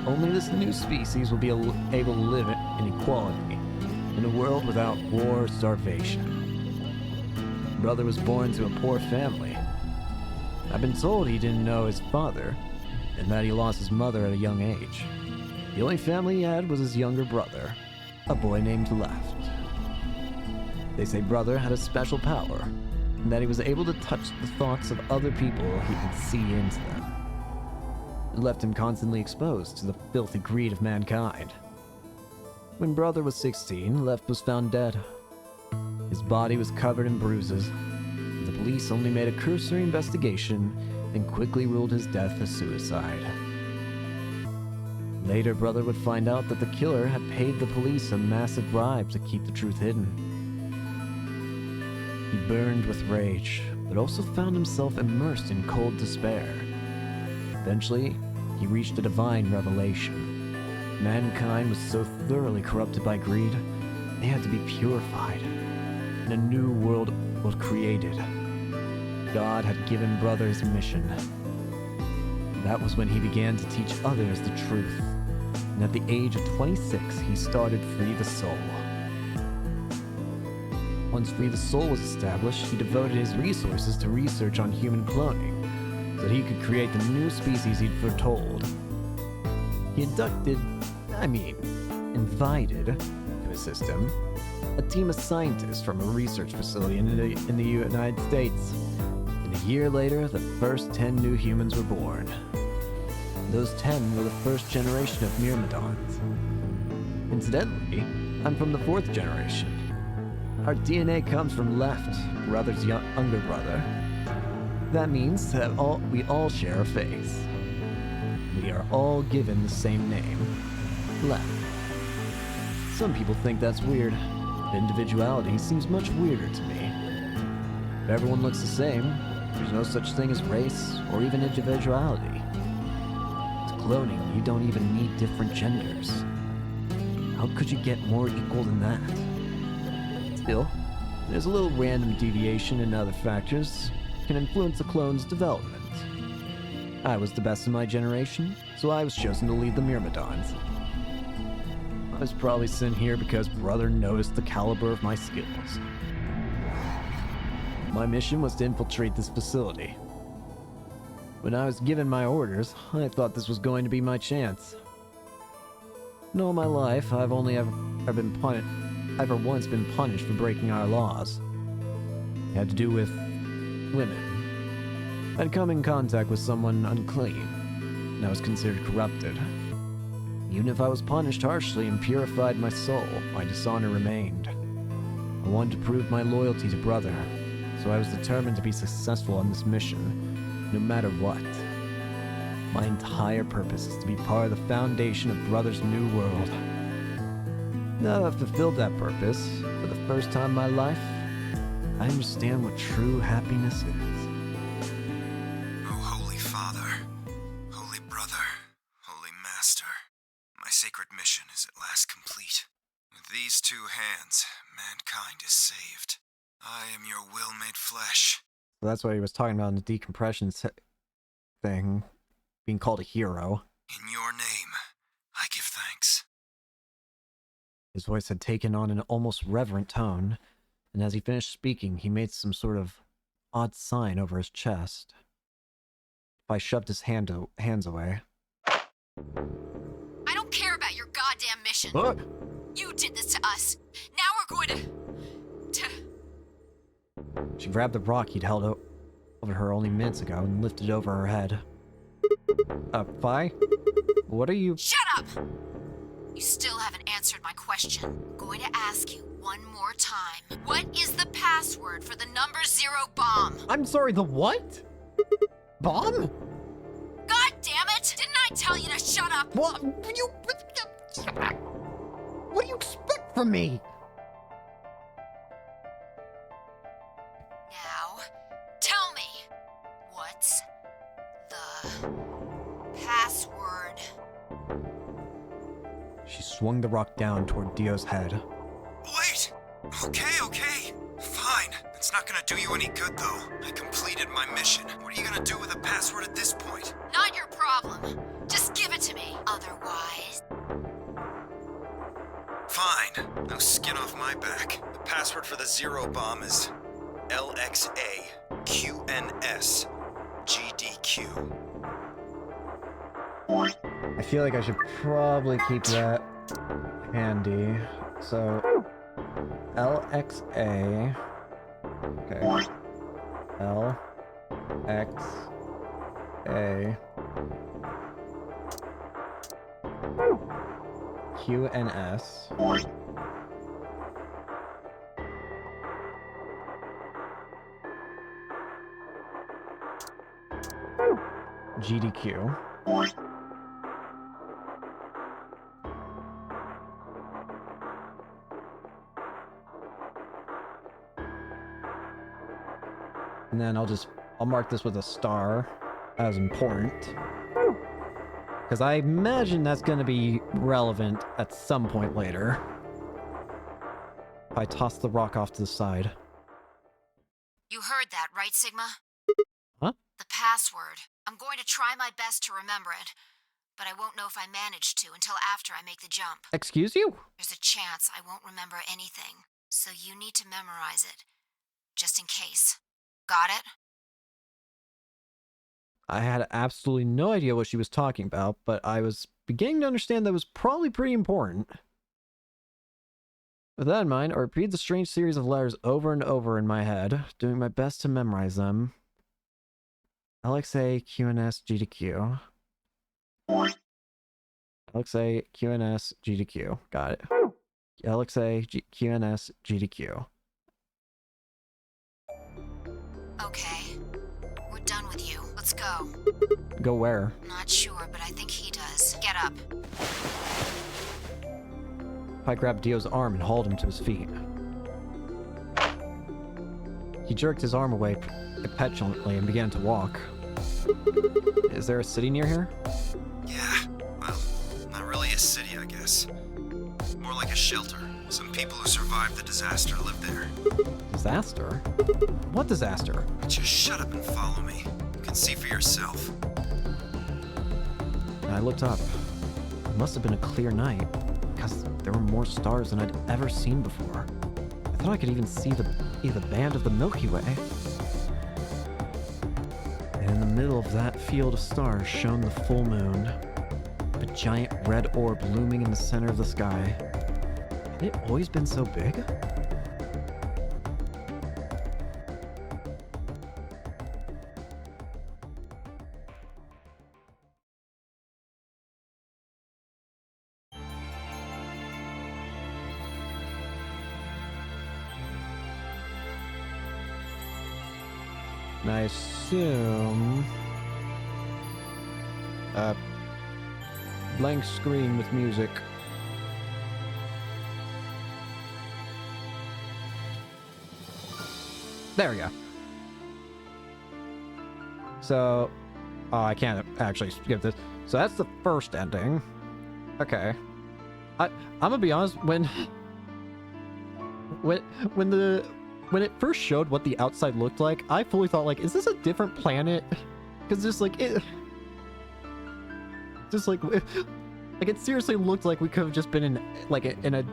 Only this new species will be able to live in equality, in a world without war or starvation. Brother was born to a poor family. I've been told he didn't know his father, and that he lost his mother at a young age. The only family he had was his younger brother, a boy named Left. They say Brother had a special power, and that he was able to touch the thoughts of other people, he could see into them. It left him constantly exposed to the filthy greed of mankind. When Brother was 16, Left was found dead. His body was covered in bruises. The police only made a cursory investigation and quickly ruled his death a suicide. Later, Brother would find out that the killer had paid the police a massive bribe to keep the truth hidden. He burned with rage, but also found himself immersed in cold despair. Eventually, he reached a divine revelation. Mankind was so thoroughly corrupted by greed, they had to be purified, and a new world was created. God had given Brother his mission. That was when he began to teach others the truth, and at the age of 26, he started Free the Soul. Once Free the Soul was established, he devoted his resources to research on human cloning, so that he could create the new species he'd foretold. He invited to his system a team of scientists from a research facility in the United States. And a year later, the first 10 new humans were born. Those 10 were the first generation of Myrmidons. Incidentally, I'm from the 4th generation. Our DNA comes from Left, Brother's younger brother. That means that we all share a face. We are all given the same name, Left. Some people think that's weird, but individuality seems much weirder to me. If everyone looks the same, there's no such thing as race or even individuality. With cloning, you don't even need different genders. How could you get more equal than that? Still, there's a little random deviation and other factors can influence a clone's development. I was the best in my generation, so I was chosen to lead the Myrmidons. I was probably sent here because Brother noticed the caliber of my skills. My mission was to infiltrate this facility. When I was given my orders, I thought this was going to be my chance. In all my life, I've only ever once been punished for breaking our laws. It had to do with women. I'd come in contact with someone unclean, and I was considered corrupted. Even if I was punished harshly and purified my soul, my dishonor remained. I wanted to prove my loyalty to Brother, so I was determined to be successful on this mission, no matter what. My entire purpose is to be part of the foundation of Brother's new world. Now that I've fulfilled that purpose, for the first time in my life, I understand what true happiness is. Oh, Holy Father, Holy Brother, Holy Master, my sacred mission is at last complete. With these two hands, mankind is saved. I am your will made flesh. So that's what he was talking about in the decompression thing, being called a hero. In your name, I give thanks. His voice had taken on an almost reverent tone, and as he finished speaking, he made some sort of odd sign over his chest. I shoved his hands away. I don't care about your goddamn mission. What? You did this to us. Now we're going to... She grabbed the rock he'd held over her only minutes ago and lifted it over her head. Vi? What are you... Shut up! You still haven't answered my question. I'm going to ask you one more time. What is the password for the number 0 bomb? I'm sorry, the what? Bomb? God damn it! Didn't I tell you to shut up? What do you expect from me? Now, tell me, what's the password? She swung the rock down toward Dio's head. Wait! Okay. Fine. It's not gonna do you any good, though. I completed my mission. What are you gonna do with the password at this point? Not your problem. Just give it to me. Otherwise... Fine. No skin off my back. The password for the 0 bomb is LXAQNSGDQ. I feel like I should probably keep that handy. So, LXA. Okay. L X A Q and S. GDQ. And then I'll mark this with a star as important. Because I imagine that's going to be relevant at some point later. If I toss the rock off to the side. You heard that, right, Sigma? Huh? The password. I'm going to try my best to remember it, but I won't know if I manage to until after I make the jump. Excuse you? There's a chance I won't remember anything, so you need to memorize it. Just in case. Got it? I had absolutely no idea what she was talking about, but I was beginning to understand that was probably pretty important. With that in mind, I repeat the strange series of letters over and over in my head, doing my best to memorize them. LXA, QNS, GDQ. LXA, QNS, GDQ. Got it. LXA, QNS, GDQ. Okay. We're done with you. Let's go. Go where? Not sure, but I think he does. Get up. I grabbed Dio's arm and hauled him to his feet. He jerked his arm away petulantly and began to walk. Is there a city near here? Yeah, well, not really a city, I guess. More like a shelter. Some people who survived the disaster live there. Disaster? What disaster? Just shut up and follow me. You can see for yourself. I looked up. It must have been a clear night, because there were more stars than I'd ever seen before. I thought I could even see the band of the Milky Way. And in the middle of that field of stars shone the full moon, a giant red orb looming in the center of the sky. Had it always been so big? And I assume... blank screen with music. There we go. So... Oh, I can't actually skip this. So that's the first ending. Okay. I'm gonna be honest, when it first showed what the outside looked like, I fully thought, like, is this a different planet? Because just like it seriously looked like we could have just been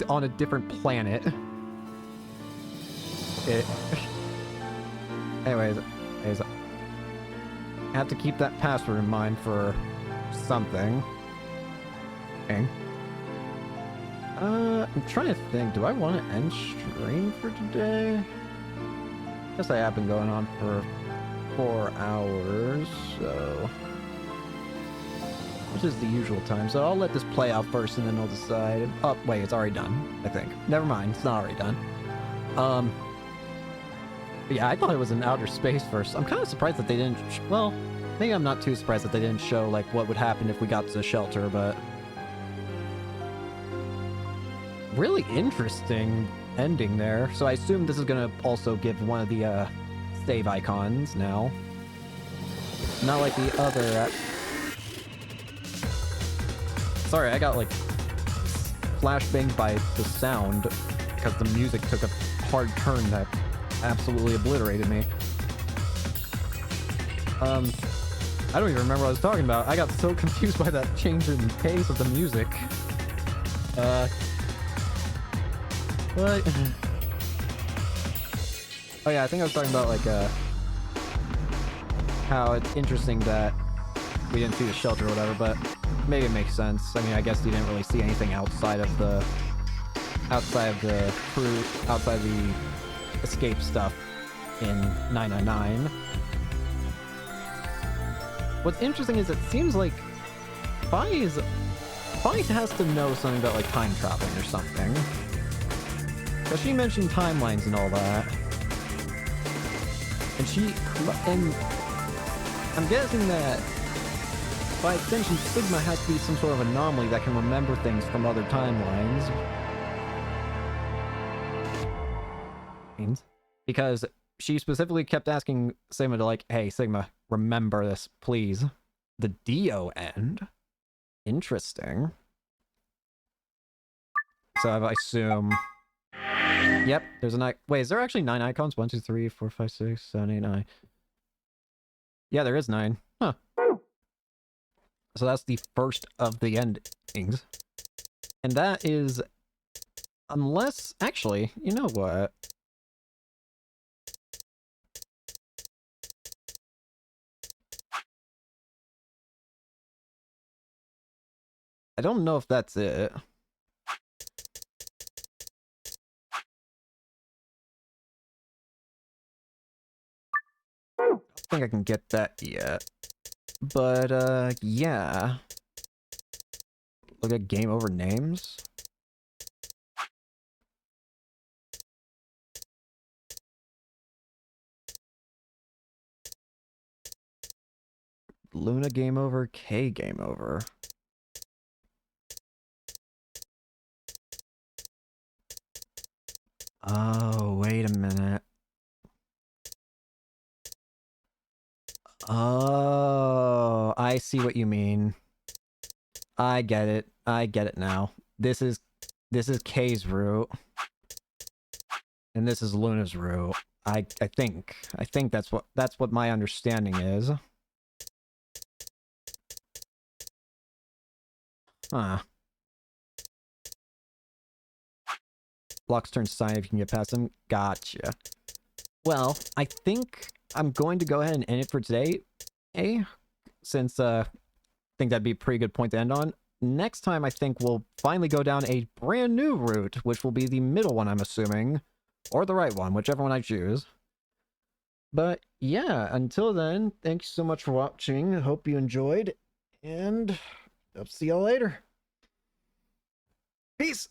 on a different planet. Anyways, I have to keep that password in mind for something. Okay. I'm trying to think, do I want to end stream for today? Guess I have been going on for 4 hours, so... which is the usual time, so I'll let this play out first and then I'll decide. Oh, wait, it's already done, I think. Never mind, it's not already done. Yeah, I thought it was in outer space first. I'm kind of surprised that they didn't... well, maybe I'm not too surprised that they didn't show, like, what would happen if we got to the shelter, but... really interesting ending there. So I assume this is gonna also give one of the save icons now. Not like the other... Sorry, I got like flashbanged by the sound because the music took a hard turn that absolutely obliterated me. I don't even remember what I was talking about. I got so confused by that change in pace of the music. What? Oh yeah, I think I was talking about like how it's interesting that we didn't see the shelter or whatever, but maybe it makes sense. I mean, I guess you didn't really see anything outside of the crew, outside the escape stuff. in 999. What's interesting is it seems like Fi has to know something about like time traveling or something. Because she mentioned timelines and all that. And I'm guessing that by extension, Sigma has to be some sort of anomaly that can remember things from other timelines. Because she specifically kept asking Sigma to like, hey, Sigma, remember this, please. The Dio end? Interesting. So I assume... Yep, there's an... Wait, is there actually 9 icons? 1, 2, 3, 4, 5, 6, 7, 8, 9. Yeah, there is 9. Huh. So that's the first of the endings. And that is... Unless... Actually, you know what? I don't know if that's it. I don't think I can get that yet. But, yeah. Look at game over names. Luna game over, K game over. Oh, wait a minute. Oh, I see what you mean. I get it. I get it now. This is K's route. And this is Luna's route. I think that's what my understanding is. Huh. Blocks turn sign if you can get past them. Gotcha. Well, I think I'm going to go ahead and end it for today. Since I think that'd be a pretty good point to end on. Next time, I think we'll finally go down a brand new route, which will be the middle one, I'm assuming. Or the right one, whichever one I choose. But yeah, until then, thanks so much for watching. Hope you enjoyed. And I'll see y'all later. Peace!